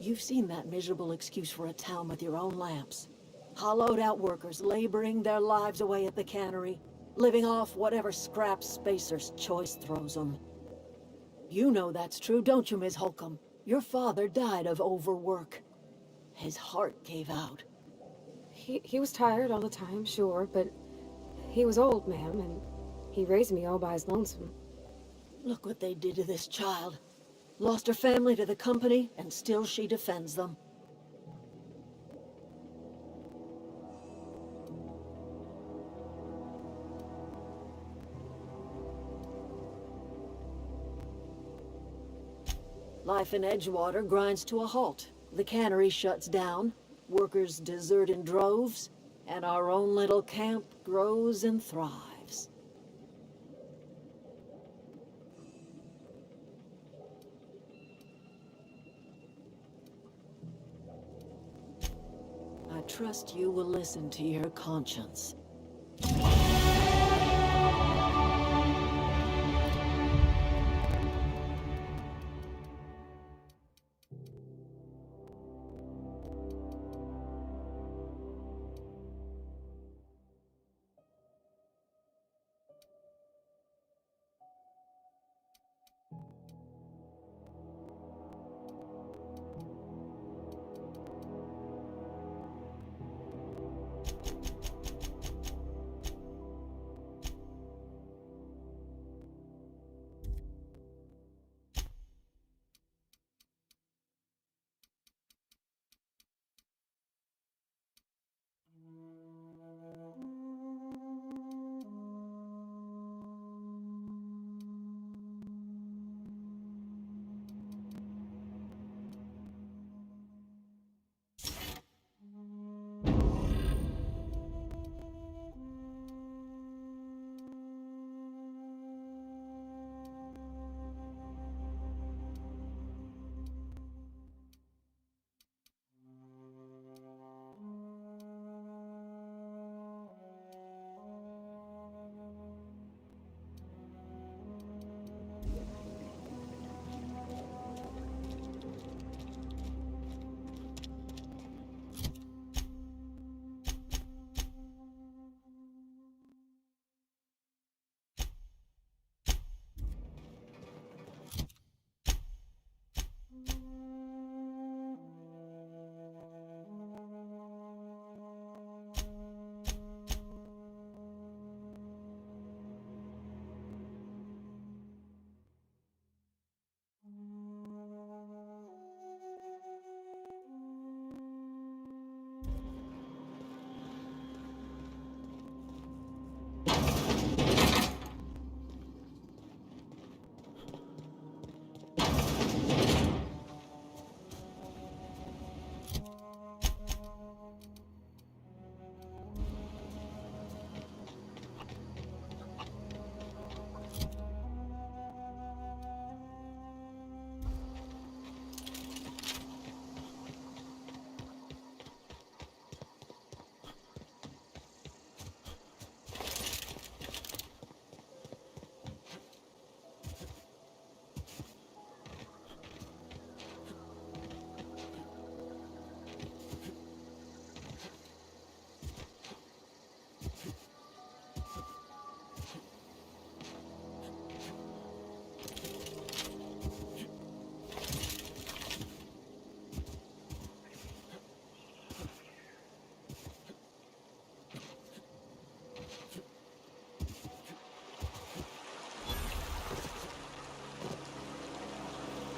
Speaker 5: You've seen that miserable excuse for a town with your own lamps. Hollowed out workers laboring their lives away at the cannery, living off whatever scraps Spacer's choice throws them. You know that's true, don't you, Miss Holcomb? Your father died of overwork. His heart gave out.
Speaker 15: He was tired all the time, sure, but he was old, ma'am, and he raised me all by his lonesome.
Speaker 5: Look what they did to this child. Lost her family to the company, and still she defends them. Life in Edgewater grinds to a halt. The cannery shuts down, workers desert in droves, and our own little camp grows and thrives. I trust you will listen to your conscience.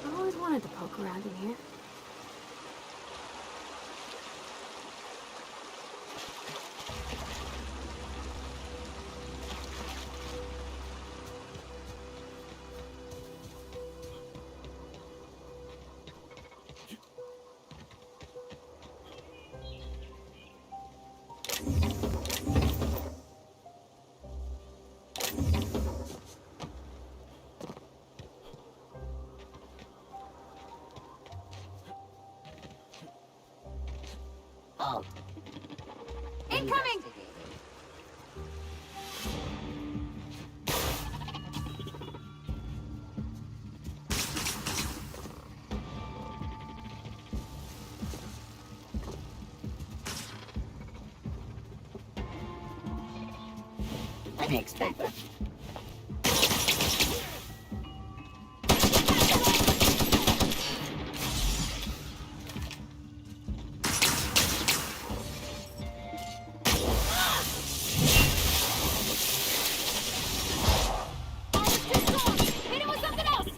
Speaker 15: I always wanted to poke around in here.
Speaker 9: Incoming!
Speaker 2: unexpected.
Speaker 9: Hit him with something else!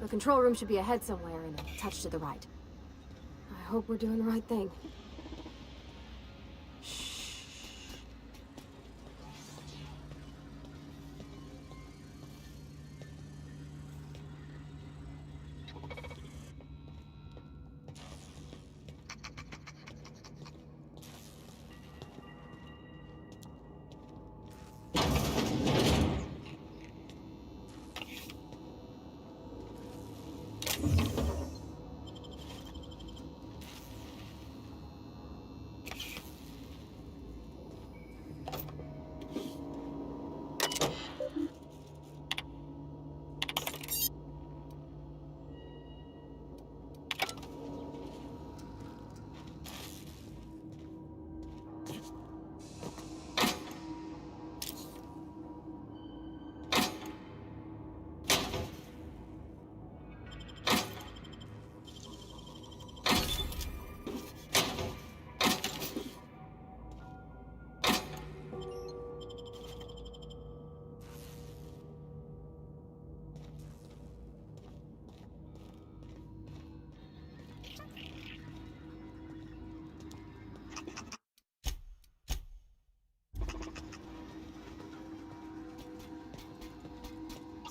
Speaker 15: The control room should be ahead somewhere and a touch to the right. I hope we're doing the right thing.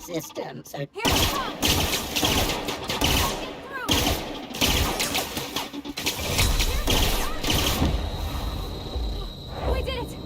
Speaker 1: Systems are...
Speaker 9: We did it!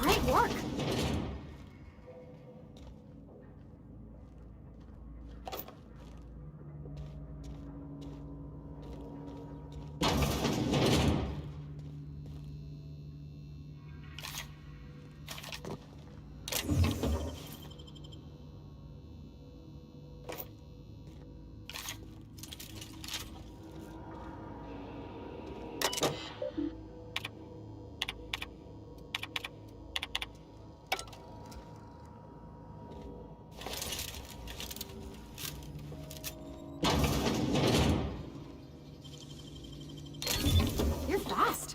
Speaker 15: Great work! You're fast.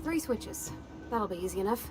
Speaker 15: 3 switches. That'll be easy enough.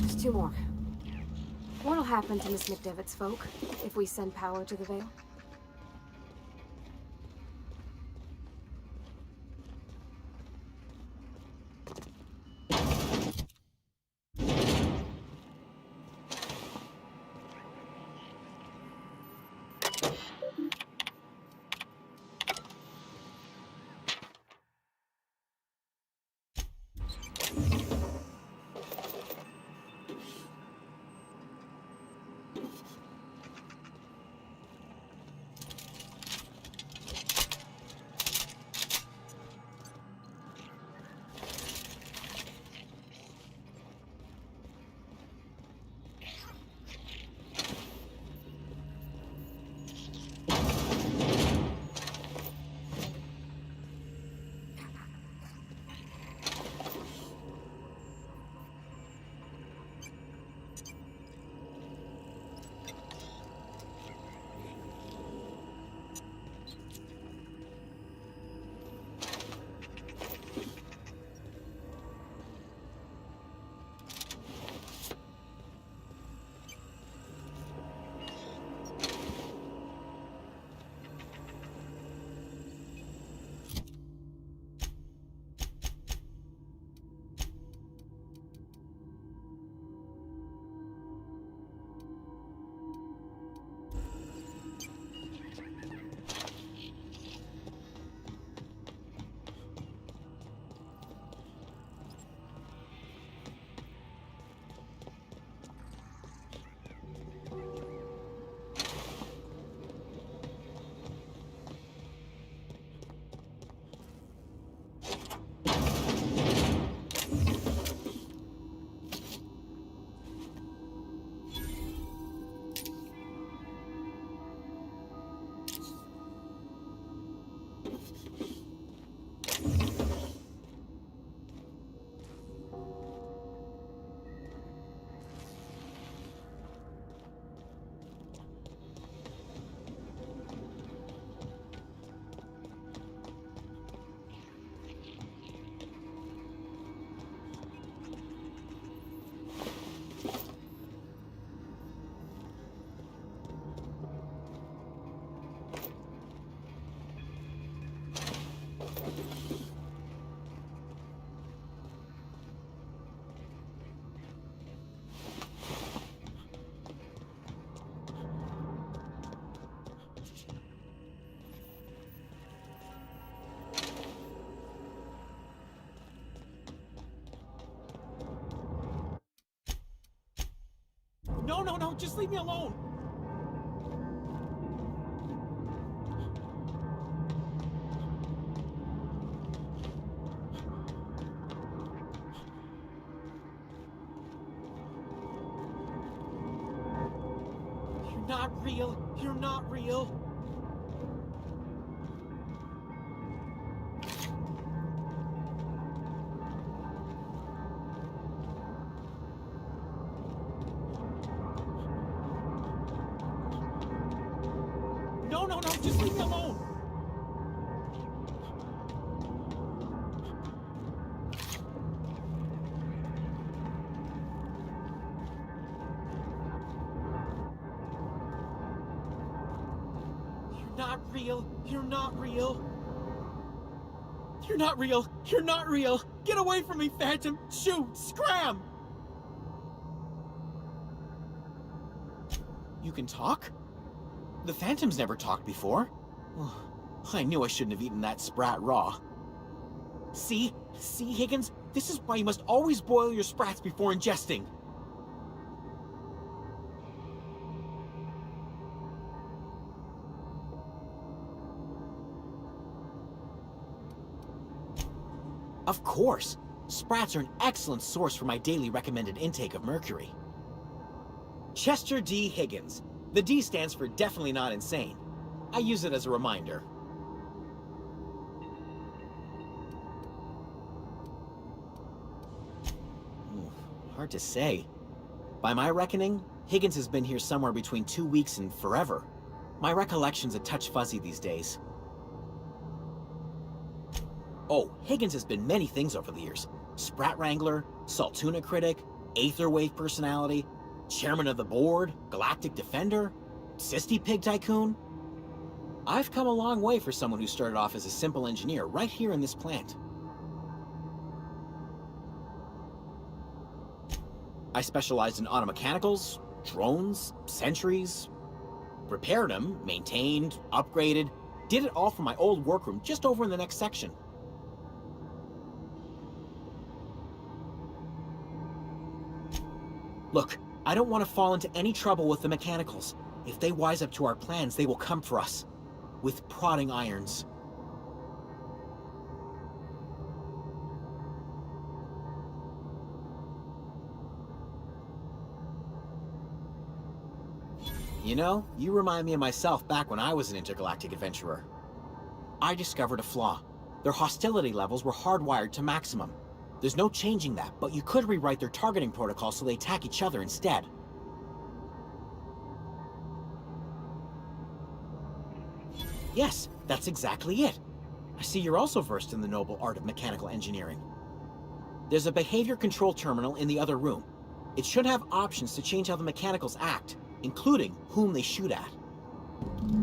Speaker 15: There's 2 more. What'll happen to Miss McDevitt's folk if we send power to the Vale?
Speaker 2: No, no, no, just leave me alone! You're not real! You're not real! No, no, no, just leave me alone! You're not real! You're not real! You're not real! You're not real! Get away from me, Phantom! Shoot! Scram! You can talk? The Phantom's never talked before. I knew I shouldn't have eaten that sprat raw. See? See, Higgins? This is why you must always boil your sprats before ingesting. Of course. Sprats are an excellent source for my daily recommended intake of mercury. Chester D. Higgins. The D stands for definitely not insane. I use it as a reminder. Hard to say. By my reckoning, Higgins has been here somewhere between 2 weeks and forever. My recollection's a touch fuzzy these days. Oh, Higgins has been many things over the years. Sprat Wrangler, Saltuna Critic, Aetherwave Personality, Chairman of the Board, Galactic Defender, Sisty Pig Tycoon. I've come a long way for someone who started off as a simple engineer right here in this plant. I specialized in automechanicals, drones, sentries, repaired them, maintained, upgraded, did it all from my old workroom just over in the next section. Look, I don't want to fall into any trouble with the mechanicals. If they wise up to our plans, they will come for us. With prodding irons. You know, you remind me of myself back when I was an intergalactic adventurer. I discovered a flaw. Their hostility levels were hardwired to maximum. There's no changing that, but you could rewrite their targeting protocol so they attack each other instead. Yes, that's exactly it. I see you're also versed in the noble art of mechanical engineering. There's a behavior control terminal in the other room. It should have options to change how the mechanicals act, including whom they shoot at.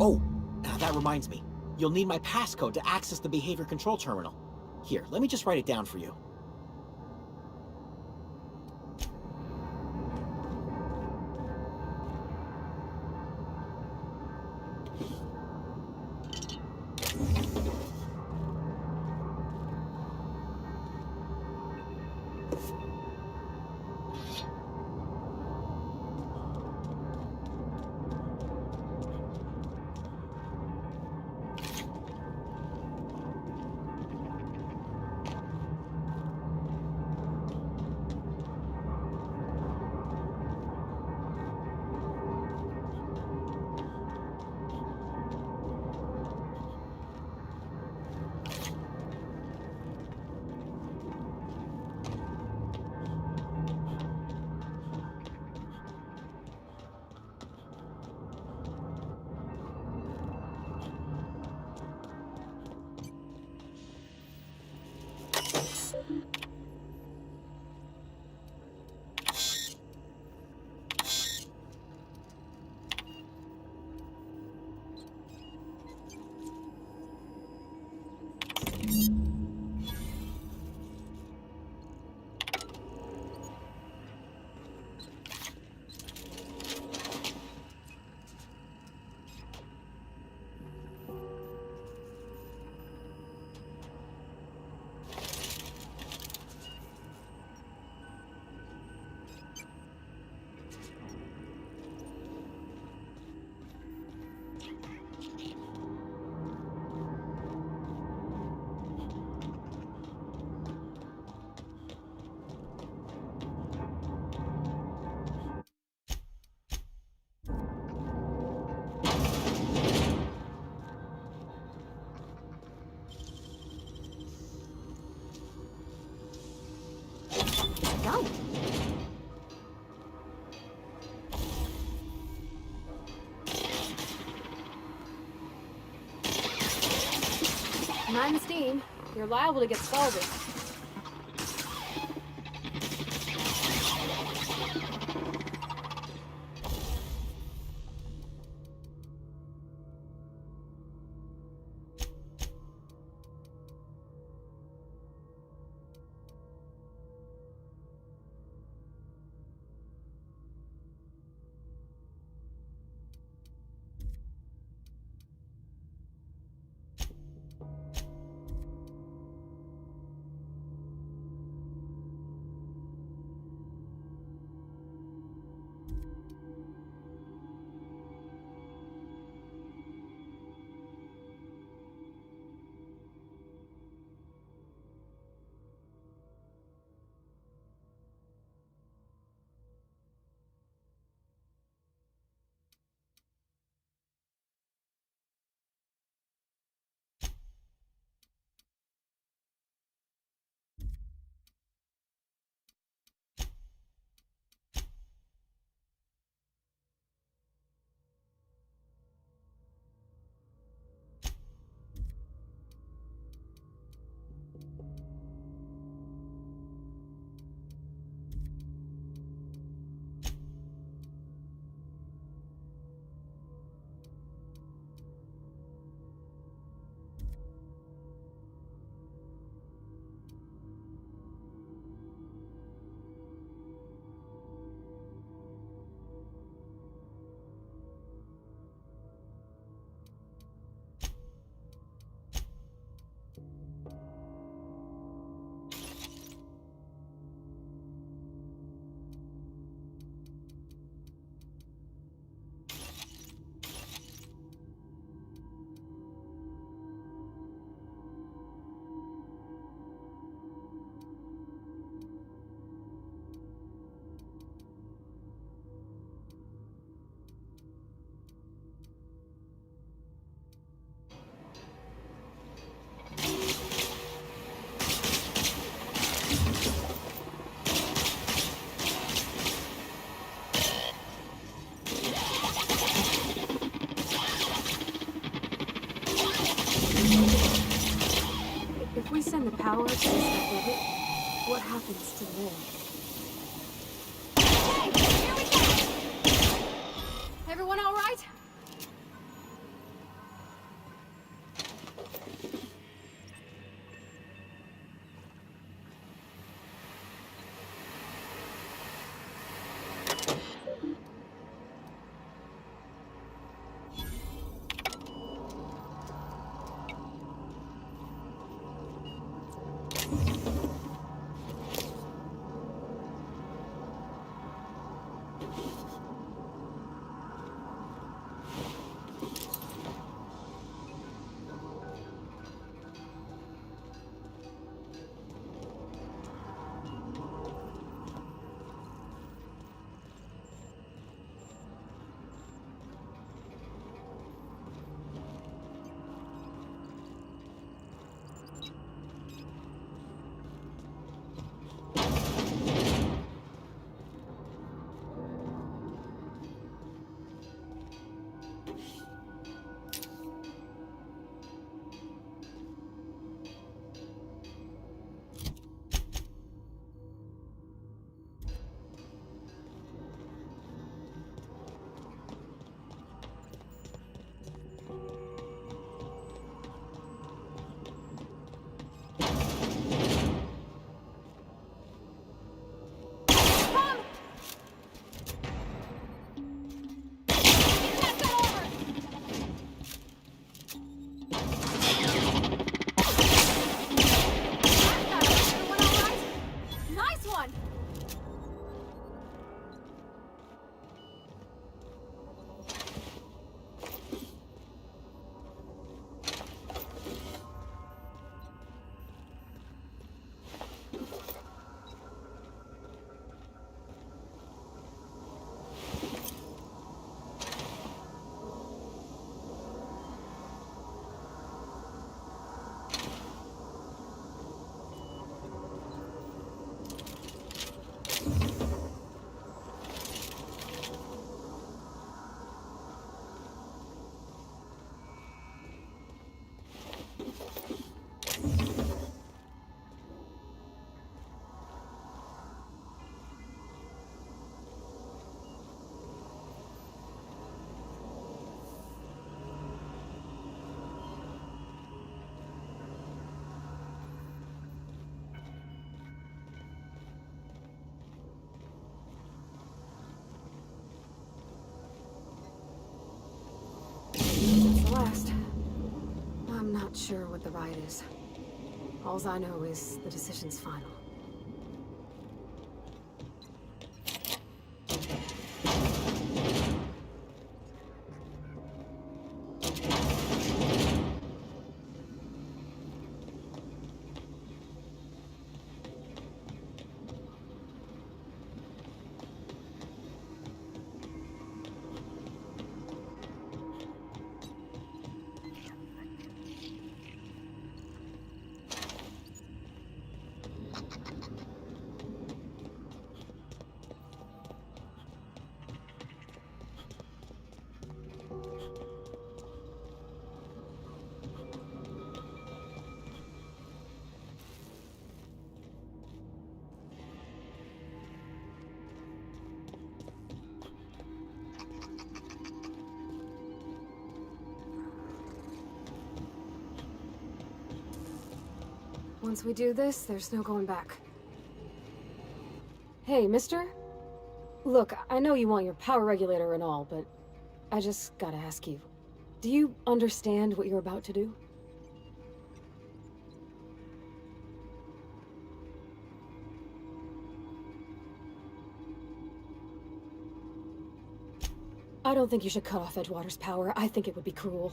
Speaker 2: Oh, now that reminds me. You'll need my passcode to access the behavior control terminal. Here, let me just write it down for you.
Speaker 15: done. Mind the steam. You're liable to get scalded. If we send the power to this orbit, what happens to them?
Speaker 9: Hey, here we go! Everyone all right?
Speaker 15: not sure what the right is. Alls I know is the decision's final. Once we do this, there's no going back. Hey, mister? Look, I know you want your power regulator and all, but I just gotta ask you. Do you understand what you're about to do? I don't think you should cut off Edgewater's power. I think it would be cruel.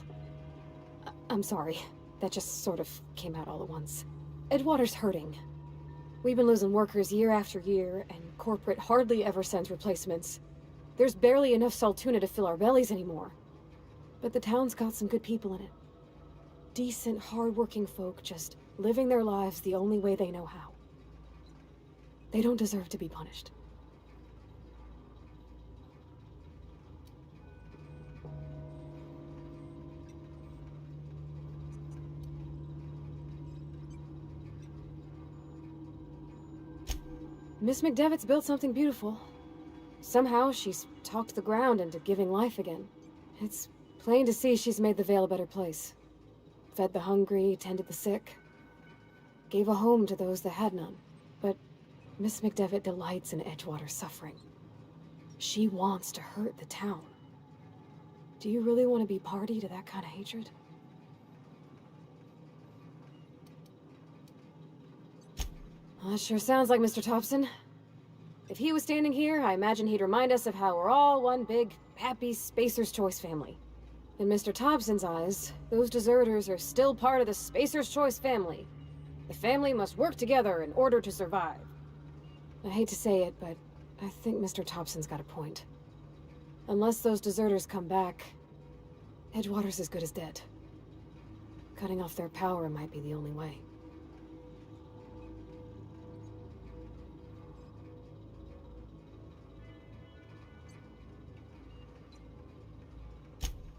Speaker 15: I'm sorry. That just sort of came out all at once. Edgewater's hurting. We've been losing workers year after year, and corporate hardly ever sends replacements. There's barely enough Saltuna to fill our bellies anymore. But the town's got some good people in it. Decent, hard-working folk just living their lives the only way they know how. They don't deserve to be punished. Miss McDevitt's built something beautiful. Somehow, she's talked the ground into giving life again. It's plain to see she's made the Vale a better place. Fed the hungry, tended the sick. Gave a home to those that had none. But Miss McDevitt delights in Edgewater's suffering. She wants to hurt the town. Do you really want to be party to that kind of hatred? Well, that sure sounds like Mr. Thompson. If he was standing here, I imagine he'd remind us of how we're all one big, happy Spacer's Choice family. In Mr. Thompson's eyes, those deserters are still part of the Spacer's Choice family. The family must work together in order to survive. I hate to say it, but I think Mr. Thompson's got a point. Unless those deserters come back, Edgewater's as good as dead. Cutting off their power might be the only way.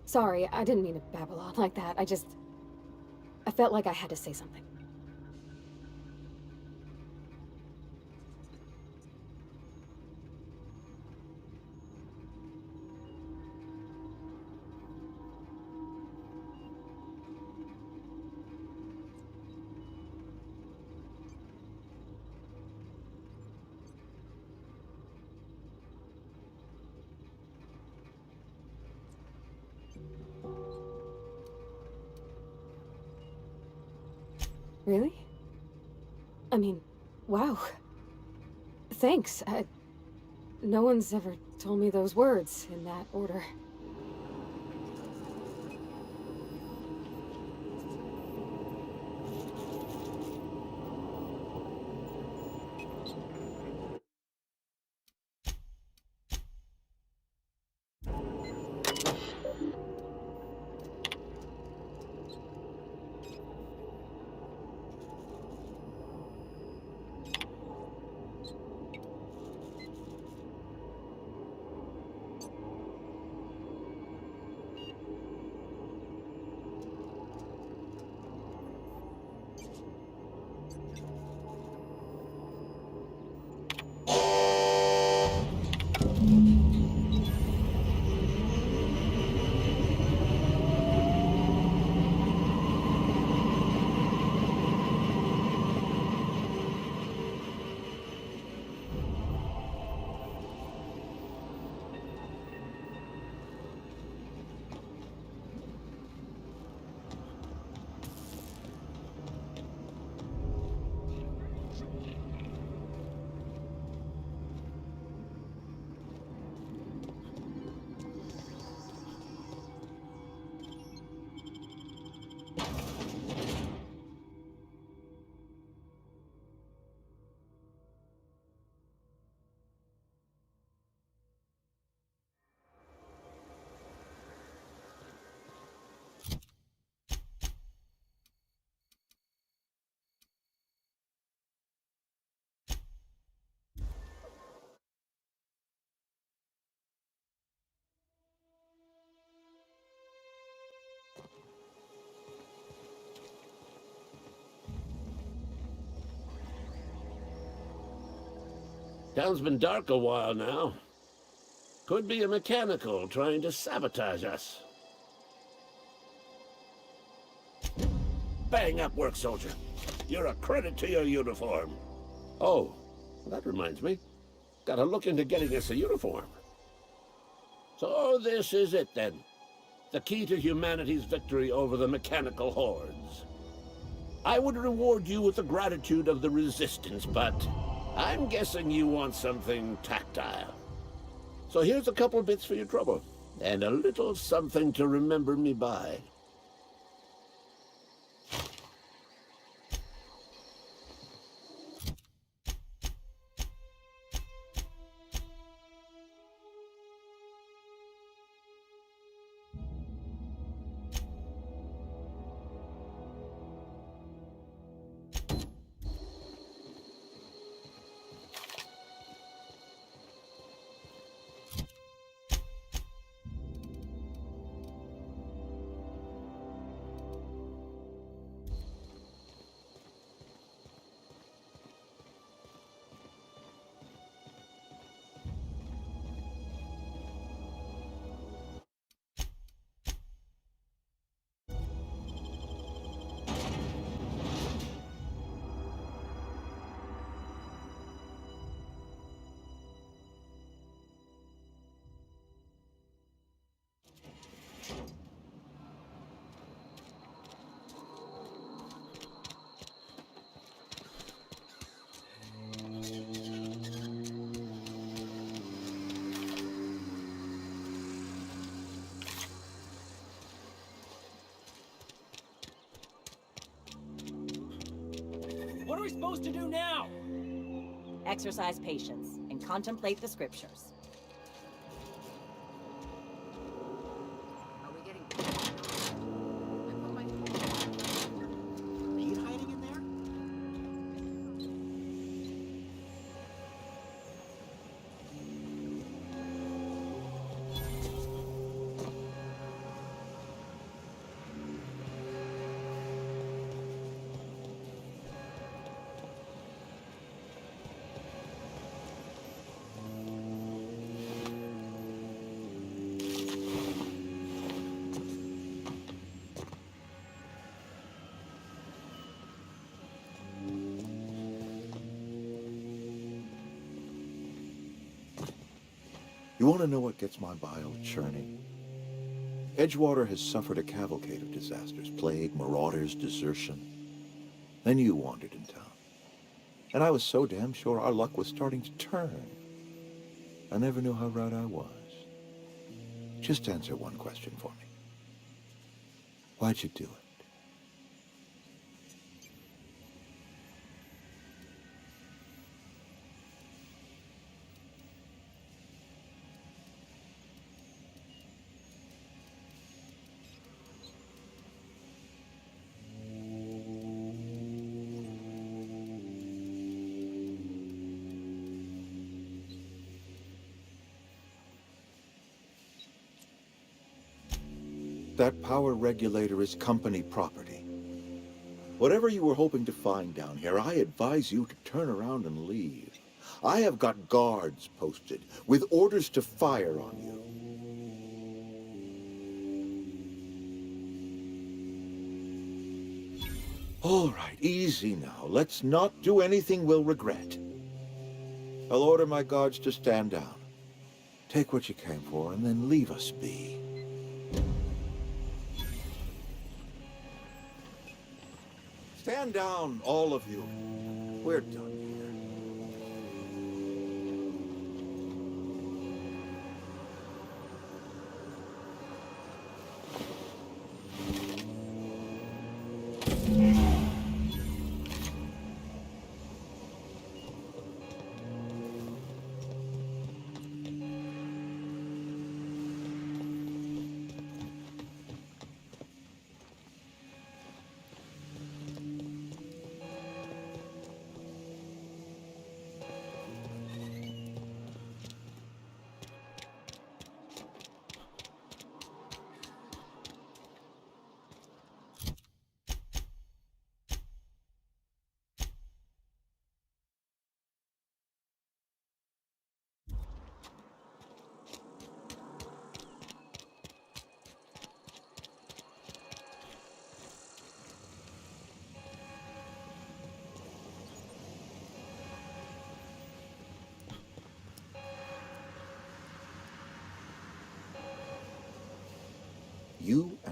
Speaker 15: Sorry, I didn't mean to babble on like that. I felt like I had to say something. Really? I mean, wow. Thanks. No one's ever told me those words in that order.
Speaker 18: Town's been dark a while now. Could be a mechanical trying to sabotage us. Bang up work, soldier. You're a credit to your uniform. Oh, that reminds me. Gotta look into getting us a uniform. So this is it then. The key to humanity's victory over the mechanical hordes. I would reward you with the gratitude of the Resistance, but I'm guessing you want something tactile. So here's a couple bits for your trouble, and a little something to remember me by.
Speaker 2: What are we supposed to do now?
Speaker 3: Exercise patience and contemplate the scriptures.
Speaker 2: Pete hiding in there?
Speaker 14: You want to know what gets my bile churning? Edgewater has suffered a cavalcade of disasters, plague, marauders, desertion. Then you wandered in town. And I was so damn sure our luck was starting to turn. I never knew how right I was. Just answer one question for me. Why'd you do it? That power regulator is company property. Whatever you were hoping to find down here, I advise you to turn around and leave. I have got guards posted with orders to fire on you. All right, easy now. Let's not do anything we'll regret. I'll order my guards to stand down. Take what you came for and then leave us be. Stand down, all of you. We're done here.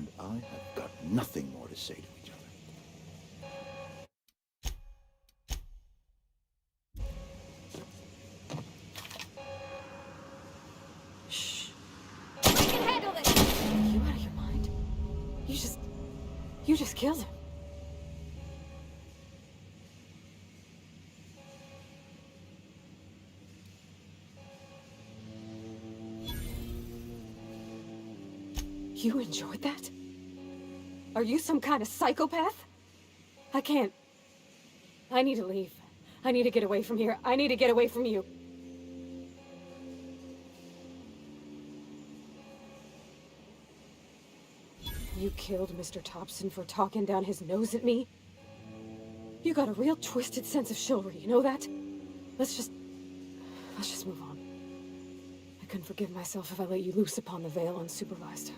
Speaker 14: and I have got nothing more to say to each other.
Speaker 15: We can handle this! Are you out of your mind? You just killed him. You enjoyed that? Are you some kind of psychopath? I can't. I need to leave. I need to get away from here. I need to get away from you. You killed Mr. Thompson for talking down his nose at me? You got a real twisted sense of chivalry, you know that? Let's just move on. I couldn't forgive myself if I let you loose upon the Vale unsupervised.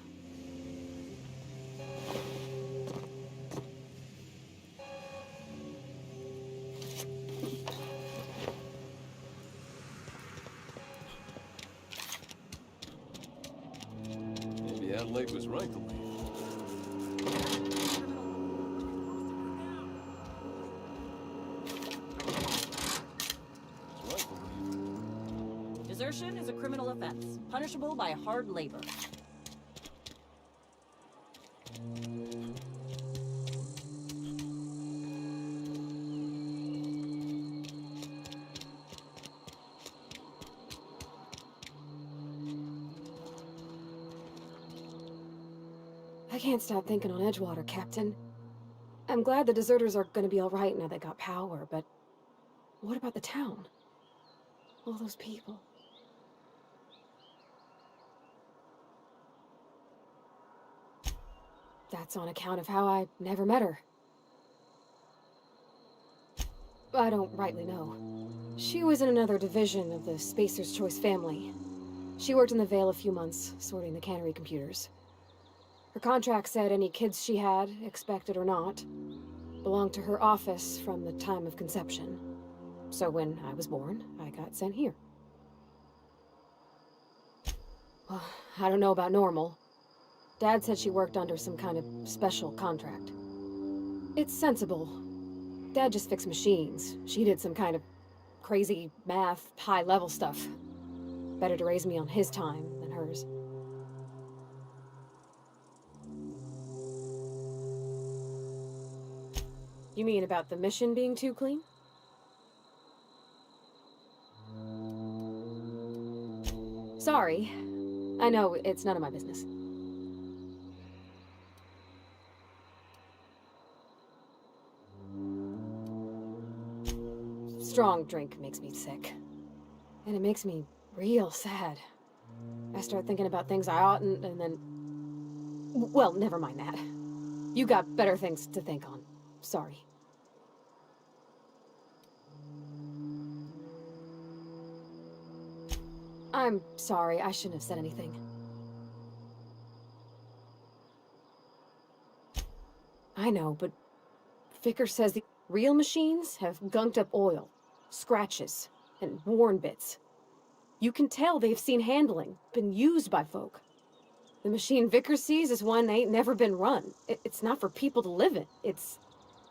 Speaker 19: Maybe Adelaide was right to leave.
Speaker 3: Desertion is a criminal offense, punishable by hard labor.
Speaker 15: I can't stop thinking on Edgewater, Captain. I'm glad the deserters are gonna be alright now they got power, but what about the town? All those people. That's on account of how I never met her. I don't rightly know. She was in another division of the Spacer's Choice family. She worked in the Vale a few months, sorting the cannery computers. Her contract said any kids she had, expected or not, belonged to her office from the time of conception. So when I was born, I got sent here. Well, I don't know about normal. Dad said she worked under some kind of special contract. It's sensible. Dad just fixed machines. She did some kind of crazy math, high-level stuff. Better to raise me on his time than hers. You mean about the mission being too clean? Sorry. I know, it's none of my business. Strong drink makes me sick. And it makes me real sad. I start thinking about things I oughtn't, and then... Well, never mind that. You got better things to think on. Sorry. I'm sorry, I shouldn't have said anything. I know, but Vickers says the real machines have gunked up oil, scratches, and worn bits. You can tell they've seen handling, been used by folk. The machine Vickers sees is one that ain't never been run. It's not for people to live in. It's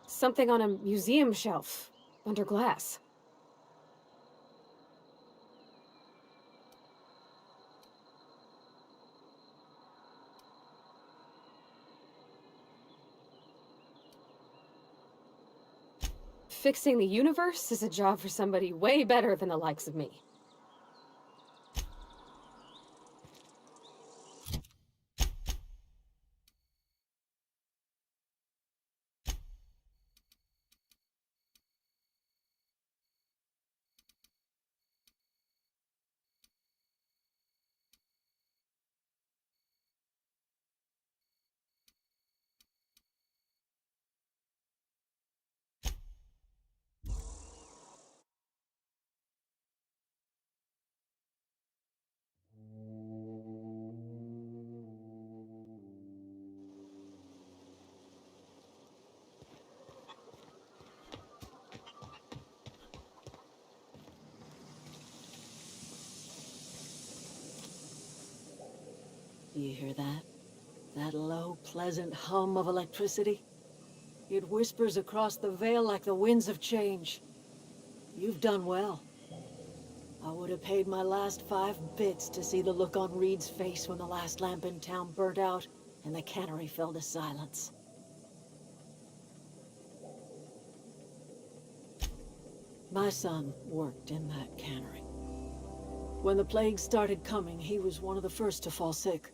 Speaker 15: something on a museum shelf, under glass. Fixing the universe is a job for somebody way better than the likes of me.
Speaker 3: You hear that?
Speaker 5: That low, pleasant hum of electricity. It whispers across the veil like the winds of change. You've done well. I would have paid my last 5 bits to see the look on Reed's face when the last lamp in town burnt out and the cannery fell to silence. My son worked in that cannery. When the plague started coming, he was one of the first to fall sick.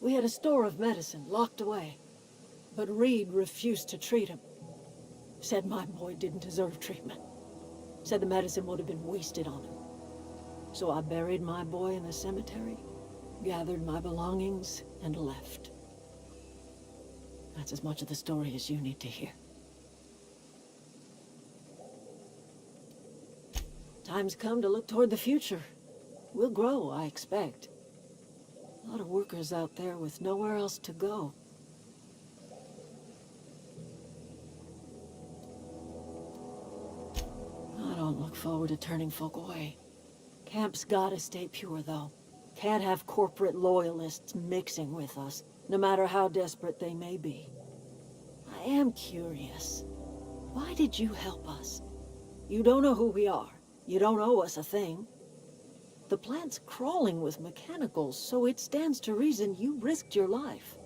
Speaker 5: We had a store of medicine locked away, but Reed refused to treat him. Said my boy didn't deserve treatment. Said the medicine would have been wasted on him. So I buried my boy in the cemetery, gathered my belongings, and left. That's as much of the story as you need to hear. Time's come to look toward the future. We'll grow, I expect. A lot of workers out there with nowhere else to go. I don't look forward to turning folk away. Camp's gotta stay pure, though. Can't have corporate loyalists mixing with us, no matter how desperate they may be. I am curious. Why did you help us? You don't know who we are. You don't owe us a thing. The plant's crawling with mechanicals, so it stands to reason you risked your life.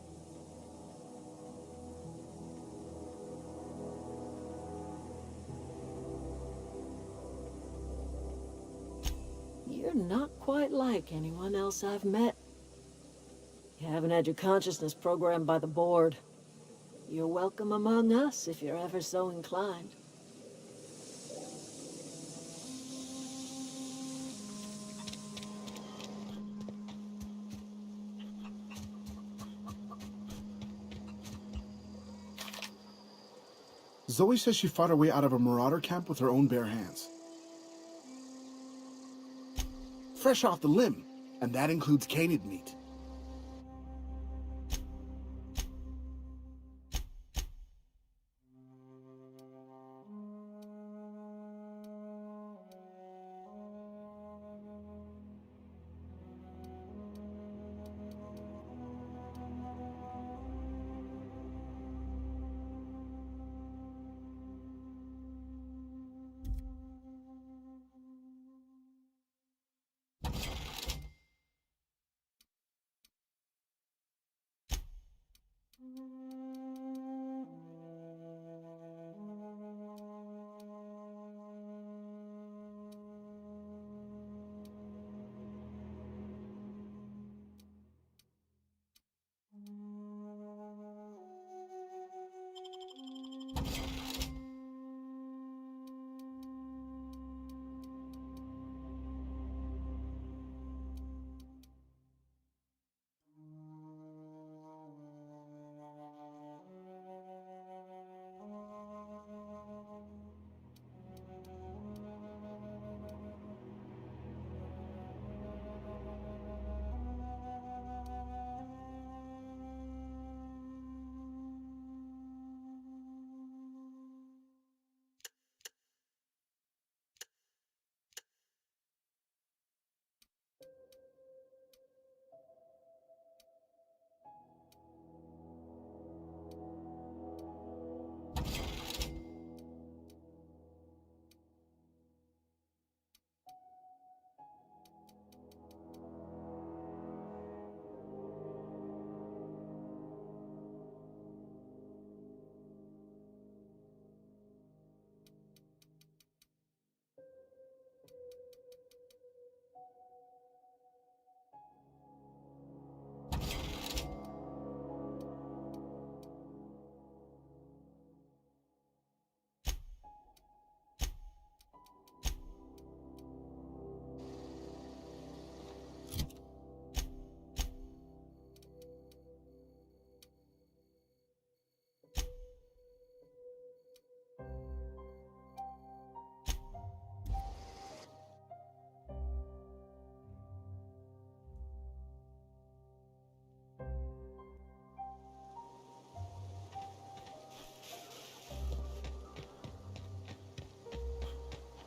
Speaker 5: You're not quite like anyone else I've met. You haven't had your consciousness programmed by the board. You're welcome among us if you're ever so inclined.
Speaker 22: Zoe says she fought her way out of a marauder camp with her own bare hands. Fresh off the limb, and that includes canid meat.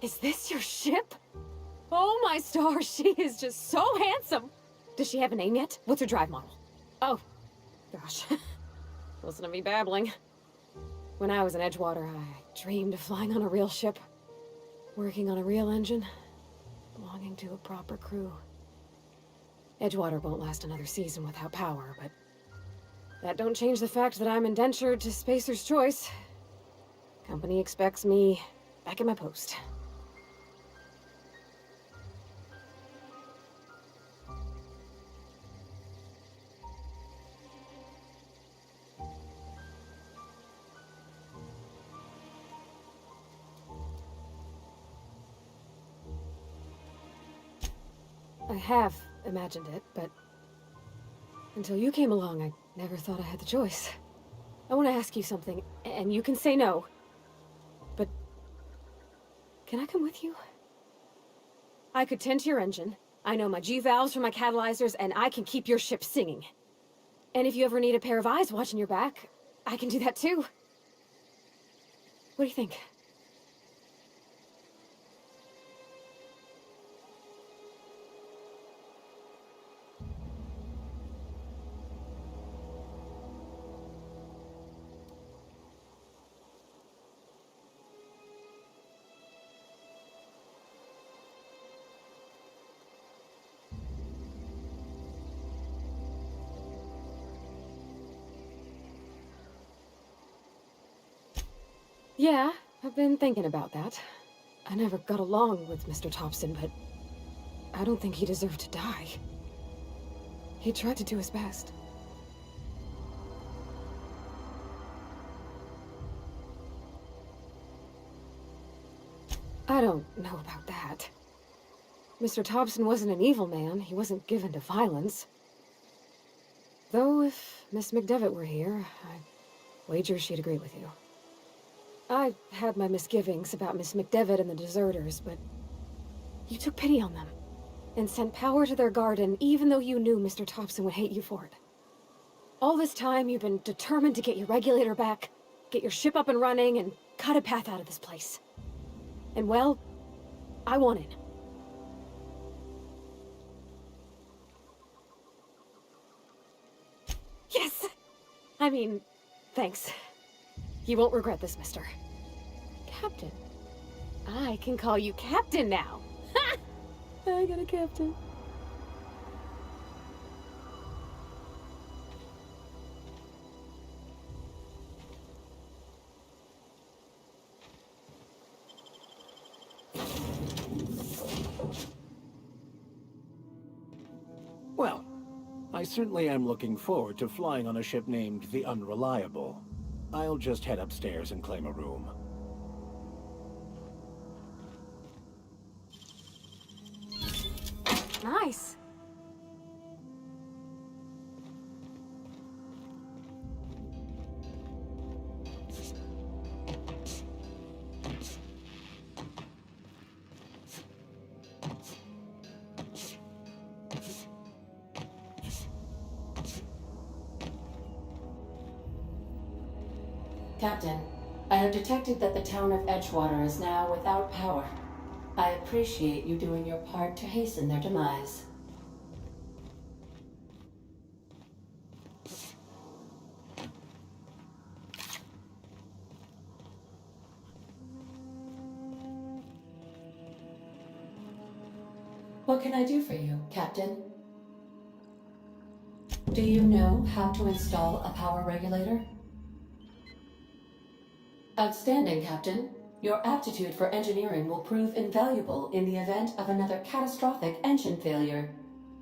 Speaker 15: Is this your ship? Oh my stars, she is just so handsome. Does she have a name yet? What's her drive model? Oh, gosh. Listen to me babbling. When I was in Edgewater, I dreamed of flying on a real ship, working on a real engine, belonging to a proper crew. Edgewater won't last another season without power, but that don't change the fact that I'm indentured to Spacer's Choice. Company expects me back at my post. I have imagined it, but until you came along, I never thought I had the choice. I want to ask you something, and you can say no, but can I come with you? I could tend to your engine. I know my G-valves from my catalyzers, and I can keep your ship singing. And if you ever need a pair of eyes watching your back, I can do that too. What do you think? Yeah, I've been thinking about that. I never got along with Mr. Thompson, but I don't think he deserved to die. He tried to do his best. I don't know about that. Mr. Thompson wasn't an evil man. He wasn't given to violence. Though if Miss McDevitt were here, I wager she'd agree with you. I had my misgivings about Miss McDevitt and the deserters, but you took pity on them and sent power to their garden even though you knew Mr. Thompson would hate you for it. All this time, you've been determined to get your regulator back, get your ship up and running, and cut a path out of this place. And well, I won it. Yes! I mean, thanks. You won't regret this, mister. Captain. I can call you Captain now. Ha! I got a captain.
Speaker 17: Well, I certainly am looking forward to flying on a ship named the Unreliable. I'll just head upstairs and claim a room.
Speaker 15: Nice.
Speaker 6: Captain, I have detected that the town of Edgewater is now without power. I appreciate you doing your part to hasten their demise. What can I do for you, Captain? Do you know how to install a power regulator? Outstanding, Captain. Your aptitude for engineering will prove invaluable in the event of another catastrophic engine failure.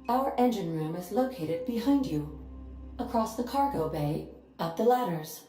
Speaker 6: Our engine room is located behind you. Across the cargo bay, up the ladders.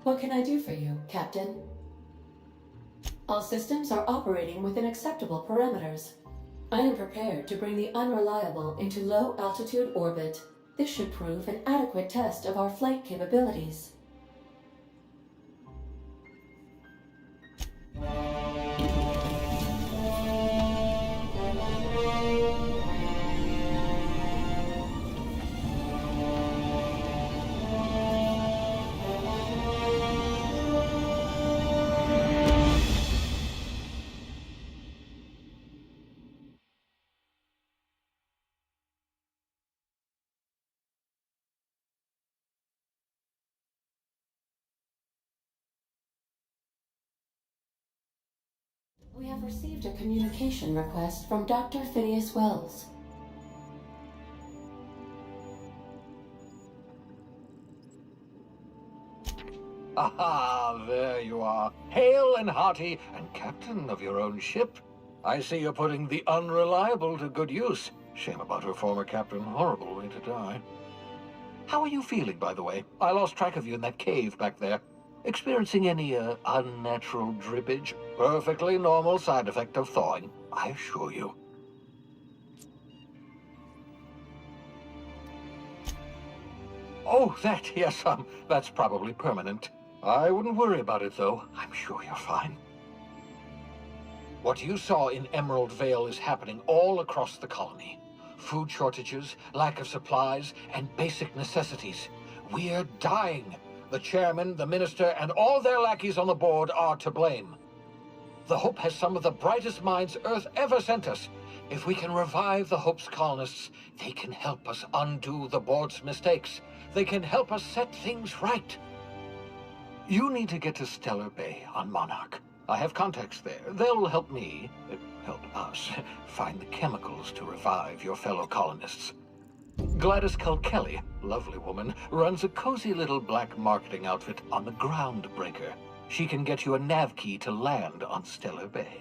Speaker 6: What can I do for you, Captain? All systems are operating within acceptable parameters. I am prepared to bring the unreliable into low-altitude orbit. This should prove an adequate test of our flight capabilities. We have received a communication request from Dr. Phineas Wells.
Speaker 7: Aha, there you are. Hale and hearty, and captain of your own ship. I see you're putting the unreliable to good use. Shame about her former captain. Horrible way to die. How are you feeling, by the way? I lost track of you in that cave back there. Experiencing any, unnatural drippage? Perfectly normal side effect of thawing, I assure you. Oh, that, yes, that's probably permanent. I wouldn't worry about it, though. I'm sure you're fine. What you saw in Emerald Vale is happening all across the colony. Food shortages, lack of supplies, and basic necessities. We're dying. The chairman, the minister, and all their lackeys on the board are to blame. The Hope has some of the brightest minds Earth ever sent us. If we can revive the Hope's colonists, they can help us undo the board's mistakes. They can help us set things right. You need to get to Stellar Bay on Monarch. I have contacts there. They'll help me, help us, find the chemicals to revive your fellow colonists. Gladys Kelly, lovely woman, runs a cozy little black marketing outfit on the Groundbreaker. She can get you a nav key to land on Stellar Bay.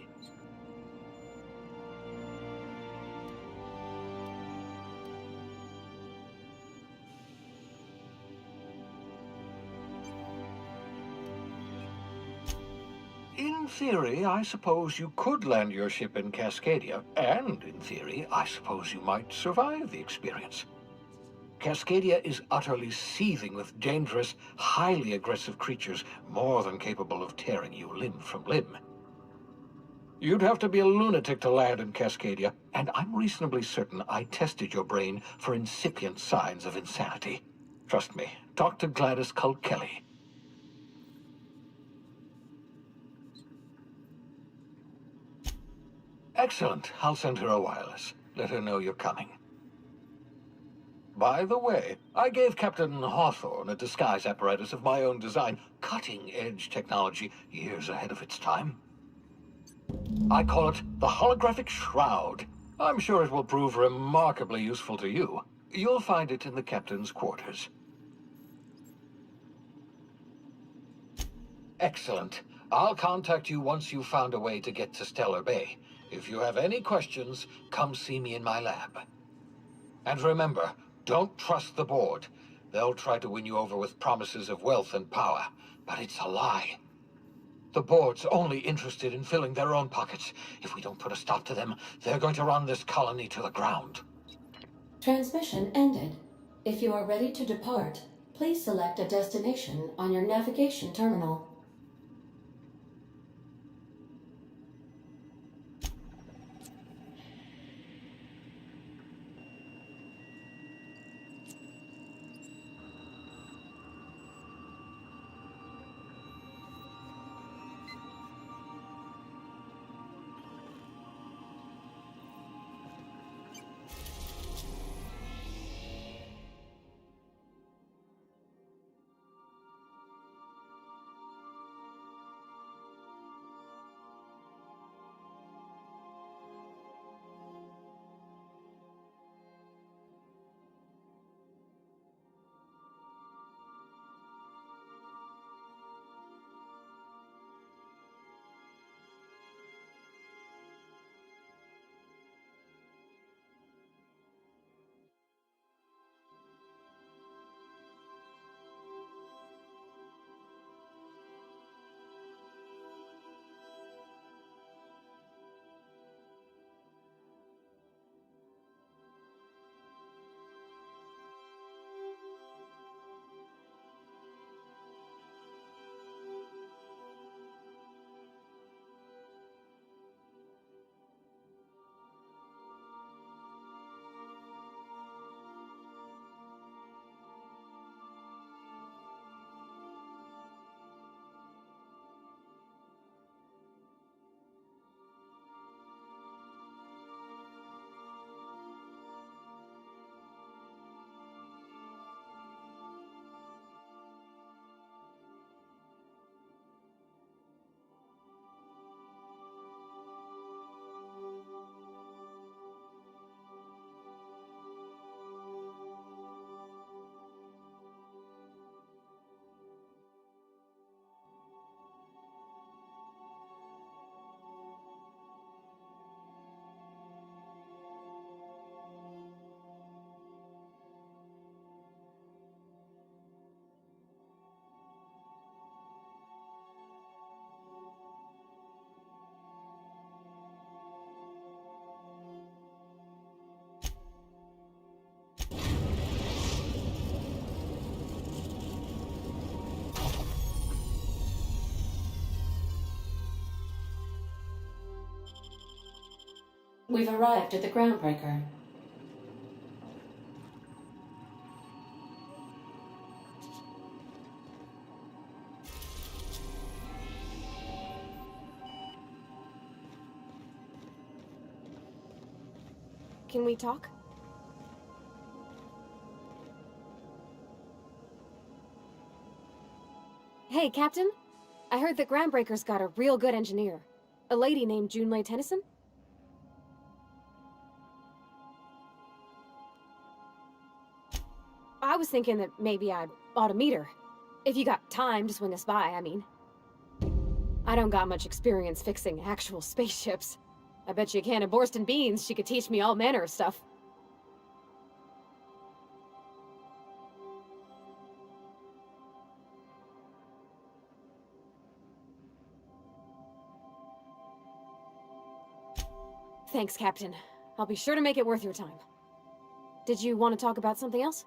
Speaker 7: In theory, I suppose you could land your ship in Cascadia, and in theory, I suppose you might survive the experience. Cascadia is utterly seething with dangerous, highly aggressive creatures more than capable of tearing you limb from limb. You'd have to be a lunatic to land in Cascadia, and I'm reasonably certain I tested your brain for incipient signs of insanity. Trust me, talk to Gladys Kelly. Excellent. I'll send her a wireless. Let her know you're coming. By the way, I gave Captain Hawthorne a disguise apparatus of my own design, cutting-edge technology years ahead of its time. I call it the Holographic Shroud. I'm sure it will prove remarkably useful to you. You'll find it in the captain's quarters. Excellent. I'll contact you once you've found a way to get to Stellar Bay. If you have any questions, come see me in my lab. And remember, don't trust the board. They'll try to win you over with promises of wealth and power, but it's a lie. The board's only interested in filling their own pockets. If we don't put a stop to them, they're going to run this colony to the ground.
Speaker 6: Transmission ended. If you are ready to depart, please select a destination on your navigation terminal. We've arrived at the groundbreaker.
Speaker 15: Can we talk? Hey, Captain. I heard that Groundbreaker's got a real good engineer. A lady named Junlei Tennyson? I was thinking that maybe I ought to meet her. If you got time to swing us by, I mean. I don't got much experience fixing actual spaceships. I bet you a can of Borston beans she could teach me all manner of stuff. Thanks, Captain. I'll be sure to make it worth your time. Did you want to talk about something else?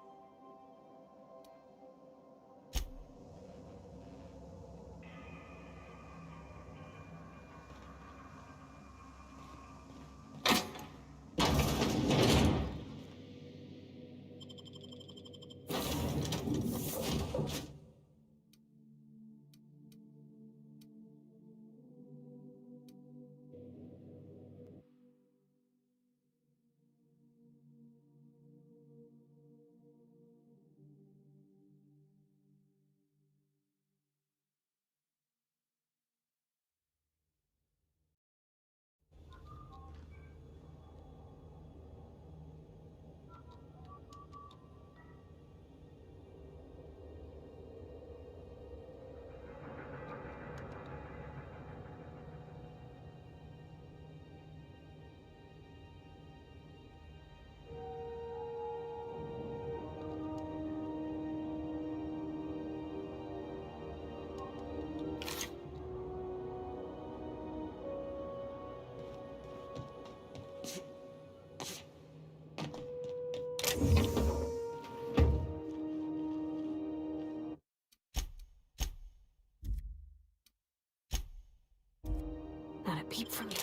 Speaker 15: Not a peep from you.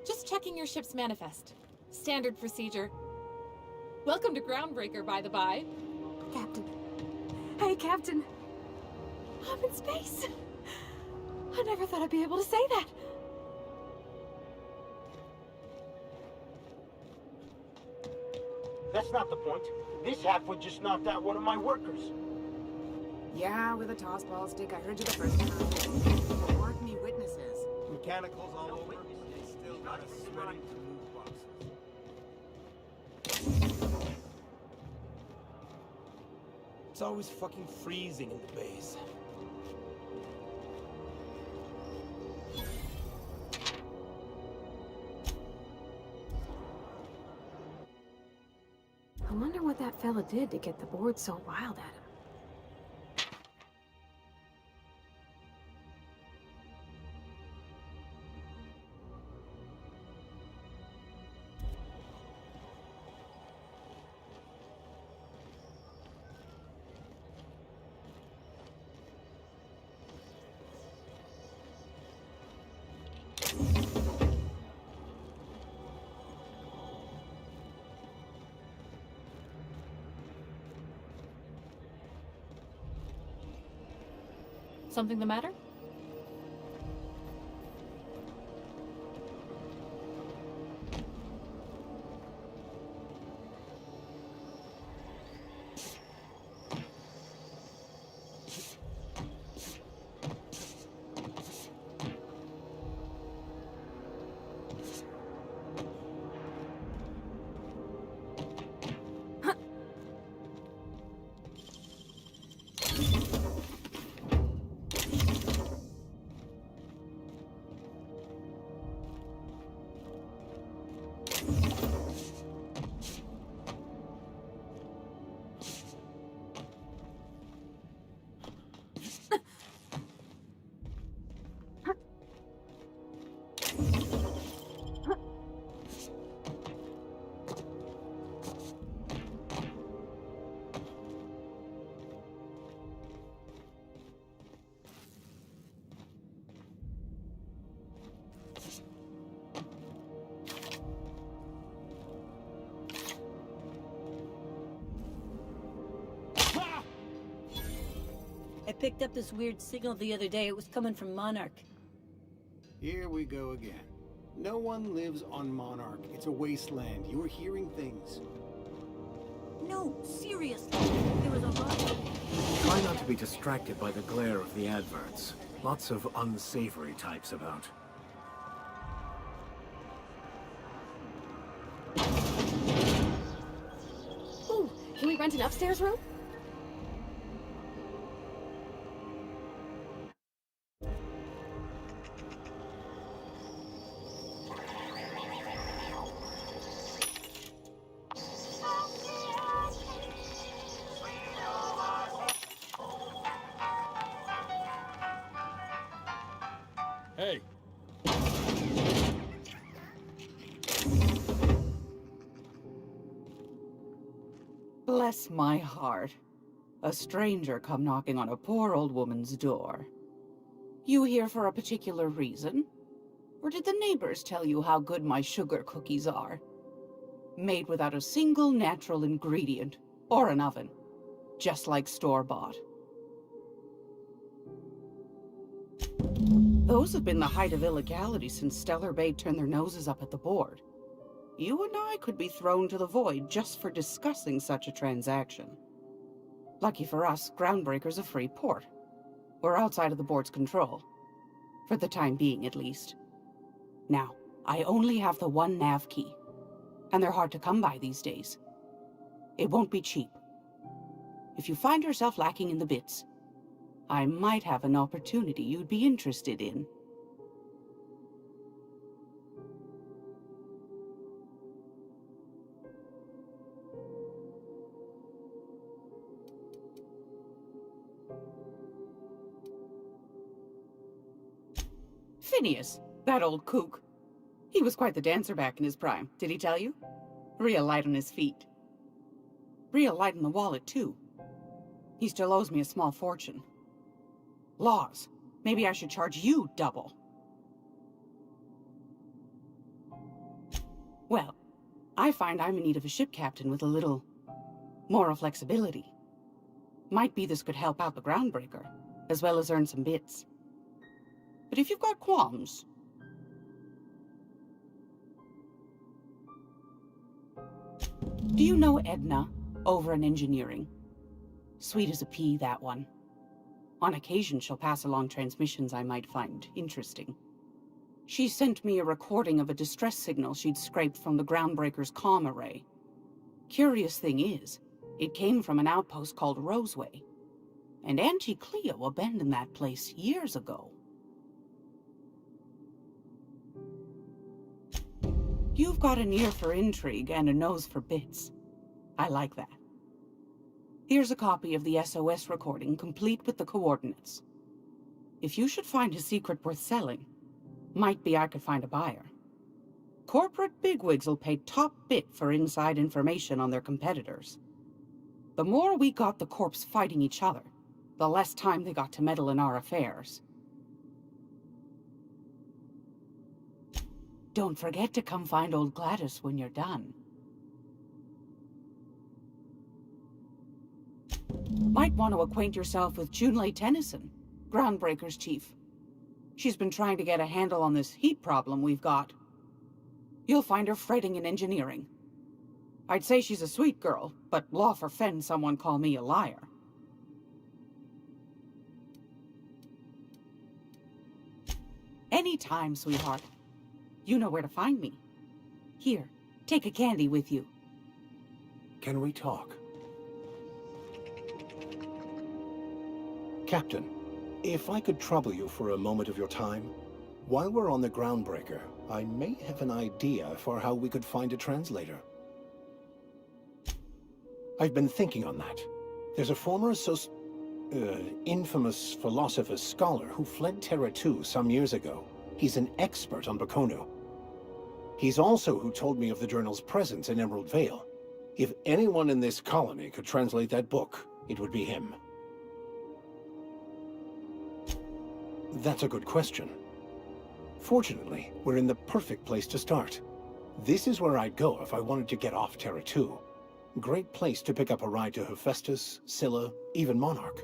Speaker 13: Just checking your ship's manifest. Standard procedure. Welcome to Groundbreaker, by the by.
Speaker 15: Captain. Hey, Captain. I'm in space. I never thought I'd be able to say that.
Speaker 8: That's not the point. This halfwit just knocked out one of my workers.
Speaker 10: Yeah, with a toss-ball stick. I heard you the first time. Mark me witnesses.
Speaker 21: Mechanicals all over. They still got us sweating to move boxes. It's always fucking freezing in the base.
Speaker 15: I wonder what that fella did to get the board so wild at him.
Speaker 13: Something the matter?
Speaker 16: picked up this weird signal the other day. It was coming from Monarch.
Speaker 20: Here we go again. No one lives on Monarch. It's a wasteland. You're hearing things.
Speaker 16: No, seriously. There was a lot.
Speaker 23: Try not to be distracted by the glare of the adverts. Lots of unsavory types about.
Speaker 15: Ooh, can we rent an upstairs room?
Speaker 23: Hey.
Speaker 24: Bless my heart. A stranger come knocking on a poor old woman's door. You here for a particular reason? Or did the neighbors tell you how good my sugar cookies are? Made without a single natural ingredient, or an oven. Just like store-bought. Those have been the height of illegality since Stellar Bay turned their noses up at the board. You and I could be thrown to the void just for discussing such a transaction. Lucky for us, Groundbreaker's a free port. We're outside of the board's control. For the time being, at least. Now, I only have the one nav key. And they're hard to come by these days. It won't be cheap. If you find yourself lacking in the bits, I might have an opportunity you'd be interested in. Phineas, that old kook. He was quite the dancer back in his prime, did he tell you? Real light on his feet. Real light in the wallet, too. He still owes me a small fortune. Laws. Maybe I should charge you double. Well, I find I'm in need of a ship captain with a little moral flexibility. Might be this could help out the Groundbreaker, as well as earn some bits. But if you've got qualms... Do you know Edna, over in engineering? Sweet as a pea, that one. On occasion, she'll pass along transmissions I might find interesting. She sent me a recording of a distress signal she'd scraped from the Groundbreaker's comm array. Curious thing is, it came from an outpost called Roseway. And Auntie Cleo abandoned that place years ago. You've got an ear for intrigue and a nose for bits. I like that. Here's a copy of the SOS recording, complete with the coordinates. If you should find a secret worth selling, might be I could find a buyer. Corporate bigwigs will pay top bit for inside information on their competitors. The more we got the corps fighting each other, the less time they got to meddle in our affairs. Don't forget to come find old Gladys when you're done. Might want to acquaint yourself with Junlei Tennyson, Groundbreaker's chief. She's been trying to get a handle on this heat problem we've got. You'll find her fretting in engineering. I'd say she's a sweet girl, but law forfend someone call me a liar. Anytime, sweetheart. You know where to find me. Here, take a candy with you.
Speaker 17: Can we talk? Captain, if I could trouble you for a moment of your time, while we're on the Groundbreaker, I may have an idea for how we could find a translator. I've been thinking on that. There's a former infamous philosopher scholar who fled Terra 2 some years ago. He's an expert on Bakonu. He's also who told me of the journal's presence in Emerald Vale. If anyone in this colony could translate that book, it would be him. That's a good question. Fortunately, we're in the perfect place to start. This is where I'd go if I wanted to get off Terra 2. Great place to pick up a ride to Hephaestus, Scylla, even Monarch.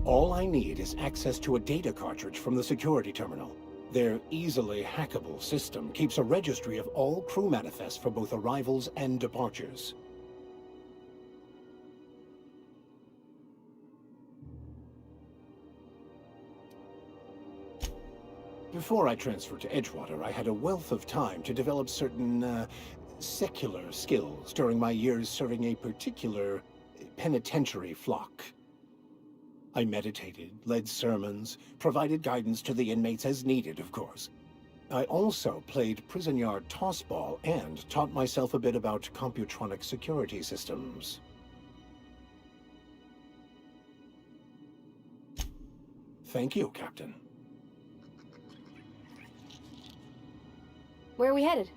Speaker 17: All I need is access to a data cartridge from the security terminal. Their easily hackable system keeps a registry of all crew manifests for both arrivals and departures. Before I transferred to Edgewater, I had a wealth of time to develop certain, secular skills during my years serving a particular penitentiary flock. I meditated, led sermons, provided guidance to the inmates as needed, of course. I also played prison yard tossball and taught myself a bit about computronic security systems. Thank you, Captain.
Speaker 15: Where are we headed?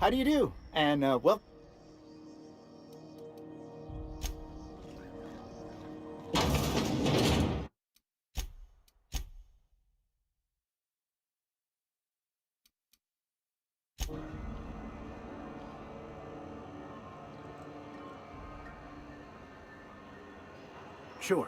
Speaker 1: How do you do? And, well...
Speaker 23: Sure.